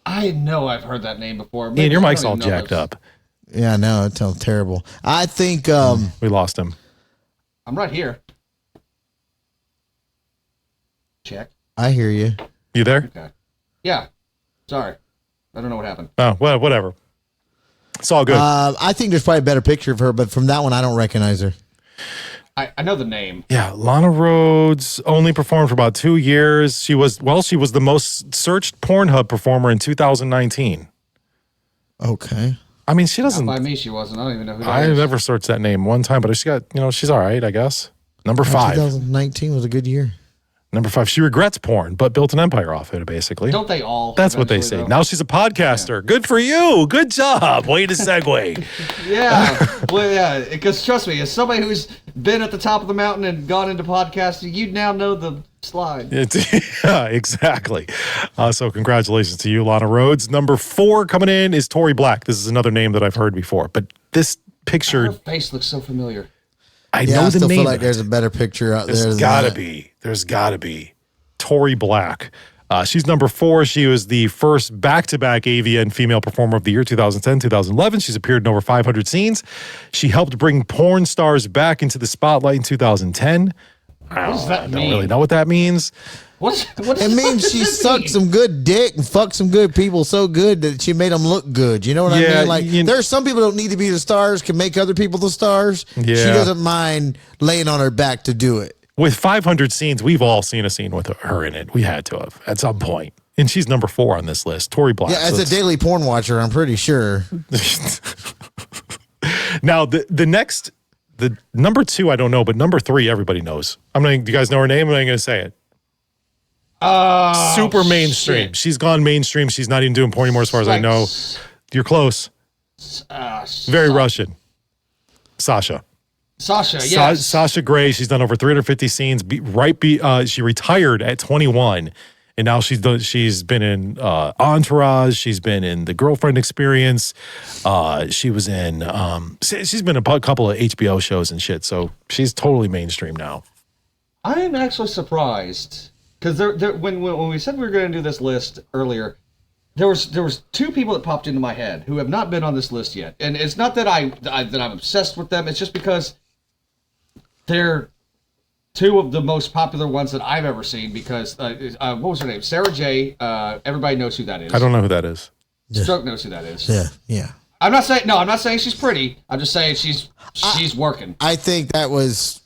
I know I've heard that name before. Ian, your mic's all jacked up. Yeah, I know. It sounds terrible. I think we lost him. I'm right here. Check. I hear you. You there? Okay. Yeah. Sorry. I don't know what happened. Oh, well, whatever. It's all good. I think there's probably a better picture of her, but from that one, I don't recognize her. I know the name. Yeah, Lana Rhoades only performed for about 2 years. She was the most searched Pornhub performer in 2019. Okay. I mean, she doesn't. Not by me, she wasn't. I don't even know who that I've is. never searched that name one time, but she got, she's all right, I guess. Number 5. 2019 was a good year. Number 5. She regrets porn, but built an empire off it, basically. Don't they all? That's what they say. though? Now she's a podcaster. Good for you. Good job. Way to segue. Yeah. Well, yeah. Because trust me, as somebody who's been at the top of the mountain and gone into podcasting, you now know the slide. Yeah, exactly. So congratulations to you, Lana Rhoades. Number 4 coming in is Tori Black. This is another name that I've heard before, but this picture, Her face looks so familiar. I know I the still name. feel like there's a better picture out there. There's than gotta that. be. There's gotta be. Tori Black. She's number 4. She was the first back-to-back AVN Female Performer of the Year, 2010, 2011. She's appeared in over 500 scenes. She helped bring porn stars back into the spotlight in 2010. What does that I mean? don't really know what that means. What It means she sucked some good dick and fucked some good people so good that she made them look good. You know what I Yeah, mean? Like, there's some people that don't need to be the stars, can make other people the stars. Yeah. She doesn't mind laying on her back to do it. With 500 scenes, we've all seen a scene with her in it. We had to have at some point. And she's number 4 on this list, Tori Black. Yeah, as a daily porn watcher, I'm pretty sure. Now, the next, the number 2, I don't know, but number 3, everybody knows. Do you guys know her name? I'm not going to say it. Super mainstream. shit. She's gone mainstream. She's not even doing porn anymore, as far as I know. You're close. Very Russian. Sasha. Sasha, yes. Sasha Grey. She's done over 350 scenes. She retired at 21 And now she's been in Entourage. She's been in The Girlfriend Experience. She was in. She's been in a couple of HBO shows and shit. So she's totally mainstream now. I am actually surprised because when we said we were going to do this list earlier, there was two people that popped into my head who have not been on this list yet, and it's not that I'm obsessed with them. It's just because they're two of the most popular ones that I've ever seen. Because what was her name? Sarah J. Everybody knows who that is. I don't know who that is. Stroke knows who that is. Yeah. I'm not saying she's pretty. I'm just saying she's working. I think that was.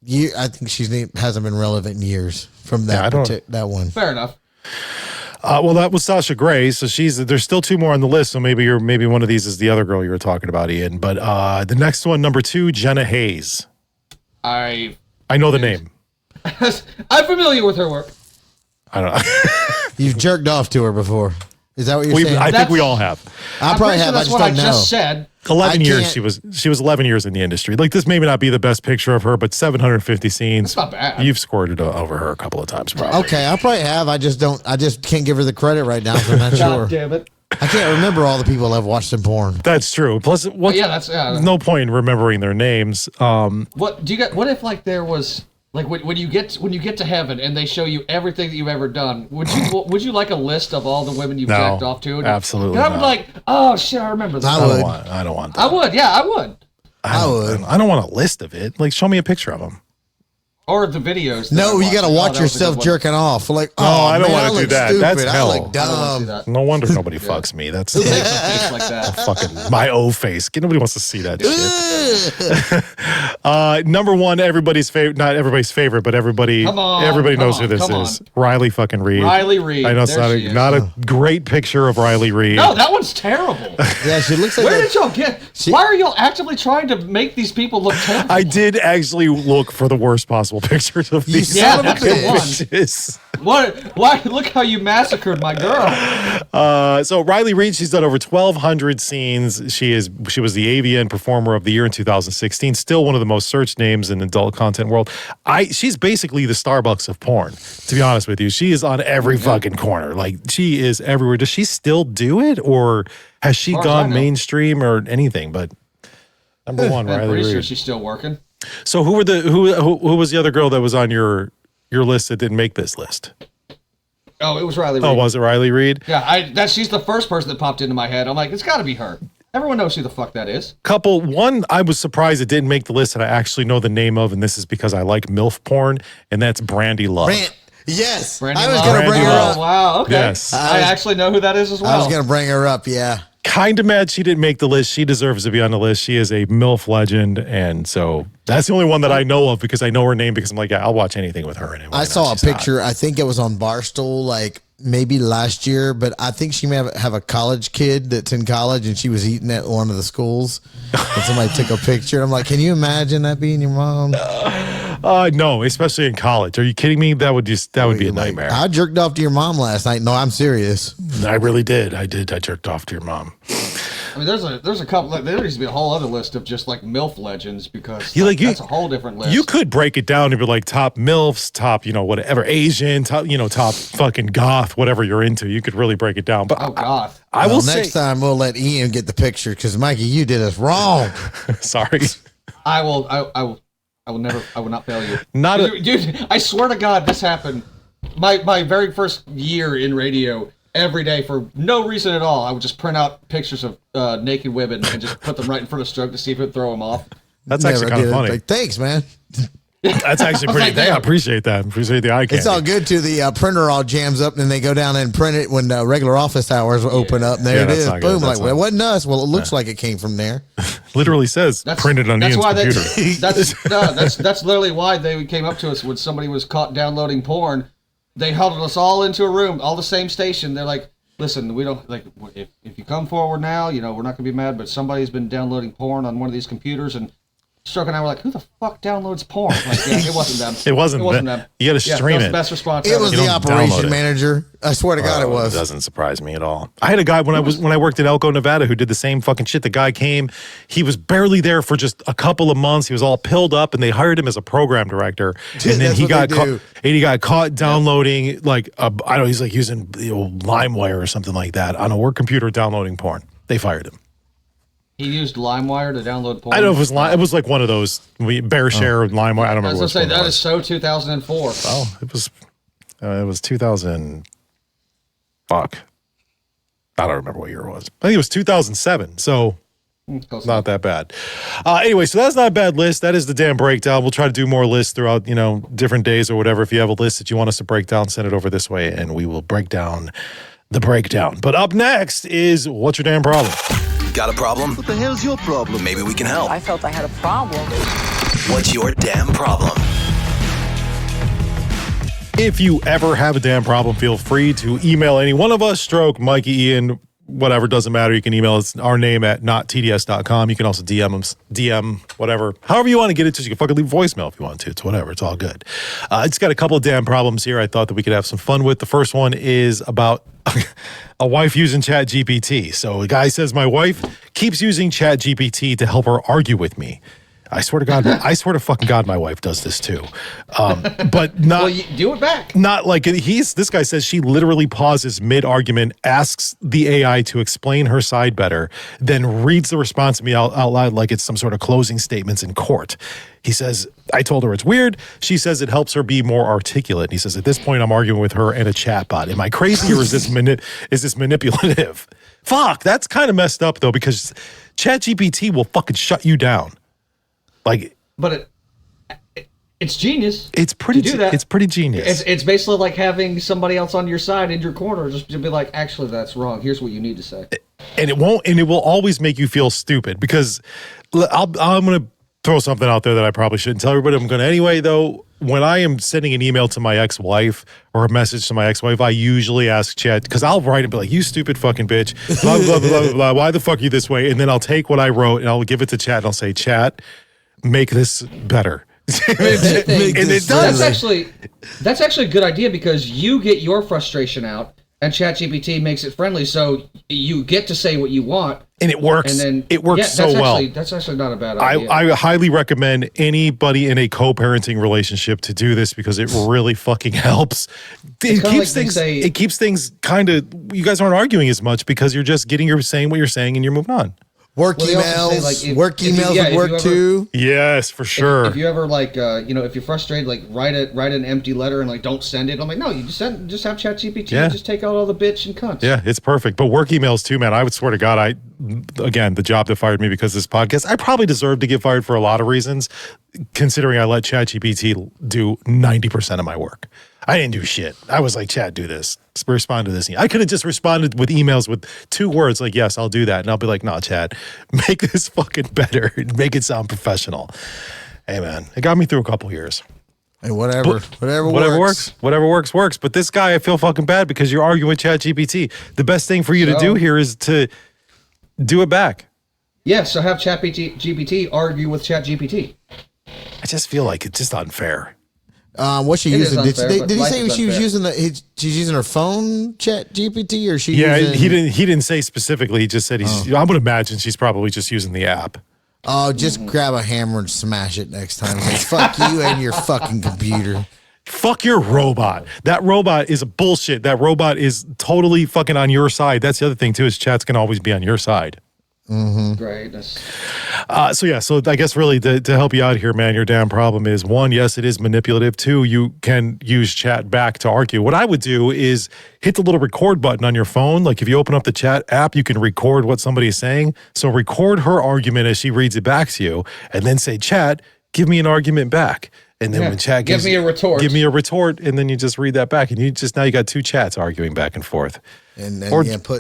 I think she's hasn't been relevant in years from that that one. Fair enough. Well, that was Sasha Grey. So there's still two more on the list. So maybe one of these is the other girl you were talking about, Ian. But the next one, number 2, Jenna Hayes. I know the name. I'm familiar with her work. I don't know. You've jerked off to her before. Is that what you're saying? I think we all have. I probably have. That's I just what don't I know. just said. 11 years she was 11 years in the industry. Like, this maybe not be the best picture of her, but 750 scenes. That's not bad. You've squirted over her a couple of times, probably. Okay, I probably have. I just can't give her the credit right now. So I'm not sure. God damn it. I can't remember all the people I've watched in porn. That's true. Plus, no point in remembering their names. What if like there was like when you get to heaven and they show you everything that you've ever done? Would you like a list of all the women you've jacked off to? Absolutely. And I would like, oh shit, I remember that. I don't want that. I would. Yeah, I would. I would. I don't want a list of it. Like, show me a picture of them. Or the videos. No, you got to watch yourself jerking off. Like, I don't want to do that. Stupid. That's I hell. look dumb. No wonder nobody fucks me. That's Who makes a face like that? fucking my O face. Nobody wants to see that shit. Number 1, everybody's favorite. Not everybody's favorite, but everybody knows who this is. Riley fucking Reid. Riley Reid. I know it's not a great picture of Riley Reid. No, that one's terrible. Yeah, she looks like. Where did y'all get? Why are y'all actively trying to make these people look terrible? I did actually look for the worst possible pictures of these. Yeah, that's the bitches. one. Why? Look how you massacred my girl. So Riley Reid, she's done over 1,200 scenes. She was the AVN Performer of the Year in 2016. Still one of the most searched names in the adult content world. She's basically the Starbucks of porn. To be honest with you, she is on every fucking corner. Like, she is everywhere. Does she still do it, or has she gone mainstream or anything? But number 1, Riley Reid. I'm pretty sure she's still working. So who was the other girl that was on your list that didn't make this list? Oh, it was Riley Reid. Oh, was it Riley Reid? Yeah, she's the first person that popped into my head. I'm like, it's got to be her. Everyone knows who the fuck that is. One, I was surprised it didn't make the list that I actually know the name of, and this is because I like MILF porn, and that's Brandy Love. Yes, Brandy I was Love. going to bring her up. Wow, okay. Yes. I actually know who that is as well. I was going to bring her up, yeah. Kind of mad she didn't make the list. She deserves to be on the list. She is a MILF legend, and so that's the only one that I know of because I know her name because I'm like, yeah, I'll watch anything with her anyway. I saw a picture. I think it was on Barstool, like maybe last year, but I think she may have a college kid that's in college, and she was eating at one of the schools, and somebody took a picture. I'm like, can you imagine that being your mom? No, especially in college. Are you kidding me? That would be a nightmare. I jerked off to your mom last night. No, I'm serious. I really did. I jerked off to your mom. I mean, there's a couple. There needs to be a whole other list of just like MILF legends because that's a whole different list. You could break it down and be like top MILFs, top whatever Asian, top fucking goth, whatever you're into. You could really break it down. But goth. I will say next time we'll let Ian get the picture because Mikey, you did us wrong. Sorry. I will not fail you. Dude, I swear to God, this happened. My very first year in radio. Every day for no reason at all, I would just print out pictures of naked women and just put them right in front of Stroke to see if it would throw him off. That's actually kind of funny. Like, thanks, man. That's actually pretty. I appreciate that. Appreciate the eye candy. It's all good till the printer all jams up, and then they go down and print it when regular office hours open up. And there it is. Boom. Like, well, it wasn't us. Well, it looks like it came from there. Literally says printed on Ian's computer. That's literally why they came up to us when somebody was caught downloading porn. They huddled us all into a room, all the same station. They're like, listen, we don't like if you come forward now, we're not gonna be mad, but somebody's been downloading porn on one of these computers, and Stroke and I were like, who the fuck downloads porn? Like, yeah, it wasn't them. It wasn't them. You got to stream that was it. the best response It ever. was the operation manager. I swear to God, it was. It doesn't surprise me at all. I had a guy when I worked in Elko, Nevada, who did the same fucking shit. The guy came, he was barely there for just a couple of months. He was all pilled up, and they hired him as a program director. And then he got caught downloading he's like using LimeWire or something like that on a work computer downloading porn. They fired him. He used LimeWire to download porn. I don't know if it was like one of those BearShare LimeWire. I don't remember. I was which gonna say one it that was. is so 2004. Oh, it was 2000. Fuck. I don't remember what year it was. I think it was 2007. So not that bad. Anyway, so that's not a bad list. That is the damn breakdown. We'll try to do more lists throughout, different days or whatever. If you have a list that you want us to break down, send it over this way and we will break down the breakdown. But up next is What's Your Damn Problem? Got a problem? What the hell's your problem? Maybe we can help. I felt I had a problem. What's your damn problem? If you ever have a damn problem, feel free to email any one of us, Stroke, Mikey, Ian, whatever, doesn't matter. You can email us our name at nottds.com. You can also DM, whatever. However you want to get it to, you can fucking leave a voicemail if you want to. It's whatever. It's all good. It's got a couple of damn problems here I thought that we could have some fun with. The first one is about a wife using ChatGPT. So a guy says, my wife keeps using ChatGPT to help her argue with me. I swear to God, I swear to fucking God, my wife does this too. But not. Well, you do it back. Not like this guy says she literally pauses mid-argument, asks the AI to explain her side better, then reads the response to me out loud like it's some sort of closing statements in court. He says, I told her it's weird. She says it helps her be more articulate. And he says, at this point, I'm arguing with her and a chatbot. Am I crazy or is this manipulative? Fuck, that's kind of messed up though, because ChatGPT will fucking shut you down. But it's genius. It's pretty. To do that. It's pretty genius. It's basically like having somebody else on your side in your corner, just to be like, actually, that's wrong. Here's what you need to say. And it will always make you feel stupid because I'm going to throw something out there that I probably shouldn't tell everybody. I'm going to anyway, though. When I am sending an email to my ex-wife or a message to my ex-wife, I usually ask Chat, because I'll write and be like, you stupid fucking bitch, blah, blah, blah, blah, blah, why the fuck are you this way? And then I'll take what I wrote and I'll give it to Chat and I'll say, Chat, make this better. And it does. That's actually a good idea because you get your frustration out and ChatGPT makes it friendly, so you get to say what you want. And it works. And then it works so well. That's actually not a bad idea. I highly recommend anybody in a co-parenting relationship to do this because it really fucking helps. It keeps things kind of, you guys aren't arguing as much because you're just saying what you're saying and you're moving on. Work emails would work too. Yes, for sure. If you ever if you're frustrated, write an empty letter and don't send it. I'm like, no, you just have ChatGPT and just take out all the bitch and cunts. Yeah, it's perfect. But work emails too, man. I would swear to God, again, the job that fired me because of this podcast, I probably deserve to get fired for a lot of reasons, considering I let ChatGPT do 90% of my work. I didn't do shit. I was like, Chat, do this. Respond to this. I could have just responded with emails with 2 words like, yes, I'll do that. And I'll be like, no, Chat, make this fucking better. Make it sound professional. Hey, man, it got me through a couple years. Hey, whatever works. Whatever works. But this guy, I feel fucking bad because you're arguing with ChatGPT. The best thing for you to do here is to do it back. Yeah, so have ChatGPT argue with ChatGPT. I just feel like it's just unfair. What's she using? Did he say she was using she's using her phone ChatGPT or she? Yeah, using... he didn't say specifically. He just said I would imagine she's probably just using the app. Oh, just grab a hammer and smash it next time. Like, fuck you and your fucking computer. Fuck your robot. That robot is bullshit. That robot is totally fucking on your side. That's the other thing too, is Chat's gonna always be on your side. Mm-hmm. Great. So I guess really to help you out here, man, your damn problem is 1, yes, it is manipulative. 2, you can use Chat back to argue. What I would do is hit the little record button on your phone. Like if you open up the Chat app, you can record what somebody is saying. So record her argument as she reads it back to you and then say, Chat, give me an argument back. And then when Chat give me a retort. Give me a retort, and then you just read that back. And now you got 2 chats arguing back and forth. And then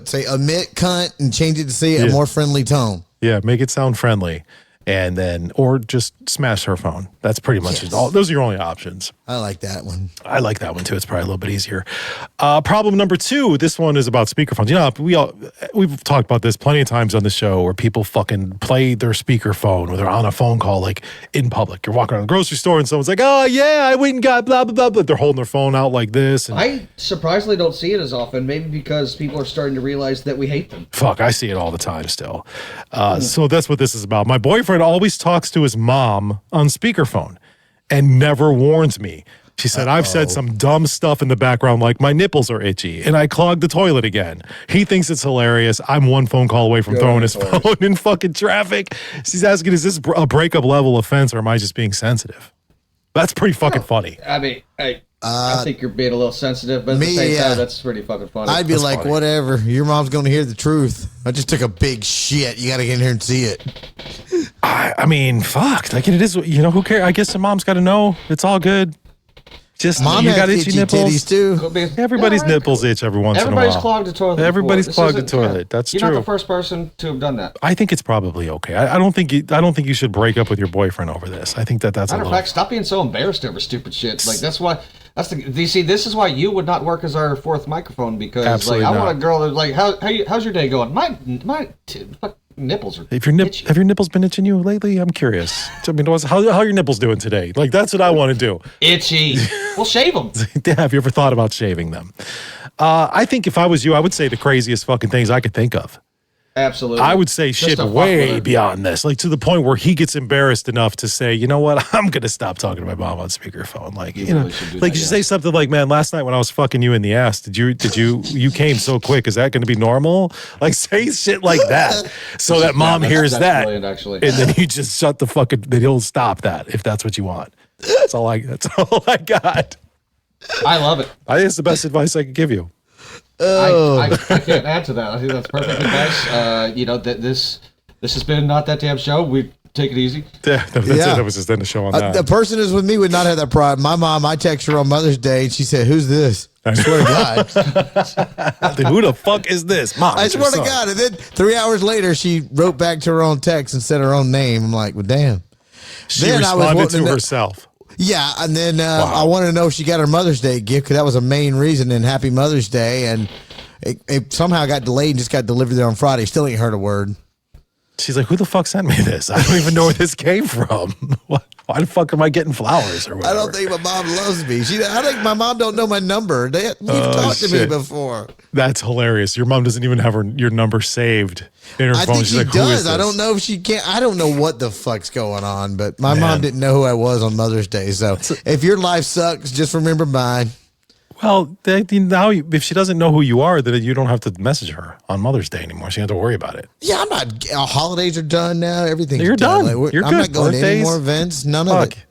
say omit cunt and change it to say a more friendly tone. Yeah, make it sound friendly. and then or just smash her phone. That's pretty much it. Those are your only options. I like that one. I like that one too. It's probably a little bit easier. Problem number 2. This one is about speakerphones. You know, we've talked about this plenty of times on the show where people fucking play their speakerphone or they're on a phone call like in public. You're walking around the grocery store and someone's like, "Oh yeah, I went and got blah blah blah," but they're holding their phone out like this. And I surprisingly don't see it as often. Maybe because people are starting to realize that we hate them. fuck, I see it all the time still. So that's what this is about. My boyfriend always talks to his mom on speakerphone and never warns me. She said, I've said some dumb stuff in the background like my nipples are itchy and I clogged the toilet again. He thinks it's hilarious. I'm one phone call away from throwing his phone in fucking traffic. She's asking, is this a breakup level offense or am I just being sensitive? That's pretty fucking funny. I mean, I think you're being a little sensitive, but at the same time, that's pretty fucking funny. I'd be That's like, funny. whatever. Your mom's going to hear the truth. I just took a big shit. You got to get in here and see it. I mean, fuck. Like, it is, you know, who cares? I guess the mom's got to know. It's all good. Just, Mom you has got itchy nipples. titties too. Everybody's nipples itch every once in a while. Everybody's clogged the toilet. Everybody's before. clogged the toilet. That's You're true. not the first person to have done that. I think it's probably okay. I don't think you should break up with your boyfriend over this. I think that's Matter a of little. fact, stop being so embarrassed over stupid shit. Like you see, this is why you would not work as our fourth microphone because Absolutely like I not. want a girl that's like, how's your day going? My nipples are Have your nipples been itching you lately? I'm curious. I mean, how are your nipples doing today? Like, that's what I want to do. itchy. Well, shave them. Have you ever thought about shaving them? I think if I was you, I would say the craziest fucking things I could think of. Absolutely. I would say Just shit to fuck with way her. beyond this, like to the point where he gets embarrassed enough to say, you know what, I'm gonna stop talking to my mom on speakerphone. Like, you know, really should do like that, you say something like, man, last night when I was fucking you in the ass, you came so quick? Is that gonna be normal? Like, say shit like that, so that mom hears that's that, brilliant, actually. and then you just shut the fucking. Then he'll stop that if that's what you want. That's all I got. I love it. I think it's the best advice I could give you. I can't add to that. I think that's perfect advice. You know that this has been Not That Damn Show. We take it easy. Yeah, that's it. That was just the show on that. The person who's with me would not have that problem. My mom, I text her on Mother's Day and she said, "Who's this?" I swear to God. Who the fuck is this? Mom, I it's your swear to son. God. And then 3 hours later, she wrote back to her own text and said her own name. I'm like, well, damn. She Then I was responded wanting to know- herself. Yeah, and then I wanted to know if she got her Mother's Day gift because that was a main reason. And Happy Mother's Day, and it somehow got delayed and just got delivered there on Friday. Still ain't heard a word. She's like, who the fuck sent me this? I don't even know where this came from. Why the fuck am I getting flowers or whatever? I don't think my mom loves me. I think my mom don't know my number. You've talked to me shit. before. That's hilarious. Your mom doesn't even have your number saved in her I phone. think She's she like, who is does. I this? don't know if she can. I don't know what the fuck's going on, but my mom didn't know who I was on Mother's Day. So if your life sucks, just remember mine. Well, now if she doesn't know who you are, then you don't have to message her on Mother's Day anymore. She doesn't have to worry about it. Yeah, I'm not. Holidays are done now. Everything's You're done. Like, You're I'm good. not going to any Birthdays. more events. None of it.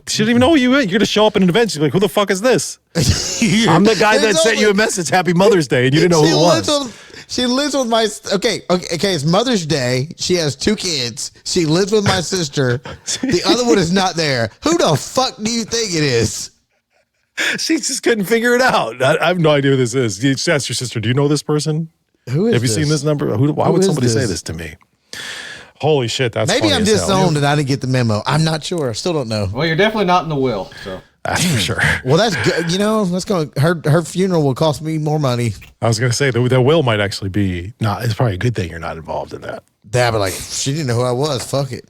She doesn't even know who you are. You're going to show up at an event. She's like, who the fuck is this? I'm the guy that sent you a message, Happy Mother's Day, and you didn't know who it was. She lives with my okay. It's Mother's Day. She has 2 kids. She lives with my sister. The other one is not there. Who the fuck do you think it is? She just couldn't figure it out. I have no idea who this is. You just ask your sister, do you know this person? Who is Have you this? seen this number? Why Who would is somebody say this? this to me? Holy shit, that's Maybe funny I'm as hell. disowned and I didn't get the memo. I'm not sure. I still don't know. Well, you're definitely not in the will. So That's for sure. Well, that's good. You know, that's going. Her funeral will cost me more money. I was going to say the will might actually be not. It's probably a good thing you're not involved in that. Dad, but like, she didn't know who I was. Fuck it.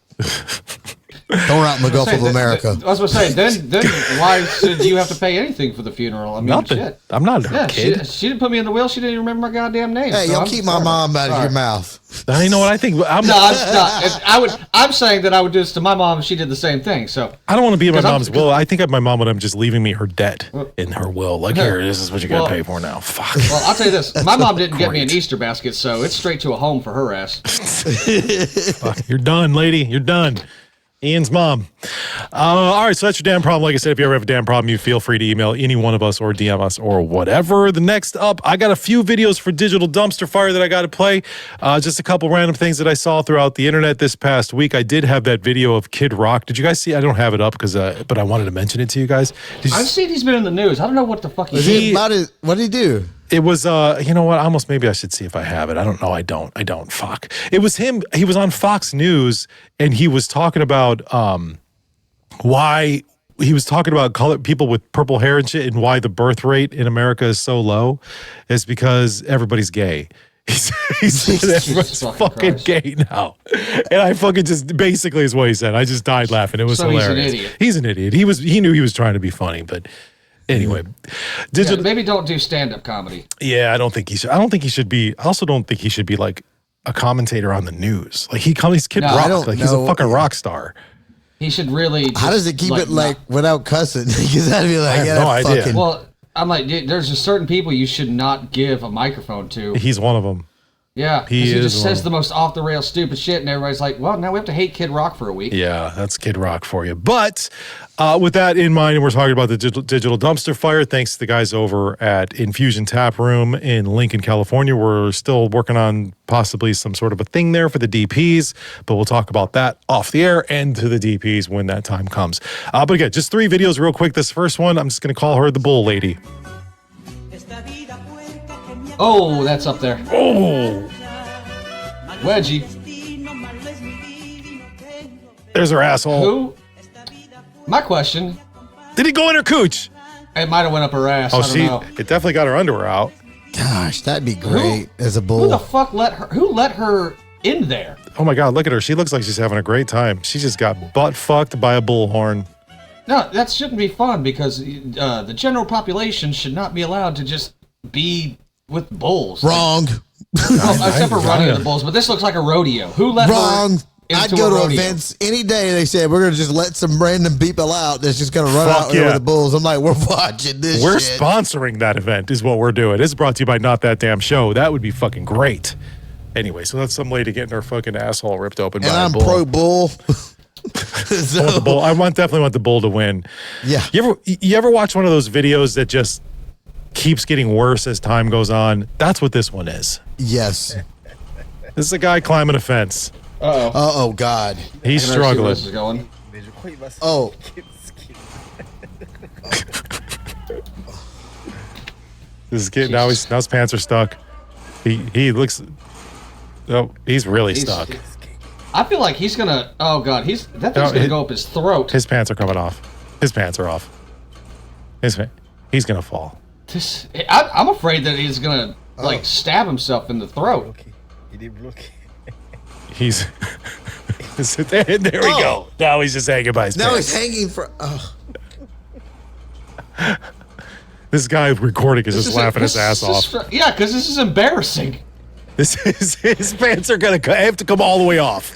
Throw her out in the Gulf of America. I was going to say, then why should you have to pay anything for the funeral? I mean, Nothing. shit. I'm not her kid. She didn't put me in the will. She didn't even remember my goddamn name. Hey, so y'all I'm keep my sorry. mom out of Sorry. your mouth. Now, you know what I think? No, I'm not. I'm saying that I would do this to my mom if she did the same thing. So I don't want to be in my 'Cause I'm- mom's will. I think my mom would have just leaving me her debt in her will. Like, here, this is what you got to Well- pay for now. Fuck. Well, I'll tell you this. My mom didn't get me an Easter basket, so it's straight to a home for her ass. Fuck. You're done, lady. You're done. Ian's mom. All right, so that's your damn problem. Like I said, if you ever have a damn problem, you feel free to email any one of us or DM us or whatever. The next up, I got a few videos for Digital Dumpster Fire that I got to play. Just a couple random things that I saw throughout the internet this past week. I did have that video of Kid Rock. Did you guys see? I don't have it up but I wanted to mention it to you guys. I've seen he's been in the news. I don't know what the fuck he Was did. he about it? What did he do? It was, you know what? Almost maybe I should see if I have it. I don't know. I don't. Fuck. It was him. He was on Fox News and he was talking about why he was talking about people with purple hair and shit and why the birth rate in America is so low is because everybody's gay. He's everybody's fucking gay now. And I fucking just basically is what he said. I just died laughing. It was hilarious. He's an idiot. He knew he was trying to be funny, but anyway, maybe don't do stand-up comedy. Yeah, I don't think he should. I don't think he should be. I also don't think he should be like a commentator on the news. Like he's Kid Rock. Like he's a fucking rock star. He should really. How does it keep it like without cussing? Because that'd be like, I have no idea. Well, I'm like, there's just certain people you should not give a microphone to. He's one of them. Yeah, he just says the most off the rails stupid shit, and everybody's like, well, now we have to hate Kid Rock for a week. Yeah, that's Kid Rock for you. But with that in mind, we're talking about the digital dumpster fire. Thanks to the guys over at Infusion Tap Room in Lincoln, California. We're still working on possibly some sort of a thing there for the DPs, but we'll talk about that off the air and to the DPs when that time comes. But again, just 3 videos real quick. This first one, I'm just going to call her the Bull Lady. Oh, that's up there. Oh. Wedgie. There's her asshole. Who? My question. Did he go in her cooch? It might have went up her ass. Oh, I don't know. It definitely got her underwear out. Gosh, that'd be great as a bull. Who the fuck who let her in there? Oh my God, look at her. She looks like she's having a great time. She just got butt fucked by a bullhorn. No, that shouldn't be fun because the general population should not be allowed to just be with bulls. Wrong. Except for running the bulls, but this looks like a rodeo. Who let Wrong. her into I'd go a to rodeo? events any day. They said we're gonna just let some random people out that's just gonna run out there with the bulls. I'm like, we're watching this. We're shit. sponsoring that event is what we're doing. It's brought to you by Not That Damn Show. That would be fucking great. Anyway, so that's some lady getting her fucking asshole ripped open by a bull. pro bull. I definitely want the bull to win. Yeah. You ever watch one of those videos that just keeps getting worse as time goes on? That's what this one is. Yes. This is a guy climbing a fence. Oh God. He's struggling. This is going. Oh. This is getting now his pants are stuck. He looks. Oh, he's really stuck. I feel like he's gonna. Oh God, that thing's gonna go up his throat. His pants are coming off. His pants are off. He's gonna fall. I'm afraid that he's gonna like stab himself in the throat. He's there we go. Now he's just hanging by his pants. Now he's hanging for. Oh. This guy recording is just laughing his ass off. Yeah, because this is embarrassing. His pants are gonna have to come all the way off.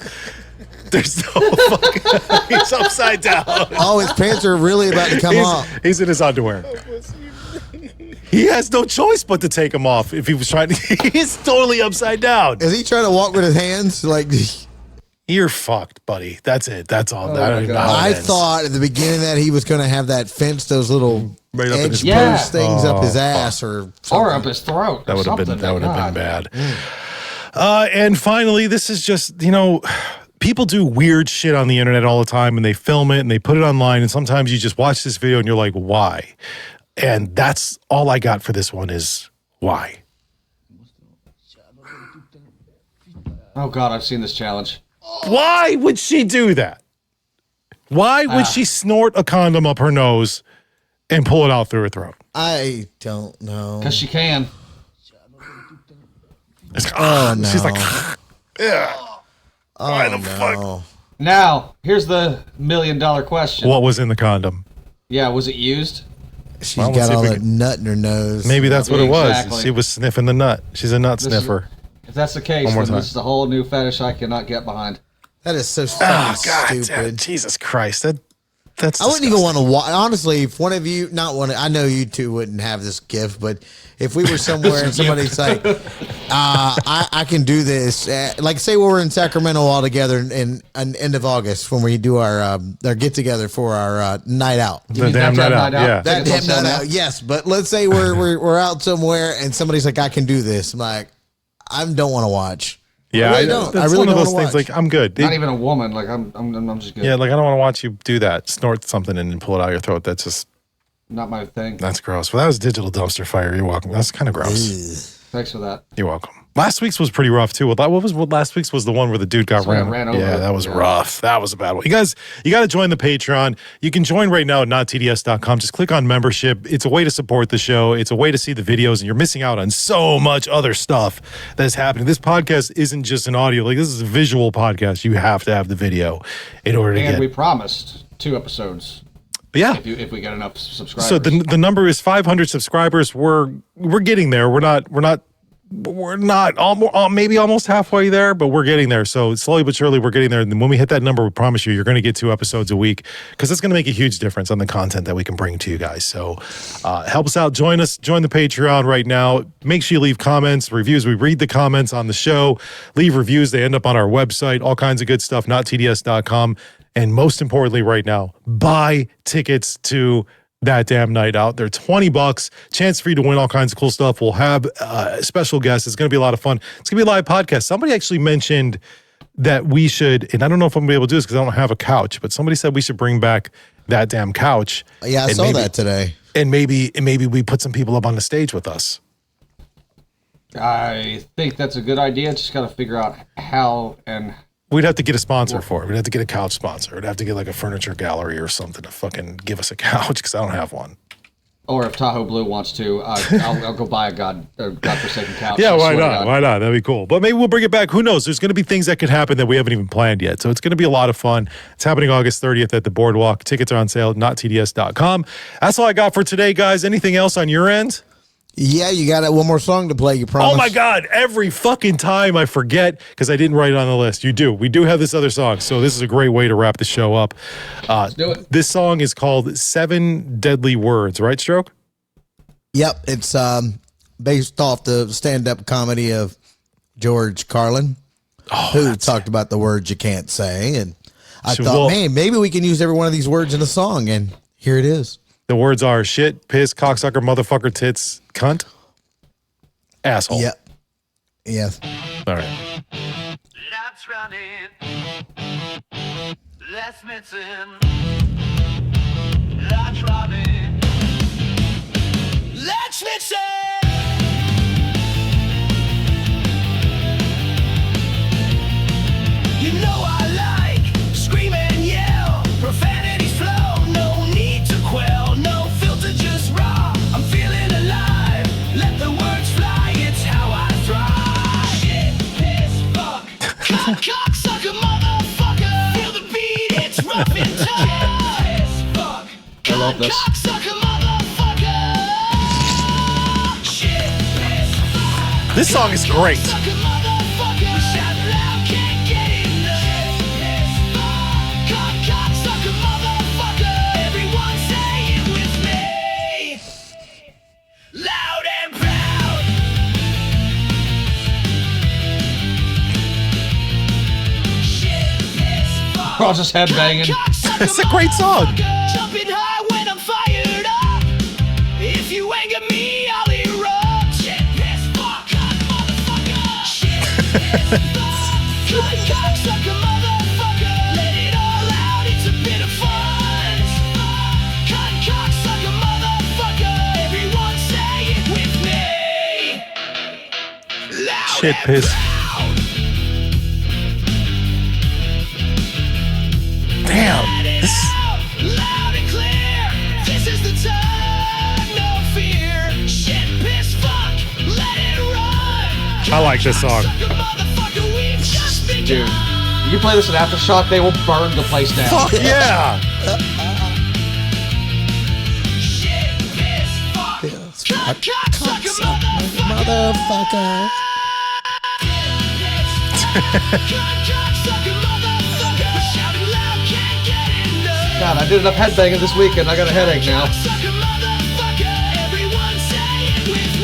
There's no fucking. He's upside down. Oh, his pants are really about to come off. He's in his underwear. He has no choice but to take them off if he was trying to. He's totally upside down. Is he trying to walk with his hands? Like, you're fucked, buddy. That's it. That's all. I don't even know how I thought at the beginning that he was going to have that fence, those little edge post things up his ass or up his throat. That would have been bad. And finally, this is just people do weird shit on the internet all the time, and they film it and they put it online. And sometimes you just watch this video and you're like, why? And that's all I got for this one is why. Oh God, I've seen this challenge. Why would she do that? Why would she snort a condom up her nose and pull it out through her throat? I don't know. Because she can. Oh no. She's like, yeah. Why the fuck? Now, here's the $1 million question. What was in the condom? Yeah, was it used? She's got all that nut in her nose. Maybe that's what it was. Exactly. She was sniffing the nut. She's a nut sniffer. If that's the case, then this is a whole new fetish I cannot get behind. That is so fucking stupid. Jesus Christ. That's I wouldn't even want to watch. Honestly, if one of you, I know you two wouldn't have this gift, but if we were somewhere and somebody's like, I can do this. Like, say we were in Sacramento all together in end of August when we do our get together for our night out. The damn night out. Yeah. That damn night out. Yes, but let's say we're out somewhere and somebody's like, I can do this. I'm like, I don't want to watch. Yeah, I really don't. That's one of those things. Like, I'm good. Not even a woman. Like, I'm just good. Yeah, like I don't want to watch you do that. Snort something and then pull it out of your throat. That's just Not my thing. That's gross. Well, that was digital dumpster fire. You're welcome. That's kind of gross. Thanks for that. You're welcome. Last week's was pretty rough too. Last week's was the one where the dude got ran over. Yeah, that was rough. That was a bad one. You guys, you got to join the Patreon. You can join right now at nottds.com. Just click on membership. It's a way to support the show. It's a way to see the videos, and you're missing out on so much other stuff that's happening. This podcast isn't just an audio. Like, this is a visual podcast. You have to have the video in order to get. And we promised 2 episodes. Yeah. If we get enough subscribers. So the number is 500 subscribers. We're getting there. We're not maybe almost halfway there, but we're getting there. So slowly but surely we're getting there. And when we hit that number, we promise you're going to get 2 episodes a week, because it's going to make a huge difference on the content that we can bring to you guys. So help us out. Join the Patreon right now. Make sure you leave comments, reviews. We read the comments on the show. Leave reviews. They end up on our website. All kinds of good stuff. NotTDS.com. And most importantly right now, buy tickets to that damn night out. They're $20. Chance for you to win all kinds of cool stuff. We'll have special guests. It's going to be a lot of fun. It's going to be a live podcast. Somebody actually mentioned that we should, and I don't know if I'm going to be able to do this because I don't have a couch, but somebody said we should bring back that damn couch. Yeah, I saw that today. And maybe we put some people up on the stage with us. I think that's a good idea. Just got to figure out how and... We'd have to get a sponsor for it. We'd have to get a couch sponsor. We'd have to get like a furniture gallery or something to fucking give us a couch, because I don't have one. Or if Tahoe Blue wants to, I'll go buy a godforsaken couch. Yeah, why not? Why not? That'd be cool. But maybe we'll bring it back. Who knows? There's going to be things that could happen that we haven't even planned yet. So it's going to be a lot of fun. It's happening August 30th at the Boardwalk. Tickets are on sale at nottds.com. That's all I got for today, guys. Anything else on your end? Yeah, you got one more song to play, you promise. Oh my God, every fucking time I forget because I didn't write it on the list. You do. We do have this other song, so this is a great way to wrap the show up. Let's do it. This song is called 7 Deadly Words, right, Stroke? Yep, it's based off the stand-up comedy of George Carlin, who talked about the words you can't say, and I thought, man, maybe we can use every one of these words in a song, and here it is. The words are shit, piss, cocksucker, motherfucker, tits, cunt, asshole. Yep. Yes. All right. Lights running, less missing. Lights running, let's missing. You know I like scream and yell, profanities flow, no need to quell, no filter, just raw. I'm feeling alive, let the words fly, it's how I thrive. Shit, piss, fuck, cocksucker, motherfucker. Feel the beat, it's rough and tough. Piss, fuck, I love this. cocksucker, motherfucker. Shit, piss, fuck, This song is great. cocksucker, motherfucker. Shout loud, can't get enough. Piss, fuck, cocksucker, motherfucker. Everyone say it with me. Loud and proud. Shit, piss, fuck, We're all just headbanging. It's a great song. jumping high when I'm fired up. If you anger me, I'll erupt. Shit, piss, fuck, cock, motherfucker. Shit, piss, fuck, cocksucker, motherfucker. Let it all out, it's a bit of fun. Cunt, cocksucker, motherfucker. Everyone say it with me. Loud Shit, and piss. proud. Damn. Loud and clear, this is the time, no fear. Shit, piss, fuck, let it run. I like this song. Motherfucker, we've just begun. Dude, you play this at Aftershock, they will burn the place down. Fuck yeah. Shit, piss, fuck, cocksucker, Motherfucker. cocksucker, motherfucker. Shouting loud, can't get enough. God, I did enough headbanging this weekend. I got a headache now. Cocksucker, motherfucker. Everyone say it with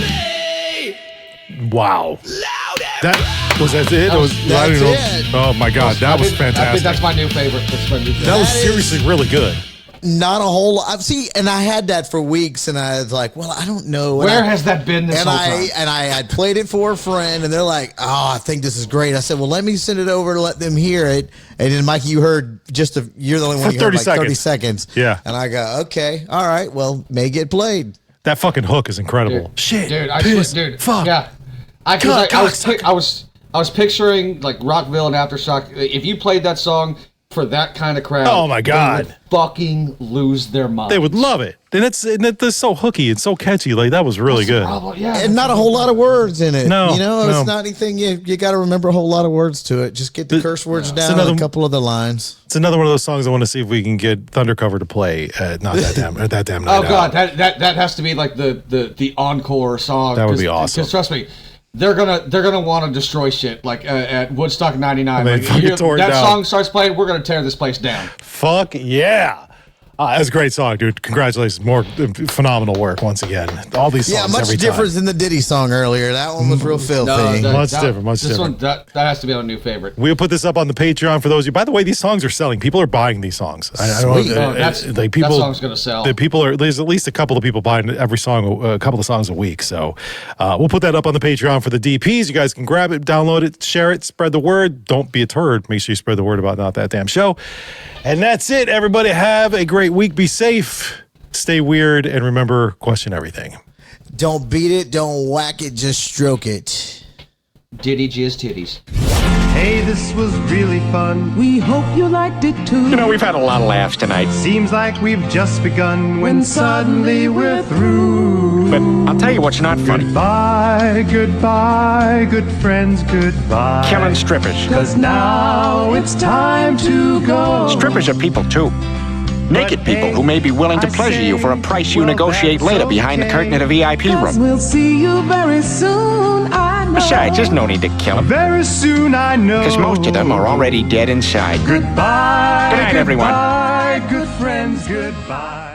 me. Wow. Loud and That was that it? That was- I don't that's know. it. Oh my God, that was I think fantastic. that's my new favorite. That's my new favorite. That was That is- seriously really good. Not a whole lot. And I had that for weeks, and I was like, well, I don't know. Where has that been this whole time? And I had played it for a friend, and they're like, oh, I think this is great. I said, well, let me send it over to let them hear it. And then, Mikey, you heard you're the only one who heard like 30 seconds. Yeah. And I go, okay, all right, well, may get played. That fucking hook is incredible. Shit. Dude, fuck. Yeah. I was picturing like Rockville and Aftershock. If you played that song for that kind of crowd, oh my God, they would fucking lose their mind. They would love it. And it's so hooky and so catchy. Like, that was really good. Yeah. And not a whole lot of words in it. No, it's not anything you got to remember a whole lot of words to it. Just get the curse words down and a couple of the lines. It's another one of those songs I want to see if we can get Thundercover to play at that damn night. Oh God, that has to be like the encore song. That would be awesome. Because trust me, they're gonna want to destroy shit like at Woodstock '99. Like, that song starts playing, we're gonna tear this place down. Fuck yeah. That's a great song, dude. Congratulations. More phenomenal work once again. All these songs much every different than the Diddy song earlier. That one was real filthy. Much different. This one, that has to be a new favorite. We'll put this up on the Patreon for those of you. By the way, these songs are selling. People are buying these songs. That song's going to sell. There's at least a couple of people buying a couple of songs a week. So we'll put that up on the Patreon for the DPs. You guys can grab it, download it, share it, spread the word. Don't be a turd. Make sure you spread the word about Not That Damn Show. And that's it. Everybody have a great week. Be safe. Stay weird. And remember, question everything. Don't beat it. Don't whack it. Just stroke it. Diddy jizz titties. Hey, this was really fun. We hope you liked it too. You know, we've had a lot of laughs tonight. Seems like we've just begun when suddenly we're through. But I'll tell you what's not funny. Goodbye, goodbye, good friends, goodbye. Killing strippers. 'Cause now it's time to go. Strippers are people too. Naked people who may be willing to pleasure you for a price you negotiate later behind the curtain at a VIP room. We'll see you very soon, I know. Besides, there's no need to kill them. Very soon, I know. Because most of them are already dead inside. Goodbye. Good night, everyone. Goodbye, good friends, goodbye.